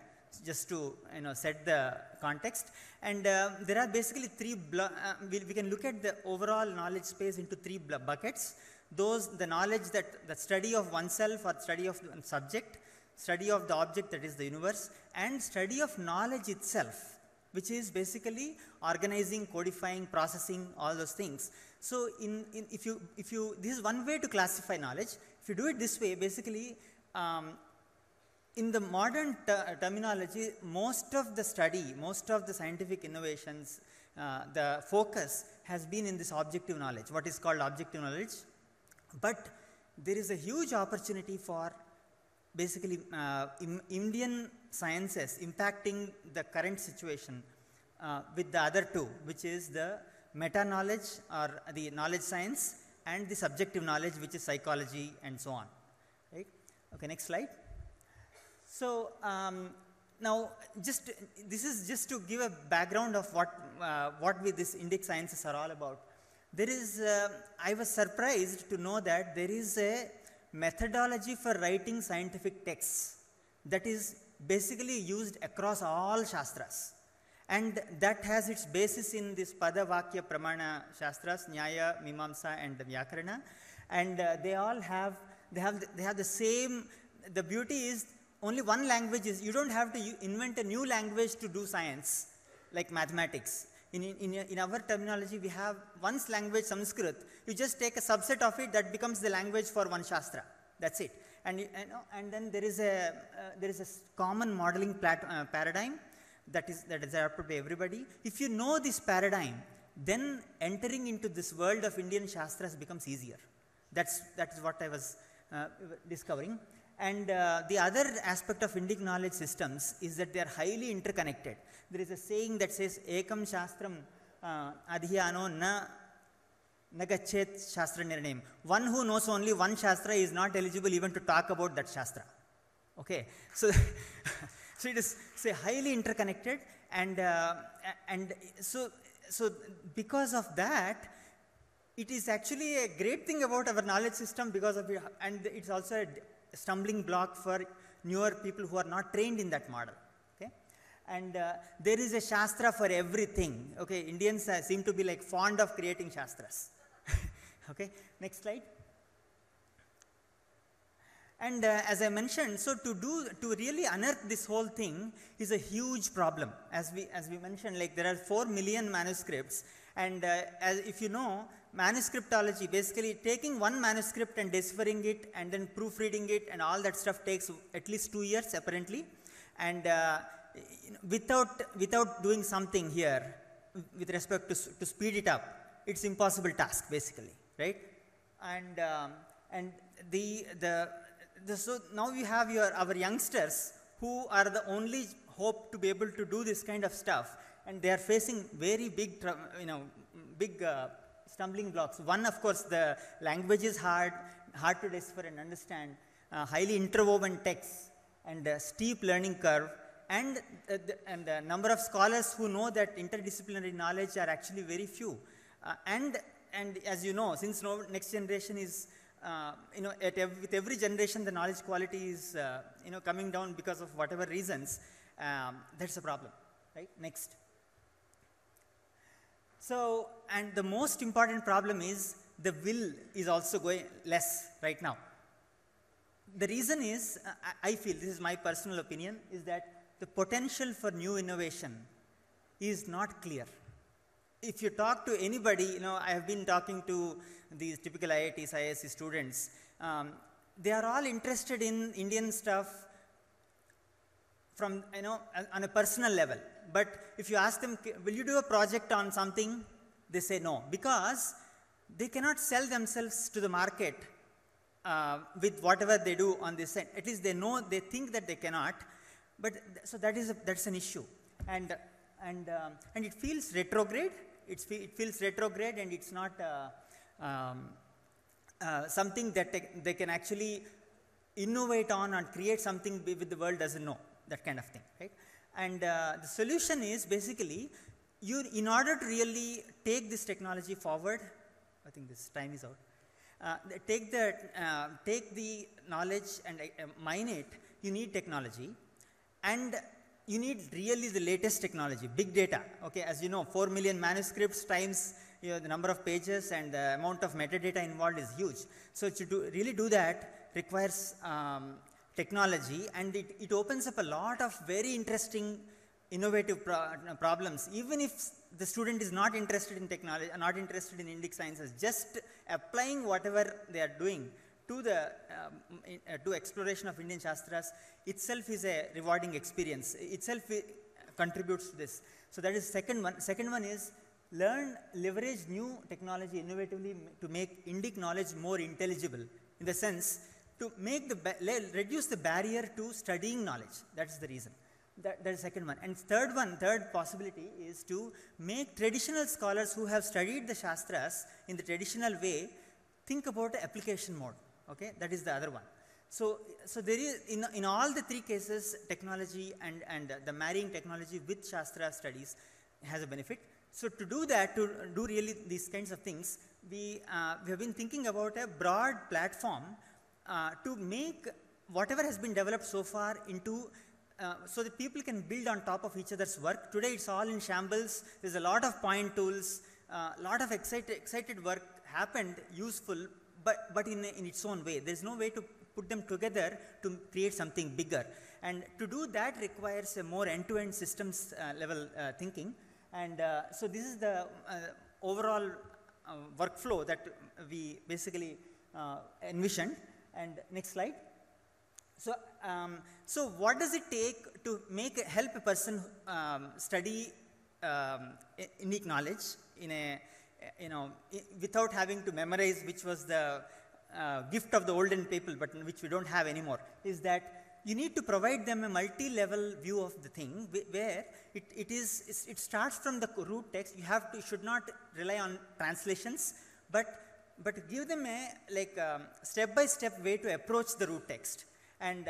just to set the context. And there are basically three, we can look at the overall knowledge space into three buckets. Those, the knowledge that, the study of oneself or study of the subject, study of the object, that is the universe, and study of knowledge itself, which is basically organizing, codifying, processing, all those things. So if you, this is one way to classify knowledge. If you do it this way, basically, in the modern terminology, most of the study, most of the scientific innovations, the focus has been in this objective knowledge, what is called objective knowledge. But there is a huge opportunity for basically Indian sciences impacting the current situation with the other two, which is the meta-knowledge or the knowledge science and the subjective knowledge, which is psychology and so on. Right? Okay, next slide. So, now this is just to give a background of what these Indic sciences are all about. There is, I was surprised to know that there is a methodology for writing scientific texts that is basically used across all Shastras. And that has its basis in this Pada, Vakya, Pramana Shastras, Nyaya, Mimamsa and Vyakarana. And they all have, they have the same, the beauty is only one language is, you don't have to invent a new language to do science, like mathematics. In our terminology, we have one language, Sanskrit. You just take a subset of it, that becomes the language for one Shastra. That's it. And then there is a common modeling paradigm that is adapted by everybody. If you know this paradigm, then entering into this world of Indian Shastras becomes easier. That is what I was discovering. And the other aspect of Indic knowledge systems is that they are highly interconnected. There is a saying that says, Ekam Shastram Adhyano na Nagachet Shastra Nirnayam. One who knows only one Shastra is not eligible even to talk about that Shastra. Okay, so so it is highly interconnected, and so because of that, it is actually a great thing about our knowledge system because of it, and it's also a stumbling block for newer people who are not trained in that model. Okay, and there is a Shastra for everything. Okay, Indians seem to be like fond of creating Shastras. Okay, next slide. And as I mentioned, so to really unearth this whole thing is a huge problem. As we mentioned, like there are 4 million manuscripts, and as if you know, manuscriptology, basically taking one manuscript and deciphering it and then proofreading it and all that stuff takes at least 2 years apparently. And without doing something here with respect to speed it up, it's impossible task basically, right? And so now we have our youngsters who are the only hope to be able to do this kind of stuff, and they are facing very big, big stumbling blocks. One, of course, the language is hard to decipher and understand, highly interwoven texts, and a steep learning curve, and the number of scholars who know that interdisciplinary knowledge are actually very few. And as you know, since next generation is with every generation the knowledge quality is coming down because of whatever reasons, that's a problem, right? Next. So, and the most important problem is the will is also going less right now. The reason is, I feel, this is my personal opinion, is that the potential for new innovation is not clear. If you talk to anybody, I have been talking to these typical IITs, IISc students, they are all interested in Indian stuff from, on a personal level. But if you ask them, will you do a project on something? They say no, because they cannot sell themselves to the market with whatever they do on this end. At least they think that they cannot, but so that's an issue. And it feels retrograde. It feels retrograde, and it's not something that they can actually innovate on and create something with the world doesn't know, that kind of thing, right? And the solution is basically, in order to really take this technology forward, I think this time is out, take the knowledge and mine it, you need technology, and you need really the latest technology, big data. Okay, as you know, 4 million manuscripts times the number of pages and the amount of metadata involved is huge. So to really do that requires technology, and it opens up a lot of very interesting, innovative problems. Even if the student is not interested in technology, not interested in Indic sciences, just applying whatever they are doing to the to exploration of Indian Shastras itself is a rewarding experience. Itself contributes to this. So that is second one. Second one is leverage new technology innovatively to make Indic knowledge more intelligible, in the sense to make reduce the barrier to studying knowledge. That's the reason. That is the second one. And third possibility is to make traditional scholars who have studied the Shastras in the traditional way think about the application mode. Okay, that is the other one. So there is, in all the three cases, technology and the marrying technology with Shastra studies has a benefit. So to do that, to do really these kinds of things, we have been thinking about a broad platform to make whatever has been developed so far into so that people can build on top of each other's work. Today it's all in shambles. There's a lot of point tools, a lot of excited work happened, useful, but in its own way. There's no way to put them together to create something bigger. And to do that requires a more end-to-end systems level thinking. And so this is the overall workflow that we basically envisioned. And next slide. So, so what does it take to help a person study Indic knowledge in a, without having to memorize, which was the gift of the olden people, but which we don't have anymore, is that you need to provide them a multi-level view of the thing, where it starts from the root text. You should not rely on translations, but give them a step-by-step way to approach the root text. And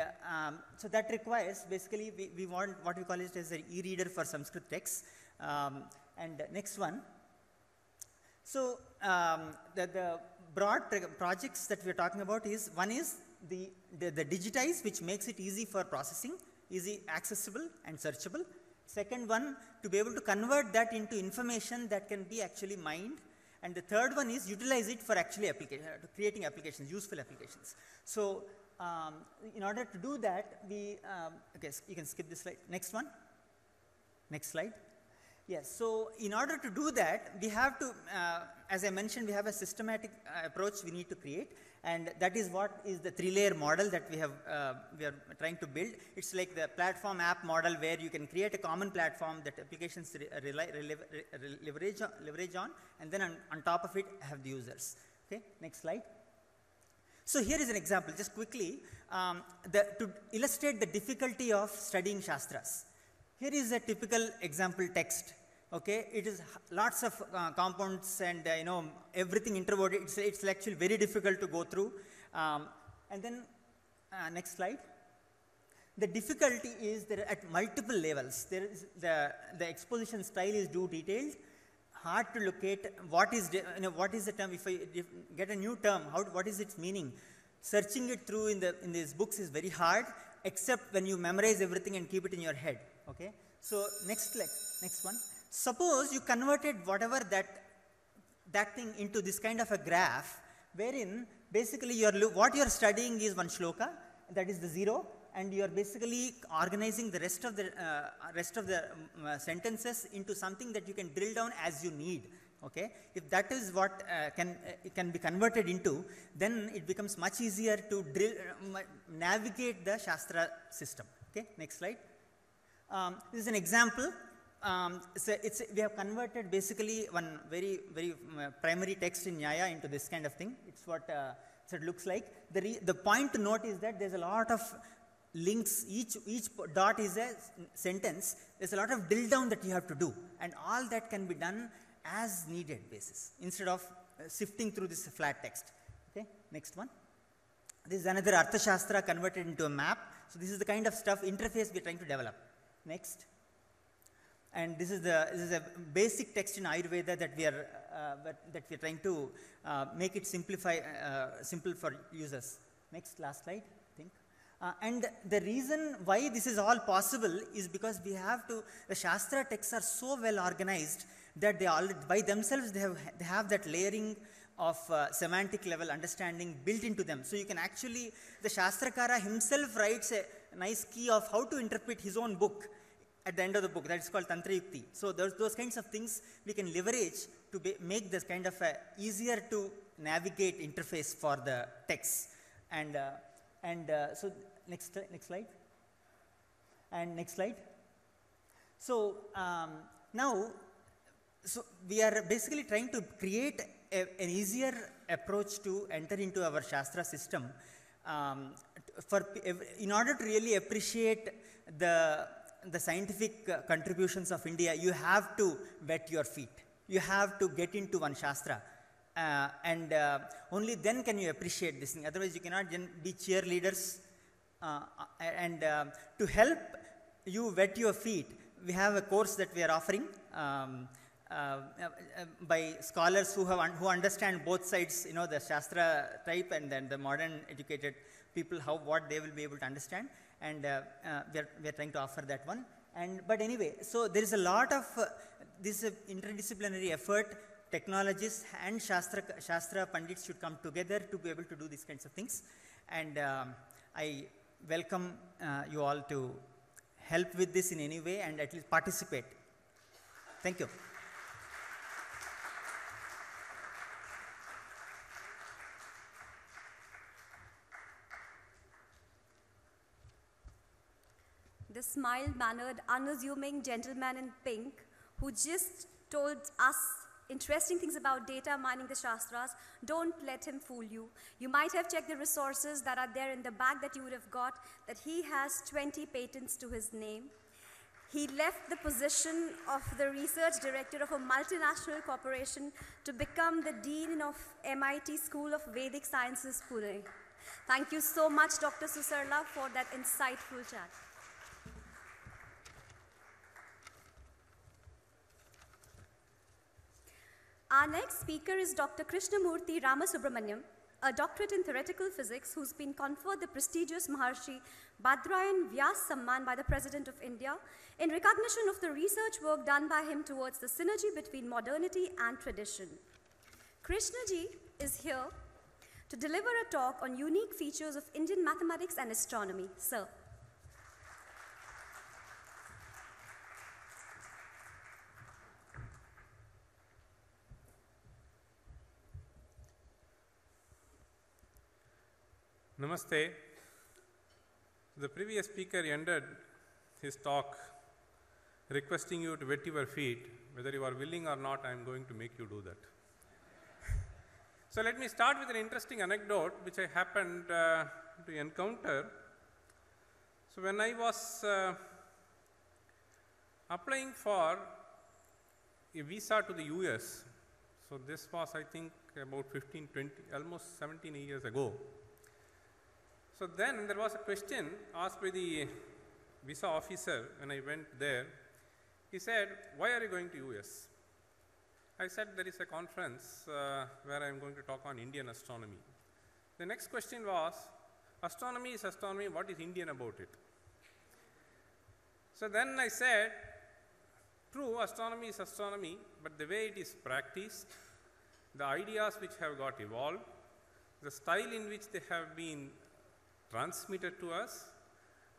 so that requires, basically, we want what we call it as an e-reader for Sanskrit texts. And next one. So the broad projects that we're talking about is, one is the digitize, which makes it easy for processing, easy accessible and searchable. Second one, to be able to convert that into information that can be actually mined. And the third one is utilize it for actually creating applications, useful applications. So in order to do that, we, okay, you can skip this slide. Next one. Next slide. Yes, so in order to do that, we have to, as I mentioned, we have a systematic approach we need to create, and that is what is the 3-layer model that we are trying to build. It's like the platform app model, where you can create a common platform that applications leverage on, and then on top of it have the users. Okay, next slide. So here is an example, just quickly, to illustrate the difficulty of studying Shastras. Here is a typical example text. Okay, it is lots of compounds and everything introverted. It's actually very difficult to go through. And then next slide. The difficulty is there at multiple levels. There is the exposition style is too detailed, hard to locate. What is the term? If I get a new term, what is its meaning? Searching it through in these books is very hard, except when you memorize everything and keep it in your head. Okay, so next one. Suppose you converted whatever that thing into this kind of a graph, wherein basically what you are studying is one shloka, that is the 0, and you are basically organizing the rest of the sentences into something that you can drill down as you need. Okay, if that is what can be converted into, then it becomes much easier to navigate the Shastra system. Okay, next slide. This is an example. We have converted basically one very primary text in Nyaya into this kind of thing. It's what so it looks like. The point to note is that there's a lot of links. Each dot is a sentence. There's a lot of drill down that you have to do, and all that can be done as needed basis instead of sifting through this flat text. Okay, next one. This is another Arthashastra converted into a map. So this is the kind of interface we're trying to develop. Next. And this is a basic text in Ayurveda that we are trying to make it simple for users. Next, last slide, I think. And the reason why this is all possible is because the Shastra texts are so well organized that they all, by themselves, they have that layering of semantic level understanding built into them. So you can actually, the Shastrakara himself writes a nice key of how to interpret his own book at the end of the book. That is called Tantra Yukti. So those kinds of things we can leverage to make this kind of a easier to navigate interface for the text. So next slide. And next slide. So now, so we are basically trying to create an easier approach to enter into our Shastra system in order to really appreciate the scientific contributions of India. You have to wet your feet. You have to get into one Shastra. And only then can you appreciate this thing. Otherwise, you cannot be cheerleaders. To help you wet your feet, we have a course that we are offering by scholars who understand both sides, the Shastra type and then the modern educated people, what they will be able to understand. And we are trying to offer that one. But anyway, so there is a lot of this interdisciplinary effort. Technologists and Shastra Pandits should come together to be able to do these kinds of things. And I welcome you all to help with this in any way and at least participate. Thank you. This mild-mannered, unassuming gentleman in pink who just told us interesting things about data mining the Shastras, don't let him fool you. You might have checked the resources that are there in the bag that you would have got, that he has 20 patents to his name. He left the position of the research director of a multinational corporation to become the dean of MIT School of Vedic Sciences, Pune. Thank you so much, Dr. Susarla, for that insightful chat. Our next speaker is Dr. Krishnamurthy Ramasubramaniam, a doctorate in theoretical physics who's been conferred the prestigious Maharshi Bhadrayan Vyas Samman by the President of India in recognition of the research work done by him towards the synergy between modernity and tradition. Krishnaji is here to deliver a talk on unique features of Indian mathematics and astronomy. Sir. Namaste. The previous speaker ended his talk requesting you to wet your feet. Whether you are willing or not, I am going to make you do that. So let me start with an interesting anecdote which I happened to encounter. So when I was applying for a visa to the US, so this was I think about 15, 20, almost 17 years ago. So then there was a question asked by the visa officer when I went there. He said, "Why are you going to US?" I said, "There is a conference where I am going to talk on Indian astronomy." The next question was, "Astronomy is astronomy, what is Indian about it?" So then I said, "True, astronomy is astronomy, but the way it is practiced, the ideas which have got evolved, the style in which they have been transmitted to us,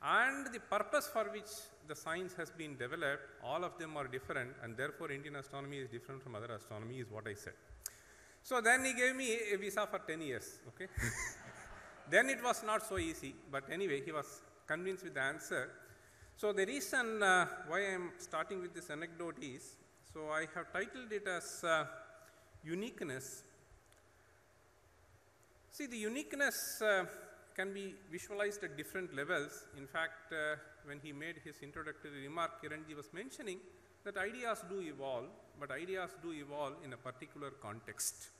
and the purpose for which the science has been developed, all of them are different, and therefore Indian astronomy is different from other astronomy," is what I said. So then he gave me a visa for 10 years, okay. Then it was not so easy, but anyway, he was convinced with the answer. So the reason why I am starting with this anecdote is, so I have titled it as uniqueness. See, the uniqueness can be visualized at different levels. In fact, when he made his introductory remark, Kiranji was mentioning that ideas do evolve, but ideas do evolve in a particular context.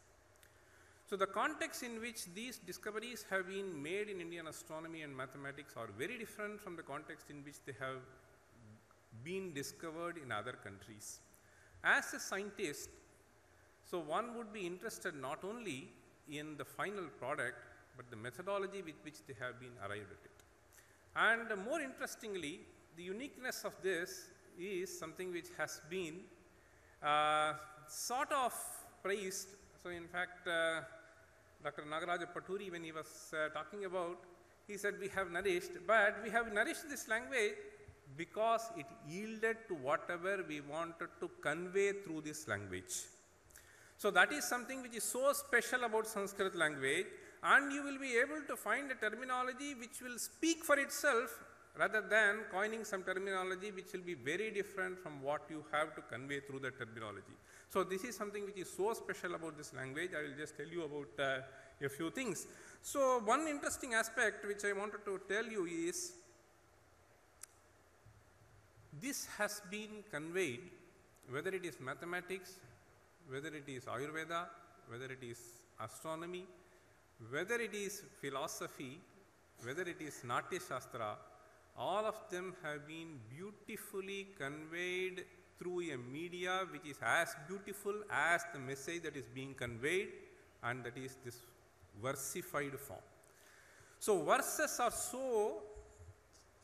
So the context in which these discoveries have been made in Indian astronomy and mathematics are very different from the context in which they have been discovered in other countries. As a scientist, so one would be interested not only in the final product, but the methodology with which they have been arrived at it. And more interestingly, the uniqueness of this is something which has been sort of praised. So in fact, Dr. Nagaraja Paturi, when he was talking about, he said we have nourished, but we have nourished this language because it yielded to whatever we wanted to convey through this language. So that is something which is so special about Sanskrit language, and you will be able to find a terminology which will speak for itself rather than coining some terminology which will be very different from what you have to convey through the terminology. So this is something which is so special about this language. I will just tell you about a few things. So one interesting aspect which I wanted to tell you is, this has been conveyed, whether it is mathematics, whether it is Ayurveda, whether it is astronomy, whether it is philosophy, whether it is Natya Shastra, all of them have been beautifully conveyed through a media which is as beautiful as the message that is being conveyed, and that is this versified form. So verses are so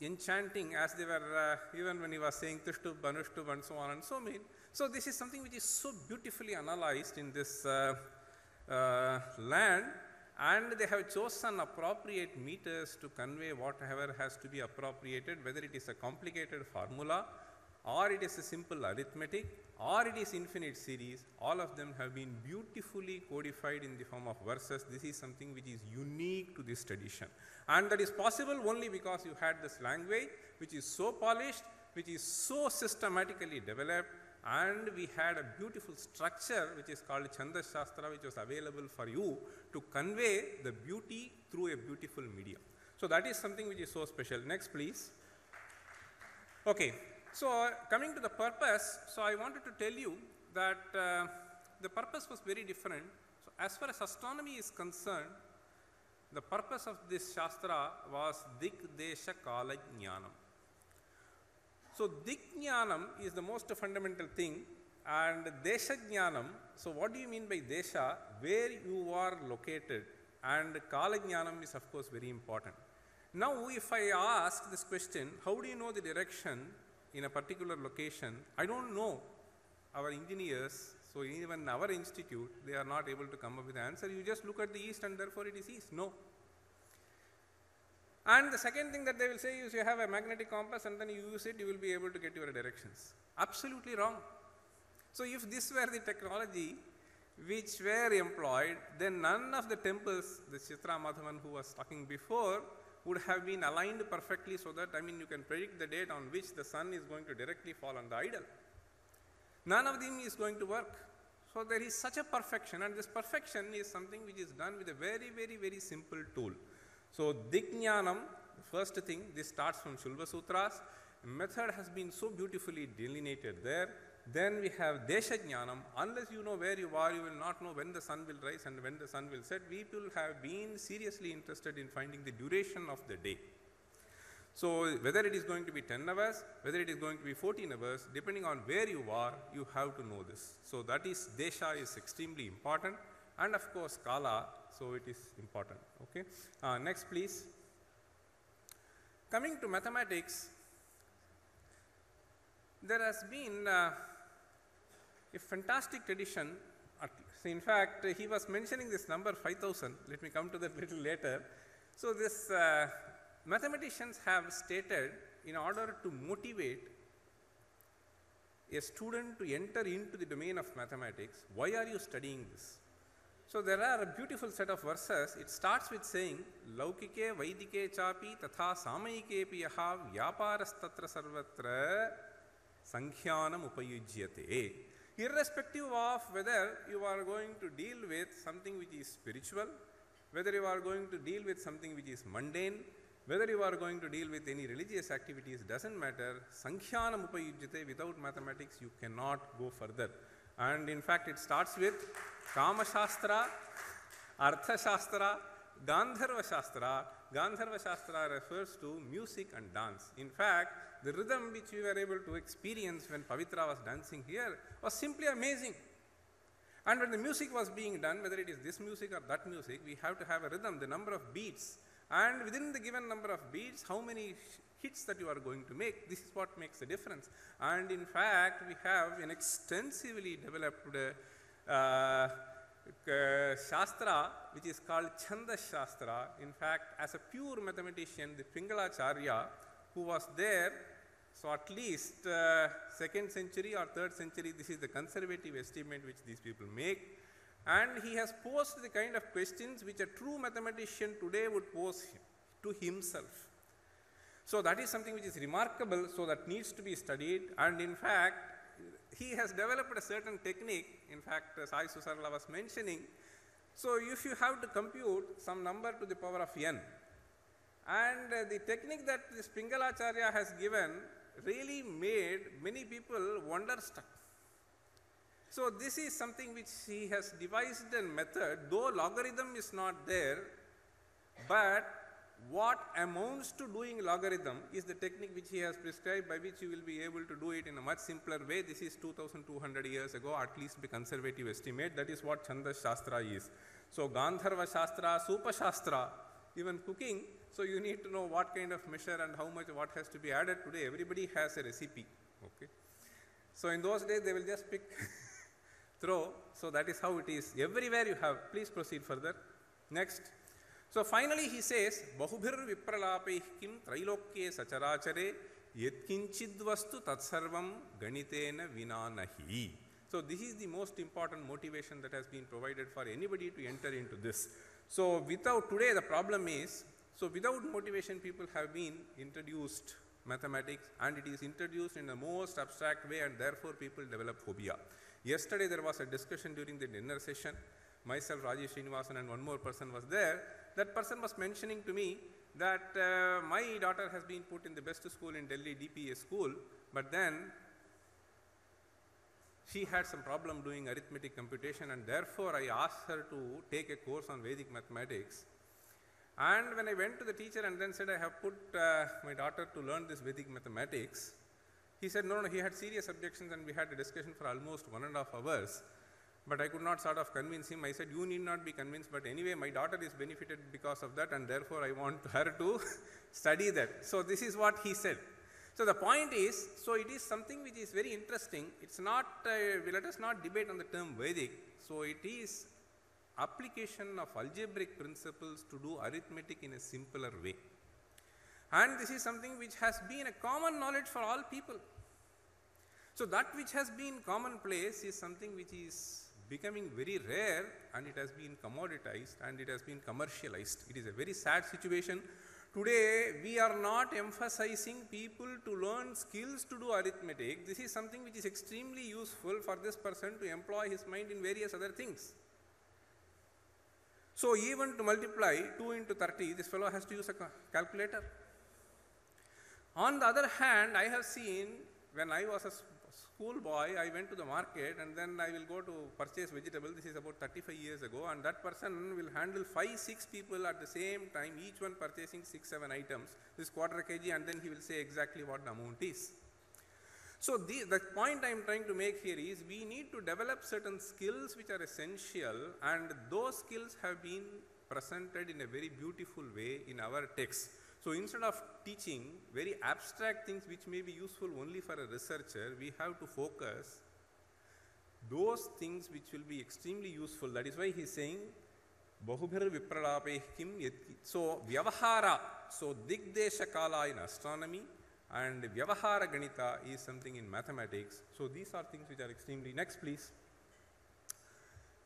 enchanting, as they were even when he was saying Tishtub, Banushtub and so on and so on. So this is something which is so beautifully analyzed in this land, and they have chosen appropriate meters to convey whatever has to be appropriated, whether it is a complicated formula, or it is a simple arithmetic, or it is infinite series. All of them have been beautifully codified in the form of verses. This is something which is unique to this tradition, and that is possible only because you had this language which is so polished, which is so systematically developed, and we had a beautiful structure which is called Chanda Shastra, which was available for you to convey the beauty through a beautiful medium. So that is something which is so special. Next please. Okay, so coming to the purpose, so I wanted to tell you that the purpose was very different. So as far as astronomy is concerned, the purpose of this Shastra was Dik Desha Kala Jnanam. So Dik Jnanam is the most fundamental thing, and Desha Jnanam, so what do you mean by Desha? Where you are located, and Kala Jnanam is of course very important. Now if I ask this question, how do you know the direction in a particular location? I don't know. Our engineers, so even our institute, they are not able to come up with the answer. You just look at the east and therefore it is east. No. And the second thing that they will say is you have a magnetic compass and then you use it, you will be able to get your directions. Absolutely wrong. So if this were the technology which were employed, then none of the temples, the Chitra Madhavan who was talking before, would have been aligned perfectly so that, I mean, you can predict the date on which the sun is going to directly fall on the idol. None of them is going to work. So there is such a perfection, and this perfection is something which is done with a very, very, very simple tool. So Dikjnanam, first thing, this starts from Shulva Sutras. Method has been so beautifully delineated there. Then we have Desha Jnanam. Unless you know where you are, you will not know when the sun will rise and when the sun will set. People have been seriously interested in finding the duration of the day. So whether it is going to be 10 hours, whether it is going to be 14 hours, depending on where you are, you have to know this. So that is, Desha is extremely important, and of course Kala, so it is important. Okay. Next please. Coming to mathematics, there has been a fantastic tradition. In fact, he was mentioning this number 5,000. Let me come to that little later. So this mathematicians have stated, in order to motivate a student to enter into the domain of mathematics, why are you studying this? So there are a beautiful set of verses. It starts with saying, Laukike Vaidike Chapi Tatha Samayike Piyaha Vyaparastattra Sarvatra Sankhyanam Upayujyate. Irrespective of whether you are going to deal with something which is spiritual, whether you are going to deal with something which is mundane, whether you are going to deal with any religious activities, doesn't matter. Sankhyanam Upayujyate, without mathematics you cannot go further. And in fact it starts with Kama Shastra, Artha Shastra, Gandharva Shastra, Gandharva Shastra refers to music and dance. In fact, the rhythm which we were able to experience when Pavitra was dancing here was simply amazing. And when the music was being done, whether it is this music or that music, we have to have a rhythm, the number of beats. And within the given number of beats, how many hits that you are going to make, this is what makes the difference. And in fact, we have an extensively developed Shastra, which is called Chant Shastra. In fact, as a pure mathematician, the Pingalacharya, who was there, so at least 2nd century or 3rd century, this is the conservative estimate which these people make. And he has posed the kind of questions which a true mathematician today would pose to himself. So that is something which is remarkable, so that needs to be studied. And in fact, he has developed a certain technique, in fact, Sai Susarla was mentioning. So if you have to compute some number to the power of n, and the technique that this Pingalacharya has given really made many people wonderstruck. So this is something which he has devised a method, though logarithm is not there, but what amounts to doing logarithm is the technique which he has prescribed, by which you will be able to do it in a much simpler way. This is 2200 years ago, at least by conservative estimate. That is what Chant Shastra is. So Gandharva Shastra, Supa Shastra, even cooking, so you need to know what kind of measure and how much what has to be added. Today everybody has a recipe. Okay. So in those days they will just pick, throw. So that is how it is. Everywhere you have. Please proceed further. Next. So finally he says, Bahubhir vipralapai kim trailokye sacharachare yatkinchidvastu tatsarvam ganitena vinanahi. So this is the most important motivation that has been provided for anybody to enter into this. So without, today the problem is, so without motivation people have been introduced mathematics, and it is introduced in the most abstract way, and therefore people develop phobia. Yesterday there was a discussion during the dinner session. Myself, Rajesh Srinivasan, and one more person was there. That person was mentioning to me that my daughter has been put in the best school in Delhi, DPA school, but then she had some problem doing arithmetic computation, and therefore I asked her to take a course on Vedic mathematics. And when I went to the teacher and then said I have put my daughter to learn this Vedic mathematics, he said no, he had serious objections, and we had a discussion for almost 1.5 hours. But I could not sort of convince him. I said, you need not be convinced, but anyway my daughter is benefited because of that, and therefore I want her to study that. So this is what he said. So the point is, so it is something which is very interesting. It's not, let us not debate on the term Vedic. So it is application of algebraic principles to do arithmetic in a simpler way. And this is something which has been a common knowledge for all people. So that which has been commonplace is something which is becoming very rare, and it has been commoditized and it has been commercialized. It is a very sad situation. Today we are not emphasizing people to learn skills to do arithmetic. This is something which is extremely useful for this person to employ his mind in various other things. So even to multiply 2 into 30, this fellow has to use a calculator. On the other hand, I have seen, when I was a schoolboy, I went to the market and then I will go to purchase vegetable. This is about 35 years ago, and that person will handle 5-6 people at the same time, each one purchasing 6-7 items, this quarter kg, and then he will say exactly what the amount is. So the point I am trying to make here is, we need to develop certain skills which are essential, and those skills have been presented in a very beautiful way in our text. So instead of teaching very abstract things which may be useful only for a researcher, we have to focus those things which will be extremely useful. That is why he is saying, Bahubhir vipralapai kim yatki. So Vyavahara, so Digdesha Kala in astronomy, and Vyavahara Ganita is something in mathematics. So these are things which are extremely. Next please.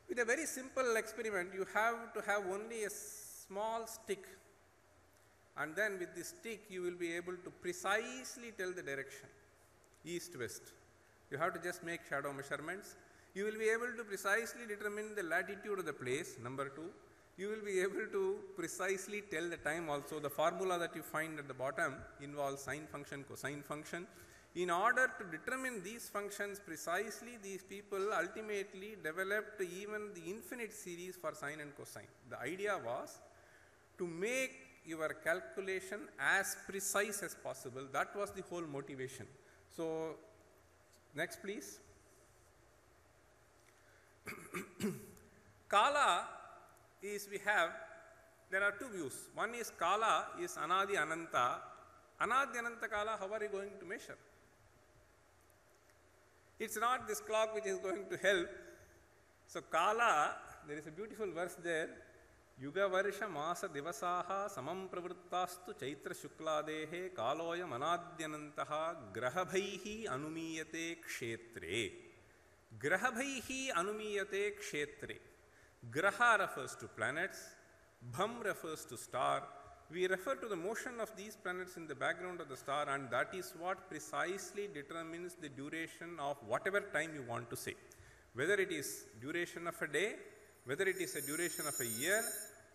With a very simple experiment, you have to have only a small stick, and then with this stick you will be able to precisely tell the direction, east, west. You have to just make shadow measurements. You will be able to precisely determine the latitude of the place, number 2. You will be able to precisely tell the time also. The formula that you find at the bottom involves sine function, cosine function. In order to determine these functions precisely, these people ultimately developed even the infinite series for sine and cosine. The idea was to make your calculation as precise as possible. That was the whole motivation. So, next please. Kala is, there are two views. One is Kala is Anadi Ananta. Anadi Ananta Kala, how are you going to measure? It's not this clock which is going to help. So Kala, there is a beautiful verse there. Yuga Varsha Masa Divasaha Samam Pravrittastu Chaitra Shukladehe Kaloya Manadyanantaha Grahabhaihi Anumiyate Kshetre. Grahabhaihi Anumiyate Kshetre. Graha refers to planets, Bham refers to star. We refer to the motion of these planets in the background of the star, and that is what precisely determines the duration of whatever time you want to say. Whether it is duration of a day, whether it is a duration of a year,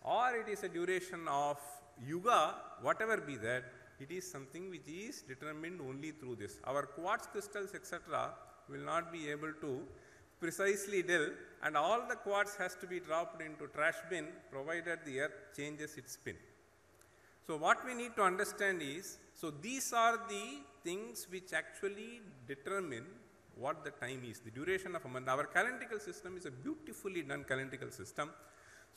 or it is a duration of yuga, whatever be that, it is something which is determined only through this. Our quartz crystals, etc., will not be able to precisely tell, and all the quartz has to be dropped into trash bin provided the earth changes its spin. So what we need to understand is, so these are the things which actually determine what the time is, the duration of a month. Our calendrical system is a beautifully done calendrical system.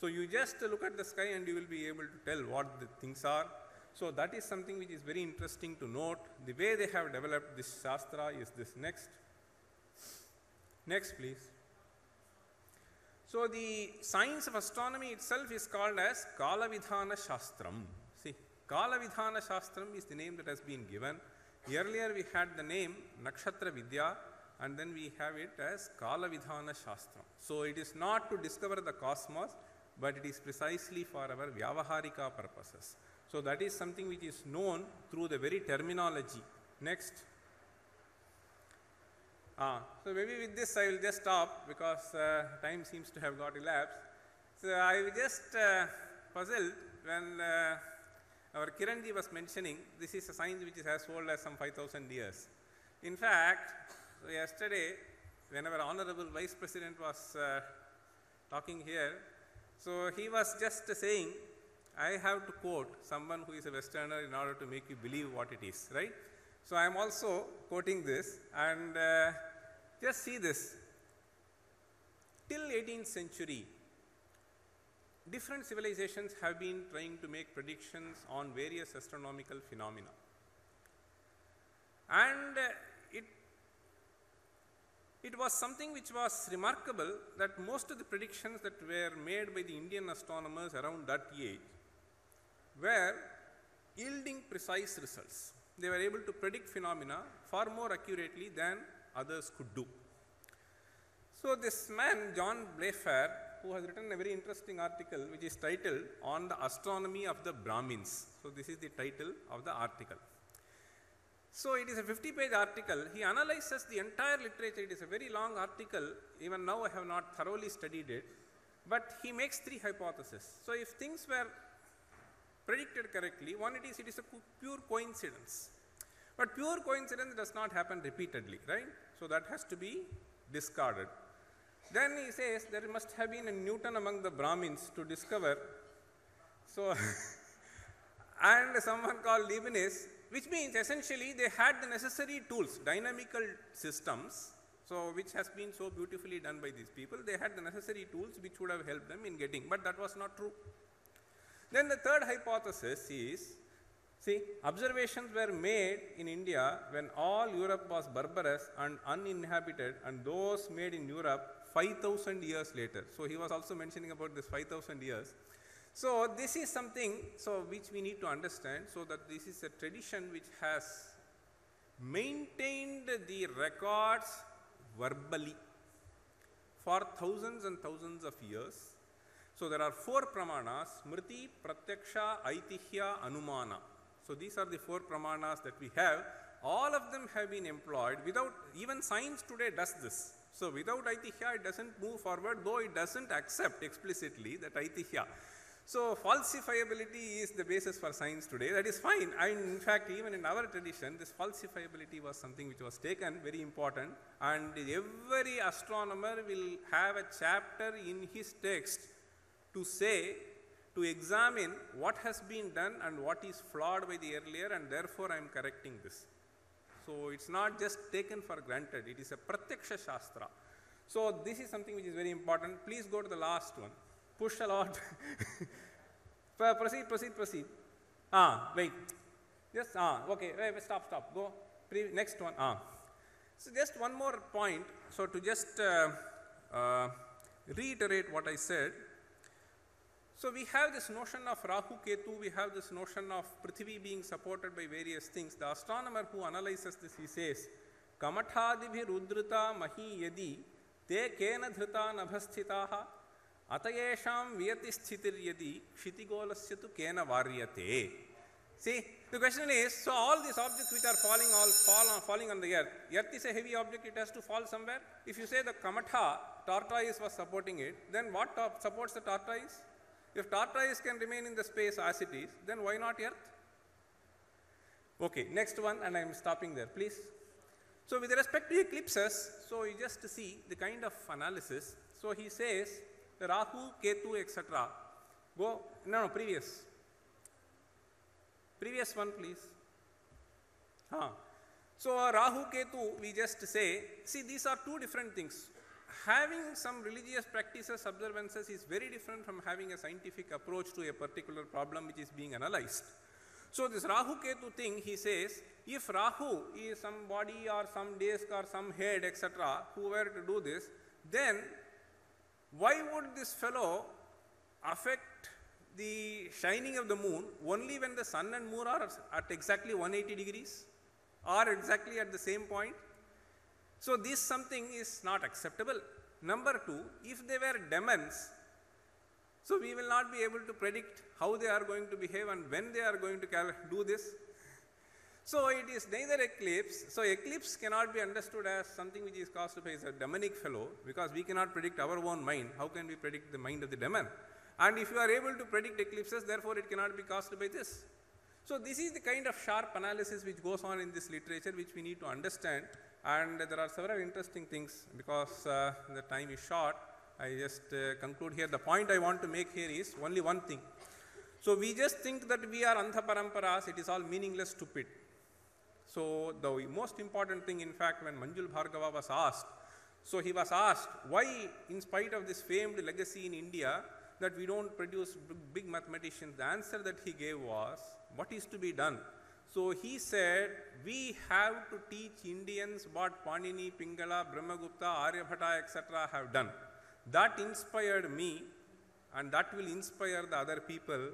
So you just look at the sky and you will be able to tell what the things are. So that is something which is very interesting to note. The way they have developed this Shastra is this. Next please. So the science of astronomy itself is called as Kalavidhana Shastram. See, Kalavidhana Shastram is the name that has been given. Earlier we had the name Nakshatra Vidya, and then we have it as Kalavidhana Shastram. So it is not to discover the cosmos, but it is precisely for our Vyavaharika purposes. So that is something which is known through the very terminology. Next. So maybe with this I will just stop because time seems to have got elapsed. So I was just puzzled when our Kiranji was mentioning this is a science which is as old as some 5,000 years. In fact, so yesterday when our Honorable Vice President was talking here, so he was just saying, I have to quote someone who is a Westerner in order to make you believe what it is, right? So I am also quoting this, and just see this. Till 18th century, different civilizations have been trying to make predictions on various astronomical phenomena. And it was something which was remarkable that most of the predictions that were made by the Indian astronomers around that age were yielding precise results. They were able to predict phenomena far more accurately than others could do. So this man, John Playfair, who has written a very interesting article which is titled On the Astronomy of the Brahmins. So this is the title of the article. So it is a 50-page article. He analyzes the entire literature. It is a very long article. Even now I have not thoroughly studied it. But he makes three hypotheses. So if things were predicted correctly, one, it is a pure coincidence. But pure coincidence does not happen repeatedly, right? So that has to be discarded. Then he says there must have been a Newton among the Brahmins to discover. So, and someone called Leibniz, which means essentially they had the necessary tools, dynamical systems, so which has been so beautifully done by these people. They had the necessary tools which would have helped them in getting, but that was not true. Then the third hypothesis is, see, observations were made in India when all Europe was barbarous and uninhabited, and those made in Europe 5,000 years later. So he was also mentioning about this 5,000 years. So this is something which we need to understand, so that this is a tradition which has maintained the records verbally for thousands and thousands of years. So there are four pramanas: Smriti, Pratyaksha, Aitihya, Anumana. So these are the four pramanas that we have. All of them have been employed without, even science today does this. So without Aitihya it doesn't move forward, though it doesn't accept explicitly that Aitihya. So falsifiability is the basis for science today. That is fine. In fact, even in our tradition, this falsifiability was something which was taken, very important. And every astronomer will have a chapter in his text to say to examine what has been done and what is flawed by the earlier, and therefore I am correcting this. So it's not just taken for granted, it is a pratyaksha shastra. So this is something which is very important. Please go to the last one. Push a lot. Proceed. Wait. Just, okay, wait, stop, go. Next one, So just one more point. So to just reiterate what I said. So we have this notion of Rahu Ketu, we have this notion of Prithvi being supported by various things. The astronomer who analyzes this, he says, Kamathadibhi rudrita mahi yadi te kena dhrita nabhasthitaha atayesham vyati sthitir yadi kshitigolasya tu kena varyate. See, the question is, so all these objects which are falling on the earth is a heavy object, it has to fall somewhere. If you say the Kamatha, tortoise was supporting it, then what supports the tortoise? If tortoise can remain in the space as it is, then why not earth? Okay, next one, and I am stopping there, please. So with respect to eclipses, so you just see the kind of analysis. So he says, the Rahu, Ketu, etc. Go, no, previous. Previous one, please. So Rahu Ketu, we just say, see, these are two different things. Having some religious practices, observances is very different from having a scientific approach to a particular problem which is being analyzed. So this Rahu Ketu thing, he says, if Rahu is some body or some disk or some head, etc., who were to do this, then why would this fellow affect the shining of the moon only when the sun and moon are at exactly 180 degrees or exactly at the same point? So this something is not acceptable. Number two, if they were demons, so we will not be able to predict how they are going to behave and when they are going to do this. So it is neither eclipse. So eclipse cannot be understood as something which is caused by a demonic fellow, because we cannot predict our own mind. How can we predict the mind of the demon? And if you are able to predict eclipses, therefore it cannot be caused by this. So this is the kind of sharp analysis which goes on in this literature, which we need to understand. And there are several interesting things. Because the time is short, I just conclude here. The point I want to make here is only one thing. So we just think that we are Antha Paramparas, it is all meaningless, stupid. So the most important thing, in fact, when Manjul Bhargava was asked, so he was asked, why in spite of this famed legacy in India, that we don't produce big mathematicians? The answer that he gave was, what is to be done? So he said, we have to teach Indians what Panini, Pingala, Brahmagupta, Aryabhata, etc. have done. That inspired me, and that will inspire the other people.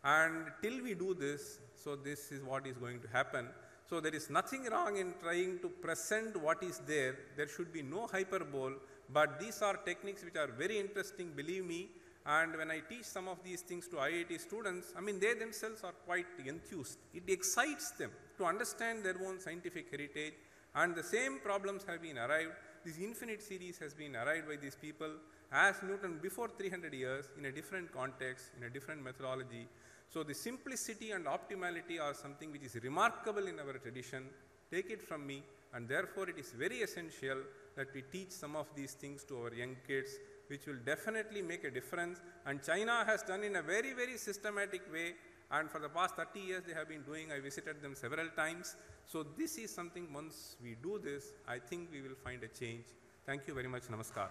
And till we do this, so this is what is going to happen. So there is nothing wrong in trying to present what is there. There should be no hyperbole, but these are techniques which are very interesting, believe me. And when I teach some of these things to IIT students, I mean, they themselves are quite enthused. It excites them to understand their own scientific heritage, and the same problems have been arrived. This infinite series has been arrived by these people as Newton before 300 years in a different context, in a different methodology. So the simplicity and optimality are something which is remarkable in our tradition. Take it from me, and therefore it is very essential that we teach some of these things to our young kids, which will definitely make a difference. And China has done in a very, very systematic way, and for the past 30 years they have been doing. I visited them several times. So this is something, once we do this, I think we will find a change. Thank you very much. Namaskar.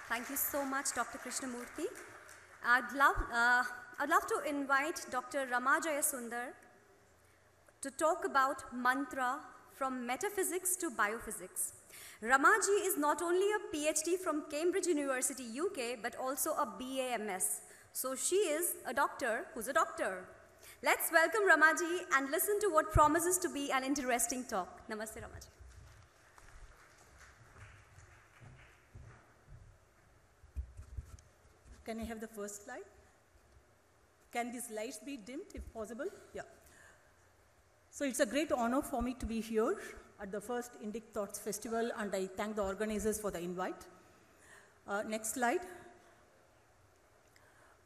Thank you so much, Dr. Krishnamurthy. I'd love to invite Dr. Rama Jayasundar to talk about mantra from metaphysics to biophysics. Ramaji is not only a PhD from Cambridge University, UK, but also a BAMS. So she is a doctor who's a doctor. Let's welcome Ramaji and listen to what promises to be an interesting talk. Namaste, Ramaji. Can I have the first slide? Can these lights be dimmed if possible? Yeah. So it's a great honor for me to be here at the first INDIC Thoughts Festival, and I thank the organizers for the invite. Next slide.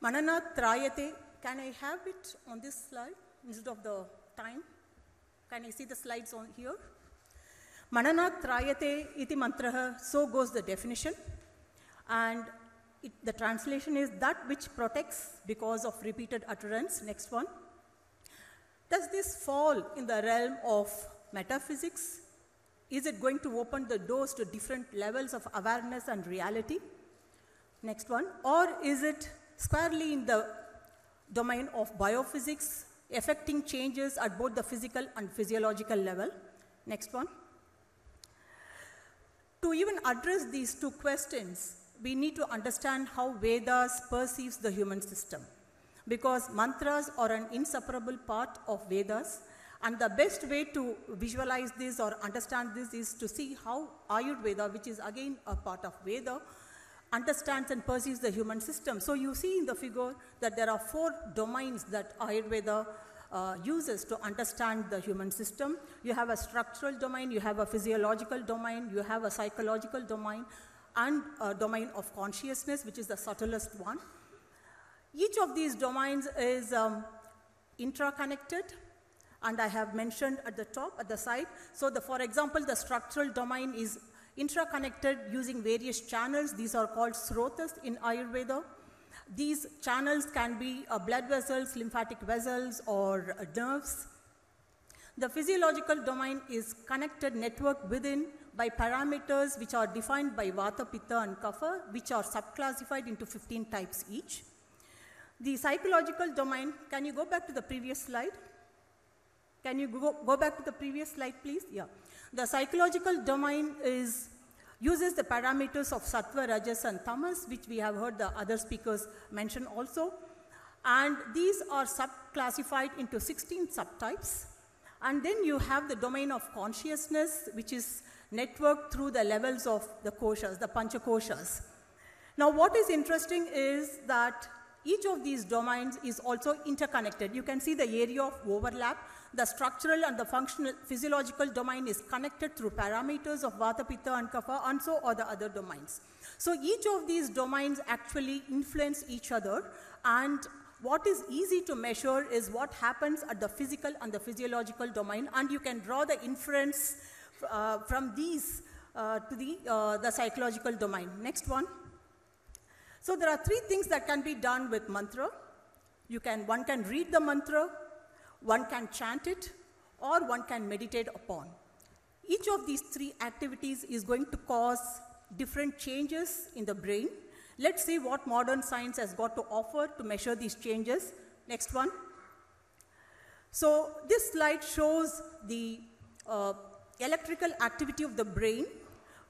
Manana Trayate. Can I have it on this slide instead of the time? Can I see the slides on here? Mananat trayate iti mantraha, so goes the definition. And the translation is that which protects because of repeated utterance. Next one. Does this fall in the realm of metaphysics? Is it going to open the doors to different levels of awareness and reality? Next one. Or is it squarely in the domain of biophysics, affecting changes at both the physical and physiological level? Next one. To even address these two questions, we need to understand how Vedas perceives the human system, because mantras are an inseparable part of Vedas, and the best way to visualize this or understand this is to see how Ayurveda, which is again a part of Veda, understands and perceives the human system. So you see in the figure that there are 4 domains that Ayurveda uses to understand the human system. You have a structural domain, you have a physiological domain, you have a psychological domain, and a domain of consciousness, which is the subtlest one. Each of these domains is intra-connected, and I have mentioned at the top, at the side. So for example, the structural domain is intra-connected using various channels. These are called srotas in Ayurveda. These channels can be blood vessels, lymphatic vessels, or nerves. The physiological domain is connected network within by parameters which are defined by Vata, Pitta, and Kapha, which are subclassified into 15 types each. The psychological domain, can you go back to the previous slide? Can you go back to the previous slide, please? Yeah. The psychological domain uses the parameters of Sattva, Rajas, and Tamas, which we have heard the other speakers mention also. And these are subclassified into 16 subtypes. And then you have the domain of consciousness, which is networked through the levels of the koshas, the panchakoshas. Now, what is interesting is that each of these domains is also interconnected. You can see the area of overlap. The structural and the functional physiological domain is connected through parameters of Vata, Pitta, and Kapha, and so are the other domains. So each of these domains actually influence each other, and what is easy to measure is what happens at the physical and the physiological domain, and you can draw the inference from these to the psychological domain. Next one. So there are 3 things that can be done with mantra. One can read the mantra, one can chant it, or one can meditate upon. Each of these 3 activities is going to cause different changes in the brain. Let's see what modern science has got to offer to measure these changes. Next one. So this slide shows the electrical activity of the brain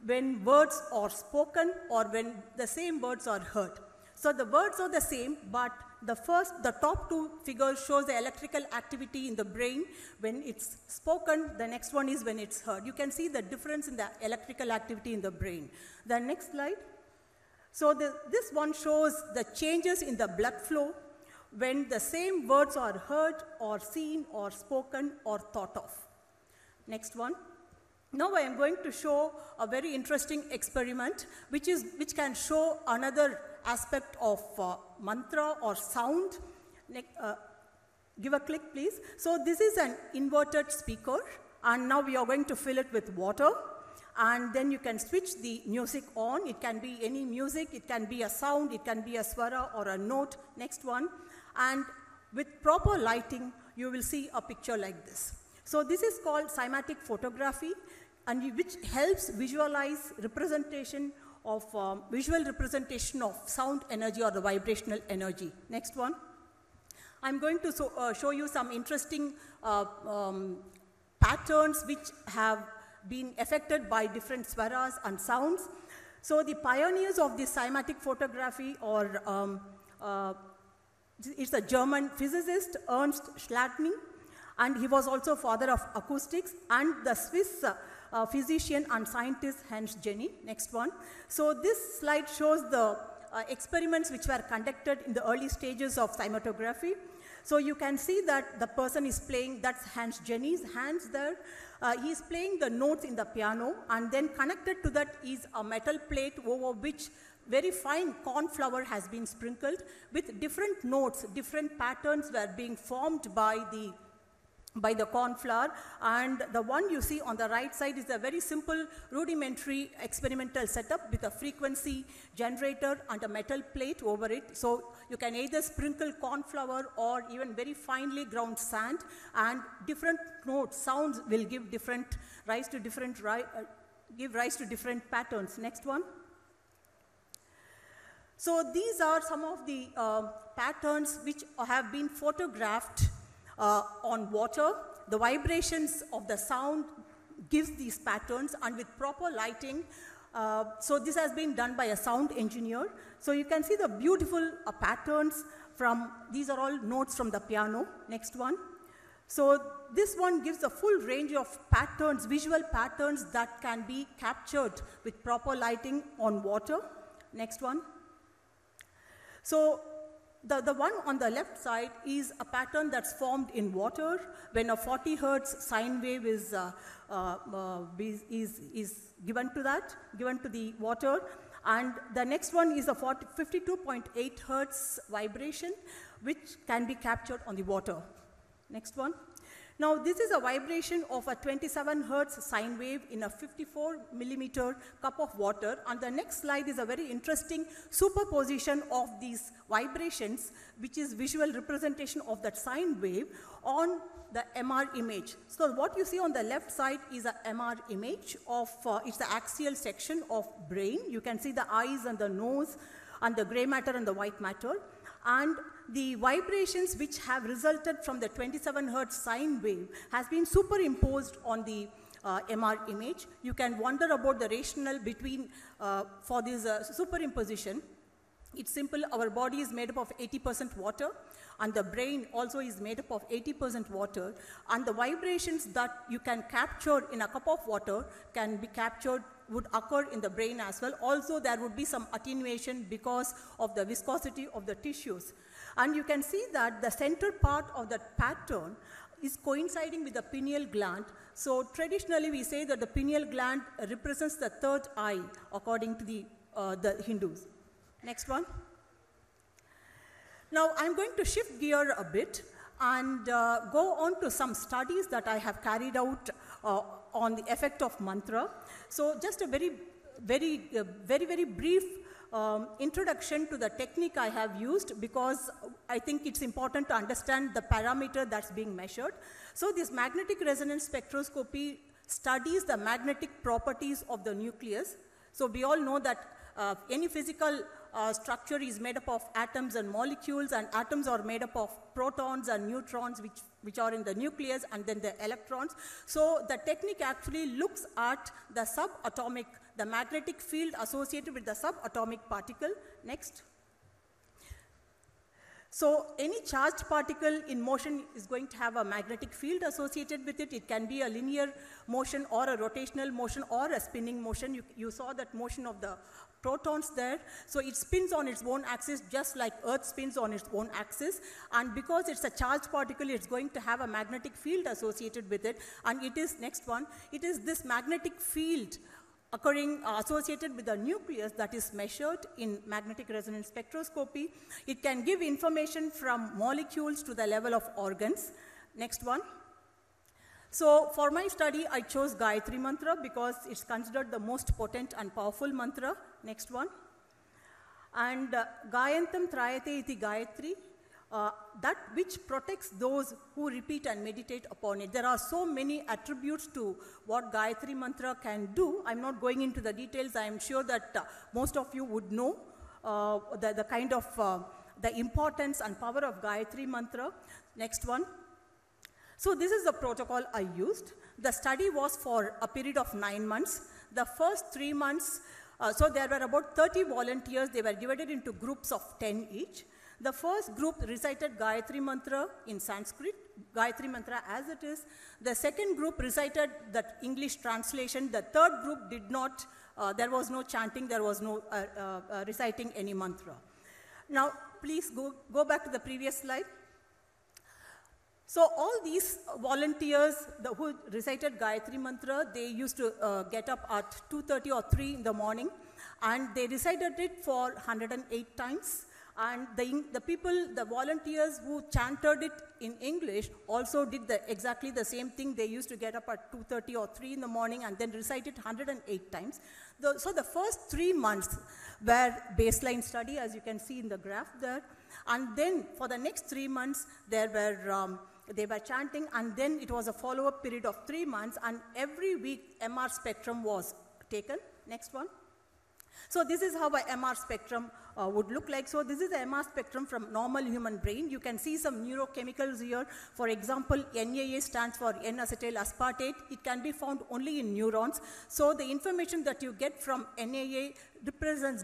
when words are spoken or when the same words are heard. So the words are the same, but the top 2 figures shows the electrical activity in the brain when it's spoken. The next one is when it's heard. You can see the difference in the electrical activity in the brain. The next slide. So this one shows the changes in the blood flow when the same words are heard or seen or spoken or thought of. Next one. Now I am going to show a very interesting experiment which can show another aspect of mantra or sound. Give a click, please. So this is an inverted speaker, and now we are going to fill it with water, and then you can switch the music on. It can be any music, it can be a sound, it can be a swara or a note. Next one. And with proper lighting, you will see a picture like this. So this is called cymatic photography, and which helps visualize representation of visual representation of sound energy or the vibrational energy. Next one. I'm going to show you some interesting patterns which have been affected by different swaras and sounds. So the pioneers of this cymatic photography it's a German physicist, Ernst Schladming, and he was also father of acoustics, and the Swiss physician and scientist Hans Jenny. Next one. So this slide shows the experiments which were conducted in the early stages of cinematography. So you can see that the person is playing, that's Hans Jenny's hands there. He is playing the notes in the piano, and then connected to that is a metal plate over which very fine corn flour has been sprinkled with different notes, different patterns were being formed by the by the corn flour, and the one you see on the right side is a very simple rudimentary experimental setup with a frequency generator and a metal plate over it. So you can either sprinkle corn flour or even very finely ground sand, and different notes, sounds will give rise to different patterns. Next one. So these are some of the patterns which have been photographed on water. The vibrations of the sound gives these patterns, and with proper lighting, so this has been done by a sound engineer. So you can see the beautiful patterns from, these are all notes from the piano. Next one. So this one gives a full range of patterns, visual patterns that can be captured with proper lighting on water. Next one. So the one on the left side is a pattern that's formed in water when a 40 hertz sine wave is given to the water. And the next one is a 52.8 hertz vibration, which can be captured on the water. Next one. Now this is a vibration of a 27 hertz sine wave in a 54 millimeter cup of water, and the next slide is a very interesting superposition of these vibrations, which is visual representation of that sine wave on the MR image. So what you see on the left side is a MR image of, it's the axial section of brain. You can see the eyes and the nose and the gray matter and the white matter. And the vibrations which have resulted from the 27 hertz sine wave has been superimposed on the MR image. You can wonder about the rationale between, for this superimposition. It's simple, our body is made up of 80% water, and the brain also is made up of 80% water, and the vibrations that you can capture in a cup of water can be captured, would occur in the brain as well. Also, there would be some attenuation because of the viscosity of the tissues. And you can see that the center part of that pattern is coinciding with the pineal gland. So traditionally we say that the pineal gland represents the third eye according to the Hindus. Next one. Now I'm going to shift gear a bit and go on to some studies that I have carried out on the effect of mantra. So just a very brief introduction to the technique I have used, because I think it's important to understand the parameter that's being measured. So this magnetic resonance spectroscopy studies the magnetic properties of the nucleus. So we all know that any physical structure is made up of atoms and molecules, and atoms are made up of protons and neutrons, which are in the nucleus, and then the electrons. So the technique actually looks at the subatomic, the magnetic field associated with the subatomic particle. Next. So any charged particle in motion is going to have a magnetic field associated with it. It can be a linear motion or a rotational motion or a spinning motion. You saw that motion of the protons there. So it spins on its own axis just like Earth spins on its own axis. And because it's a charged particle, it's going to have a magnetic field associated with it. And it is, next one, it is this magnetic field occurring associated with the nucleus that is measured in magnetic resonance spectroscopy. It can give information from molecules to the level of organs. Next one. So for my study, I chose Gayatri Mantra because it's considered the most potent and powerful mantra. Next one. And Gayantam Trayate iti Gayatri, that which protects those who repeat and meditate upon it. There are so many attributes to what Gayatri Mantra can do. I'm not going into the details. I am sure that most of you would know the kind of the importance and power of Gayatri Mantra. Next one. So this is the protocol I used. The study was for a period of 9 months. The first 3 months, so there were about 30 volunteers. They were divided into groups of 10 each. The first group recited Gayatri Mantra in Sanskrit, Gayatri Mantra as it is. The second group recited that English translation. The third group did not, there was no chanting, there was no reciting any mantra. Now, please go back to the previous slide. So all these volunteers who recited Gayatri Mantra, they used to get up at 2:30 or 3 in the morning, and they recited it for 108 times. And the people, the volunteers who chanted it in English also did exactly the same thing. They used to get up at 2:30 or 3 in the morning and then recite it 108 times. So the first 3 months were baseline study, as you can see in the graph there. And then for the next 3 months, they were chanting, and then it was a follow-up period of 3 months, and every week MR spectrum was taken. Next one. So this is how a MR spectrum would look like. So this is the MR spectrum from normal human brain. You can see some neurochemicals here. For example, NAA stands for N-acetyl aspartate. It can be found only in neurons. So the information that you get from NAA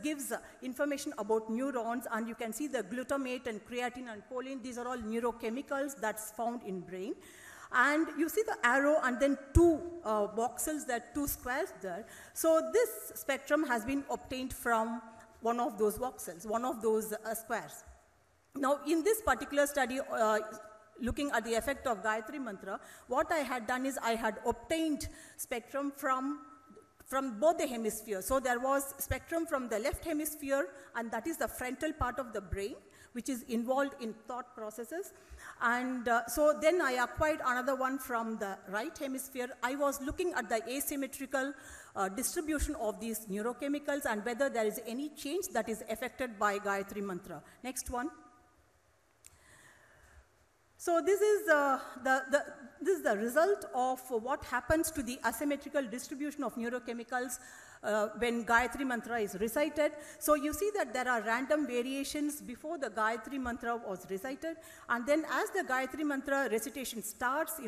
gives information about neurons, and you can see the glutamate and creatine and choline. These are all neurochemicals that's found in brain. And you see the arrow and then 2 voxels there, 2 squares there. So this spectrum has been obtained from one of those voxels, one of those squares. Now, in this particular study, looking at the effect of Gayatri Mantra, what I had done is I had obtained spectrum from both the hemispheres. So there was spectrum from the left hemisphere, and that is the frontal part of the brain, which is involved in thought processes. And so then I acquired another one from the right hemisphere. I was looking at the asymmetrical distribution of these neurochemicals and whether there is any change that is affected by Gayatri Mantra. Next one. So this is the result of what happens to the asymmetrical distribution of neurochemicals when Gayatri Mantra is recited. So you see that there are random variations before the Gayatri Mantra was recited, and then as the Gayatri Mantra recitation starts,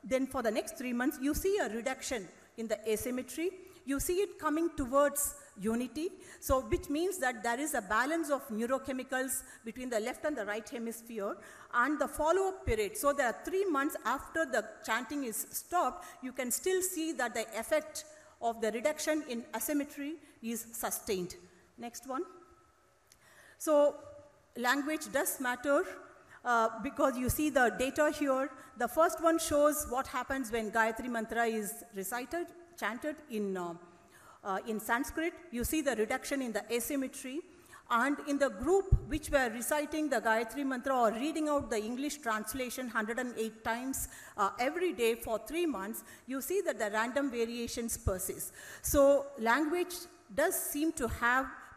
then for the next 3 months, you see a reduction in the asymmetry. You see it coming towards unity, so which means that there is a balance of neurochemicals between the left and the right hemisphere, and the follow-up period. So there are 3 months after the chanting is stopped, you can still see that the effect of the reduction in asymmetry is sustained. Next one. So language does matter because you see the data here. The first one shows what happens when Gayatri Mantra is recited, chanted in Sanskrit. You see the reduction in the asymmetry. And in the group which were reciting the Gayatri Mantra or reading out the English translation 108 times every day for 3 months, you see that the random variations persist. So language does seem to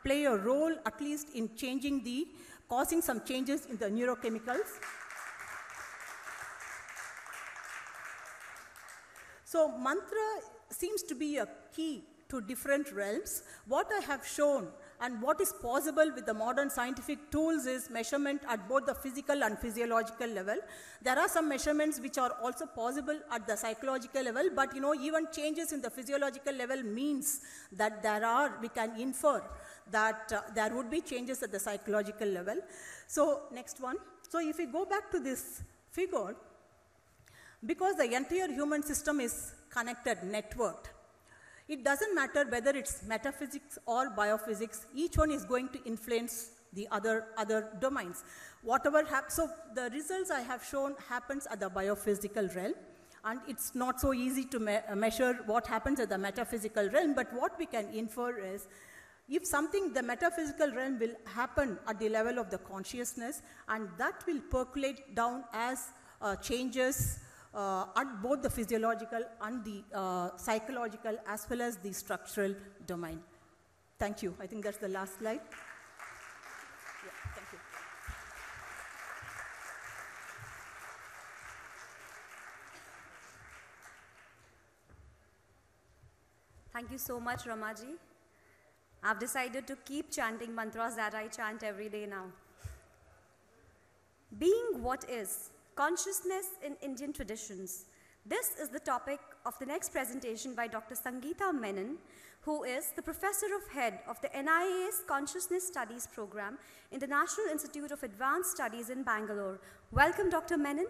play a role, at least in causing some changes in the neurochemicals. So mantra seems to be a key to different realms. What I have shown and what is possible with the modern scientific tools is measurement at both the physical and physiological level. There are some measurements which are also possible at the psychological level, but even changes in the physiological level means that we can infer that there would be changes at the psychological level. So next one. So if we go back to this figure, because the entire human system is connected, networked, it doesn't matter whether it's metaphysics or biophysics, each one is going to influence the other domains. So the results I have shown happens at the biophysical realm, and it's not so easy to measure what happens at the metaphysical realm, but what we can infer is, if the metaphysical realm will happen at the level of the consciousness, and that will percolate down as changes at both the physiological and the psychological as well as the structural domain. Thank you. I think that's the last slide. Yeah, thank you. Thank you so much, Ramaji. I've decided to keep chanting mantras that I chant every day now. Being what is? Consciousness in Indian traditions. This is the topic of the next presentation by Dr. Sangeeta Menon, who is the Professor of Head of the NIA's Consciousness Studies Program in the National Institute of Advanced Studies in Bangalore. Welcome, Dr. Menon.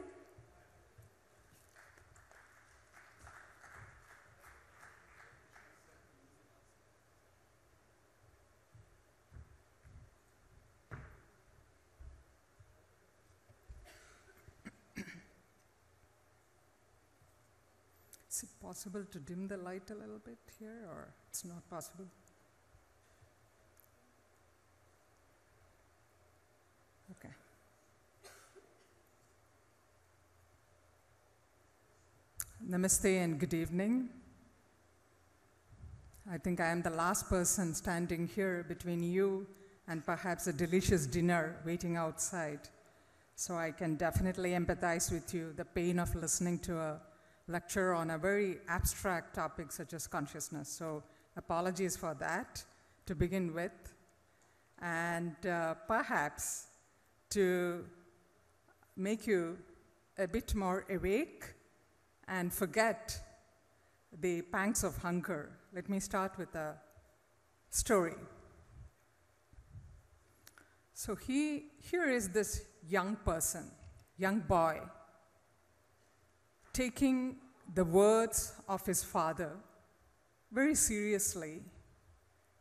Is it possible to dim the light a little bit here, or it's not possible? Okay. Namaste and good evening. I think I am the last person standing here between you and perhaps a delicious dinner waiting outside. So I can definitely empathize with you, the pain of listening to a lecture on a very abstract topic such as consciousness. So apologies for that to begin with. And perhaps to make you a bit more awake and forget the pangs of hunger, let me start with a story. So here is this young person, young boy, taking the words of his father very seriously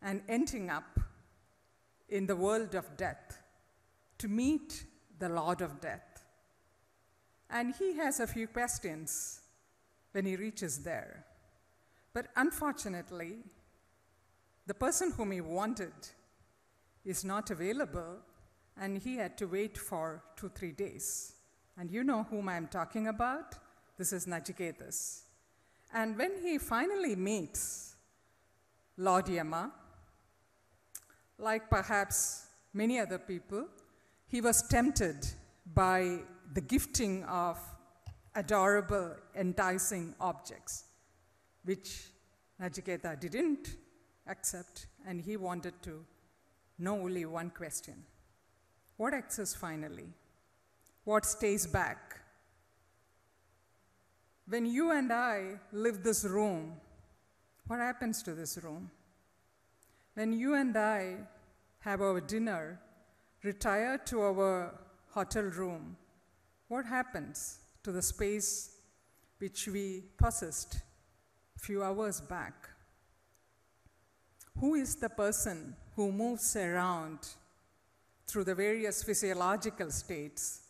and ending up in the world of death to meet the Lord of Death. And he has a few questions when he reaches there. But unfortunately, the person whom he wanted is not available, and he had to wait for 2-3 days. And you know whom I'm talking about? This is Nachiketas. And when he finally meets Lord Yama, like perhaps many other people, he was tempted by the gifting of adorable, enticing objects, which Nachiketa didn't accept, and he wanted to know only one question. What exists finally? What stays back? When you and I leave this room, what happens to this room? When you and I have our dinner, retire to our hotel room, what happens to the space which we possessed a few hours back? Who is the person who moves around through the various physiological states,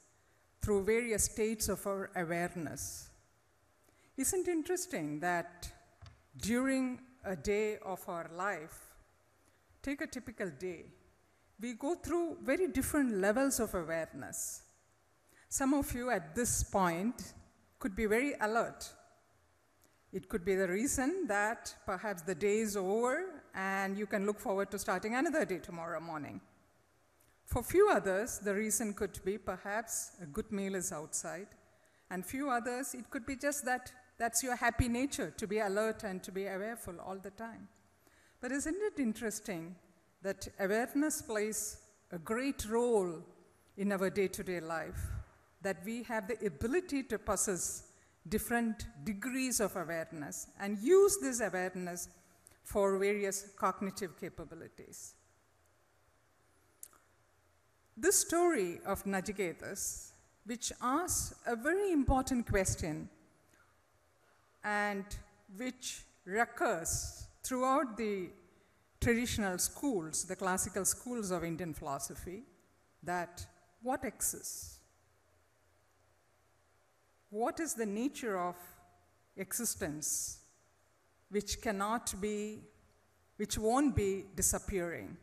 through various states of our awareness? Isn't it interesting that during a day of our life, take a typical day, we go through very different levels of awareness. Some of you at this point could be very alert. It could be the reason that perhaps the day is over and you can look forward to starting another day tomorrow morning. For few others, the reason could be perhaps a good meal is outside. And few others, it could be just that that's your happy nature, to be alert and to be awareful all the time. But isn't it interesting that awareness plays a great role in our day-to-day life, that we have the ability to possess different degrees of awareness and use this awareness for various cognitive capabilities. This story of Nachiketas, which asks a very important question and which recurs throughout the traditional schools, the classical schools of Indian philosophy, that what exists? What is the nature of existence which won't be disappearing?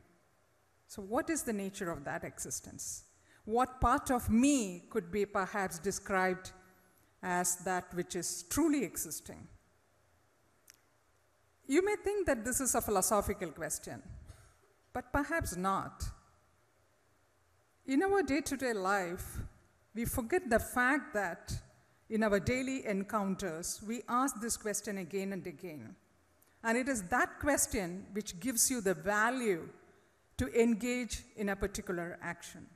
So what is the nature of that existence? What part of me could be perhaps described as that which is truly existing? You may think that this is a philosophical question, but perhaps not. In our day-to-day life, we forget the fact that in our daily encounters, we ask this question again and again. And it is that question which gives you the value to engage in a particular action.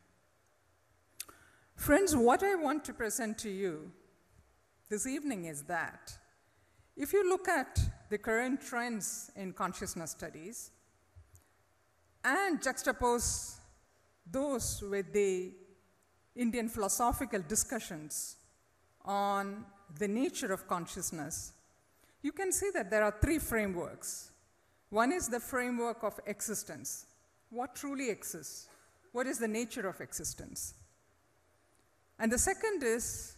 Friends, what I want to present to you this evening is that if you look at the current trends in consciousness studies and juxtapose those with the Indian philosophical discussions on the nature of consciousness, you can see that there are 3 frameworks. One is the framework of existence. What truly exists? What is the nature of existence? And the second is,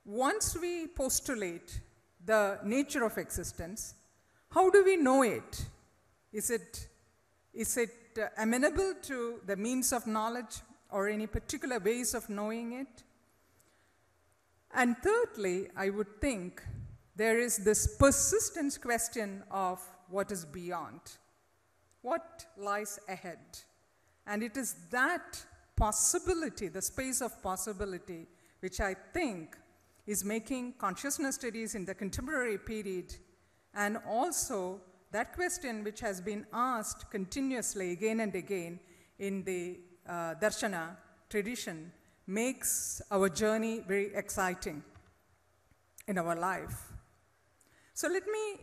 once we postulate the nature of existence, how do we know it? Is it amenable to the means of knowledge or any particular ways of knowing it. And thirdly, I would think there is this persistent question of what is beyond, what lies ahead. And it is that possibility, the space of possibility, which I think is making consciousness studies in the contemporary period, and also that question which has been asked continuously again and again in the Darshana tradition, makes our journey very exciting in our life. So let me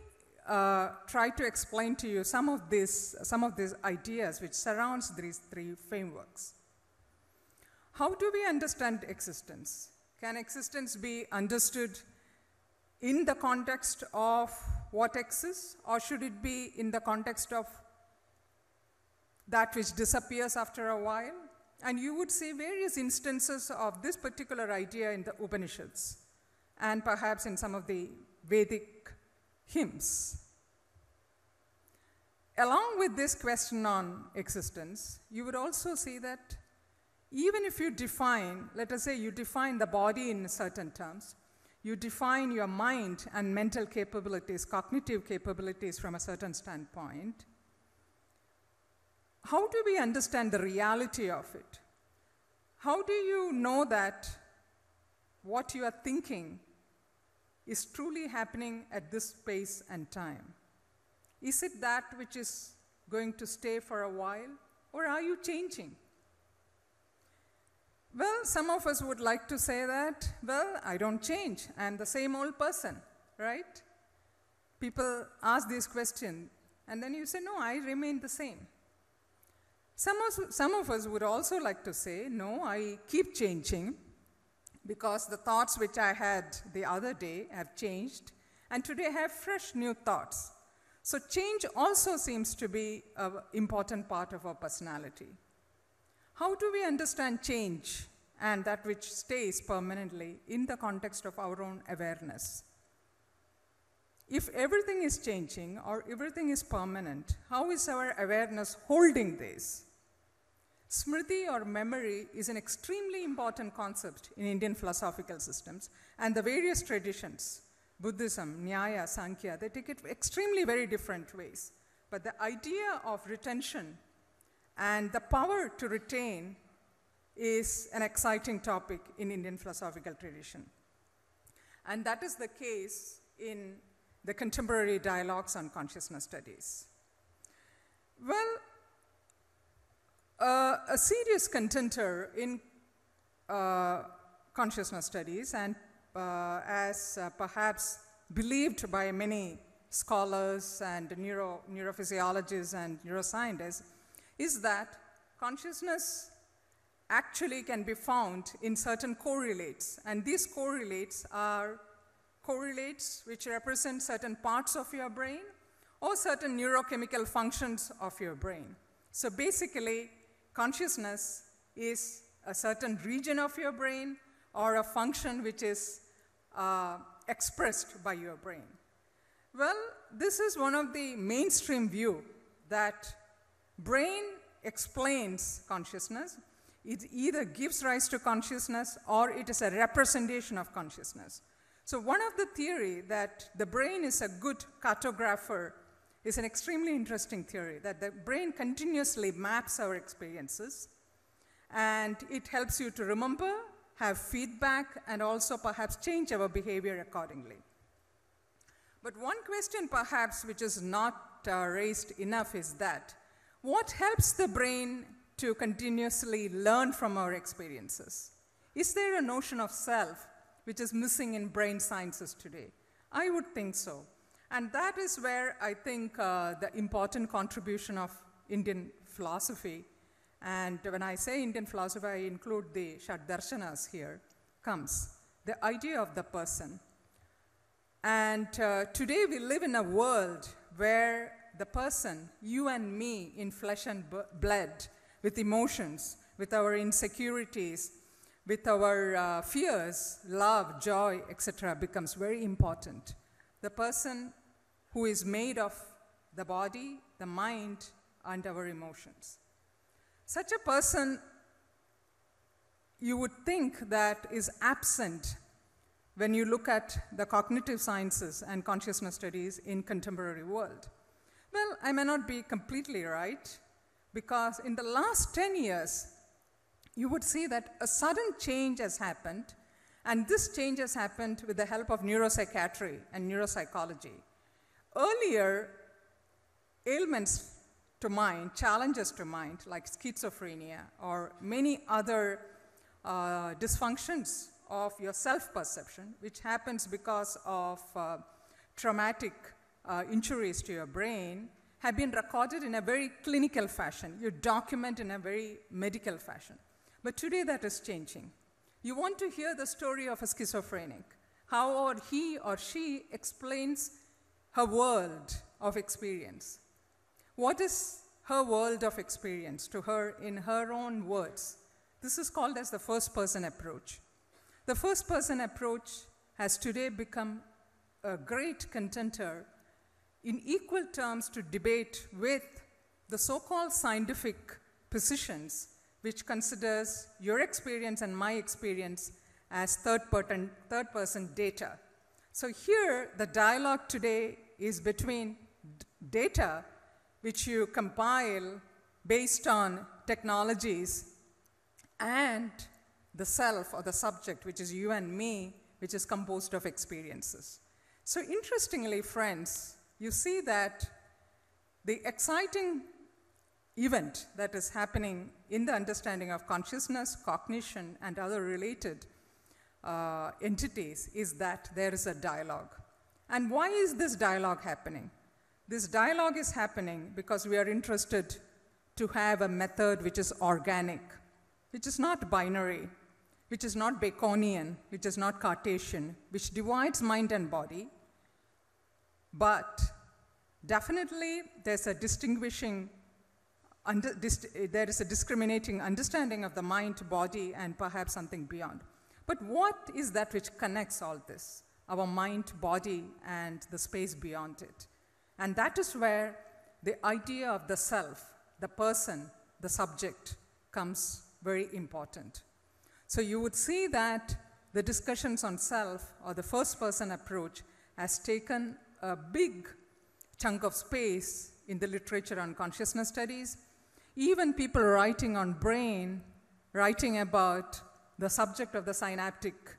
try to explain to you some of these ideas which surrounds these three frameworks. How do we understand existence? Can existence be understood in the context of what exists, or should it be in the context of that which disappears after a while? And you would see various instances of this particular idea in the Upanishads and perhaps in some of the Vedic hymns. Along with this question on existence, you would also see that even if you define, let us say you define the body in certain terms, you define your mind and mental capabilities, cognitive capabilities from a certain standpoint, how do we understand the reality of it? How do you know that what you are thinking is truly happening at this space and time? Is it that which is going to stay for a while, or are you changing? Well, some of us would like to say that, well, I don't change, I'm the same old person, right? People ask this question, and then you say, no, I remain the same. Some of us would also like to say, no, I keep changing, because the thoughts which I had the other day have changed, and today I have fresh new thoughts. So change also seems to be an important part of our personality. How do we understand change and that which stays permanently in the context of our own awareness? If everything is changing or everything is permanent, how is our awareness holding this? Smriti or memory is an extremely important concept in Indian philosophical systems, and the various traditions, Buddhism, Nyaya, Sankhya, they take it extremely very different ways. But the idea of retention and the power to retain is an exciting topic in Indian philosophical tradition. And that is the case in the contemporary dialogues on consciousness studies. Well, a serious contender in consciousness studies, and as perhaps believed by many scholars and neurophysiologists and neuroscientists, is that consciousness actually can be found in certain correlates. And these correlates are correlates which represent certain parts of your brain or certain neurochemical functions of your brain. So basically, consciousness is a certain region of your brain or a function which is expressed by your brain. Well, this is one of the mainstream view that brain explains consciousness. It either gives rise to consciousness or it is a representation of consciousness. So one of the theory that the brain is a good cartographer is an extremely interesting theory, that the brain continuously maps our experiences and it helps you to remember, have feedback, and also perhaps change our behavior accordingly. But one question perhaps which is not raised enough is that what helps the brain to continuously learn from our experiences? Is there a notion of self which is missing in brain sciences today? I would think so. And that is where I think the important contribution of Indian philosophy, and when I say Indian philosophy, I include the Shastras here, comes. The idea of the person. And today we live in a world where the person, you and me in flesh and blood, with emotions, with our insecurities, with our fears, love, joy, etc., becomes very important. The person who is made of the body, the mind, and our emotions. Such a person you would think that is absent when you look at the cognitive sciences and consciousness studies in contemporary world. Well, I may not be completely right, because in the last 10 years, you would see that a sudden change has happened, and this change has happened with the help of neuropsychiatry and neuropsychology. Earlier, ailments to mind, challenges to mind, like schizophrenia or many other dysfunctions of your self-perception, which happens because of traumatic injuries to your brain, have been recorded in a very clinical fashion. You document in a very medical fashion. But today that is changing. You want to hear the story of a schizophrenic, how he or she explains her world of experience. What is her world of experience to her in her own words? This is called as the first-person approach. The first-person approach has today become a great contender in equal terms to debate with the so-called scientific positions, which considers your experience and my experience as third-person data. So here, the dialogue today is between data, which you compile based on technologies, and the self or the subject, which is you and me, which is composed of experiences. So interestingly, friends, you see that the exciting event that is happening in the understanding of consciousness, cognition, and other related entities is that there is a dialogue. And why is this dialogue happening? This dialogue is happening because we are interested to have a method which is organic, which is not binary, which is not Baconian, which is not Cartesian, which divides mind and body, but definitely there's a discriminating understanding of the mind, body, and perhaps something beyond. But what is that which connects all this? Our mind, body, and the space beyond it. And that is where the idea of the self, the person, the subject, comes very important. So you would see that the discussions on self, or the first-person approach, has taken a big chunk of space in the literature on consciousness studies. Even people writing on brain, writing about the subject of the synaptic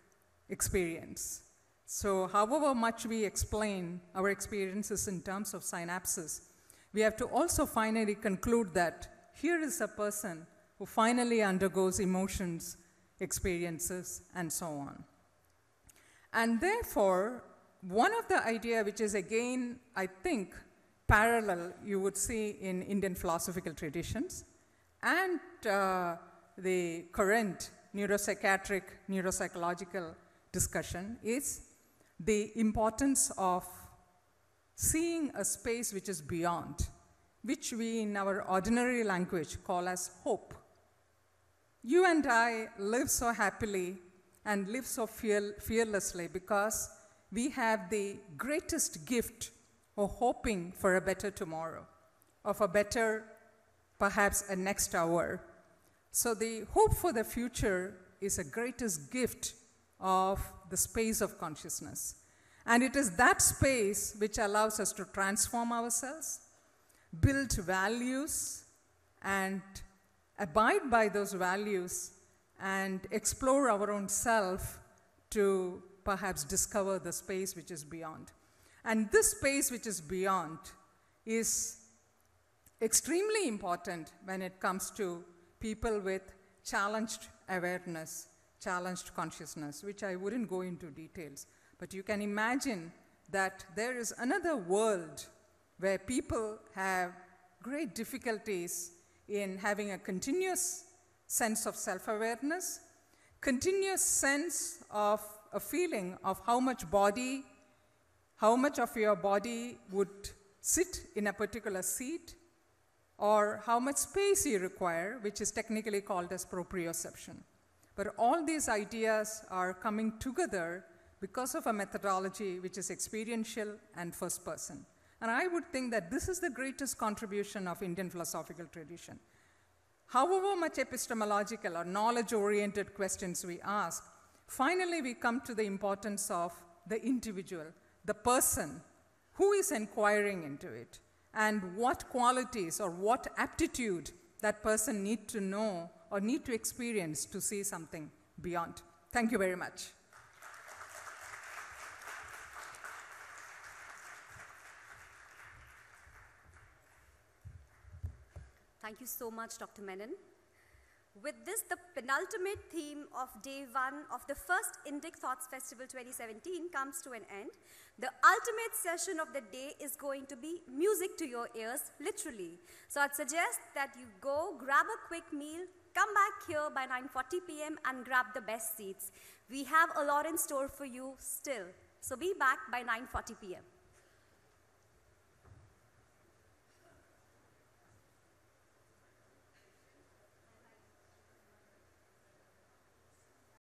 experience. So however much we explain our experiences in terms of synapses, we have to also finally conclude that here is a person who finally undergoes emotions, experiences, and so on. And therefore, one of the idea which is again, I think, parallel you would see in Indian philosophical traditions and the current neuropsychiatric, neuropsychological discussion is the importance of seeing a space which is beyond, which we in our ordinary language call as hope. You and I live so happily and live so fearlessly because we have the greatest gift of hoping for a better tomorrow, of a better, perhaps a next hour. So the hope for the future is the greatest gift of the space of consciousness. And it is that space which allows us to transform ourselves, build values, and abide by those values, and explore our own self to perhaps discover the space which is beyond. And this space which is beyond is extremely important when it comes to people with challenged awareness, challenged consciousness, which I wouldn't go into details. But you can imagine that there is another world where people have great difficulties in having a continuous sense of self-awareness, continuous sense of a feeling of how much of your body would sit in a particular seat, or how much space you require, which is technically called as proprioception. But all these ideas are coming together because of a methodology which is experiential and first person. And I would think that this is the greatest contribution of Indian philosophical tradition. However much epistemological or knowledge-oriented questions we ask, finally we come to the importance of the individual, the person, who is inquiring into it, and what qualities or what aptitude that person need to know or need to experience to see something beyond. Thank you very much. Thank you so much, Dr. Menon. With this, the penultimate theme of day 1 of the first INDIC Thoughts Festival 2017 comes to an end. The ultimate session of the day is going to be music to your ears, literally. So I'd suggest that you go, grab a quick meal, come back here by 9:40 p.m. and grab the best seats. We have a lot in store for you still. So be back by 9:40 p.m.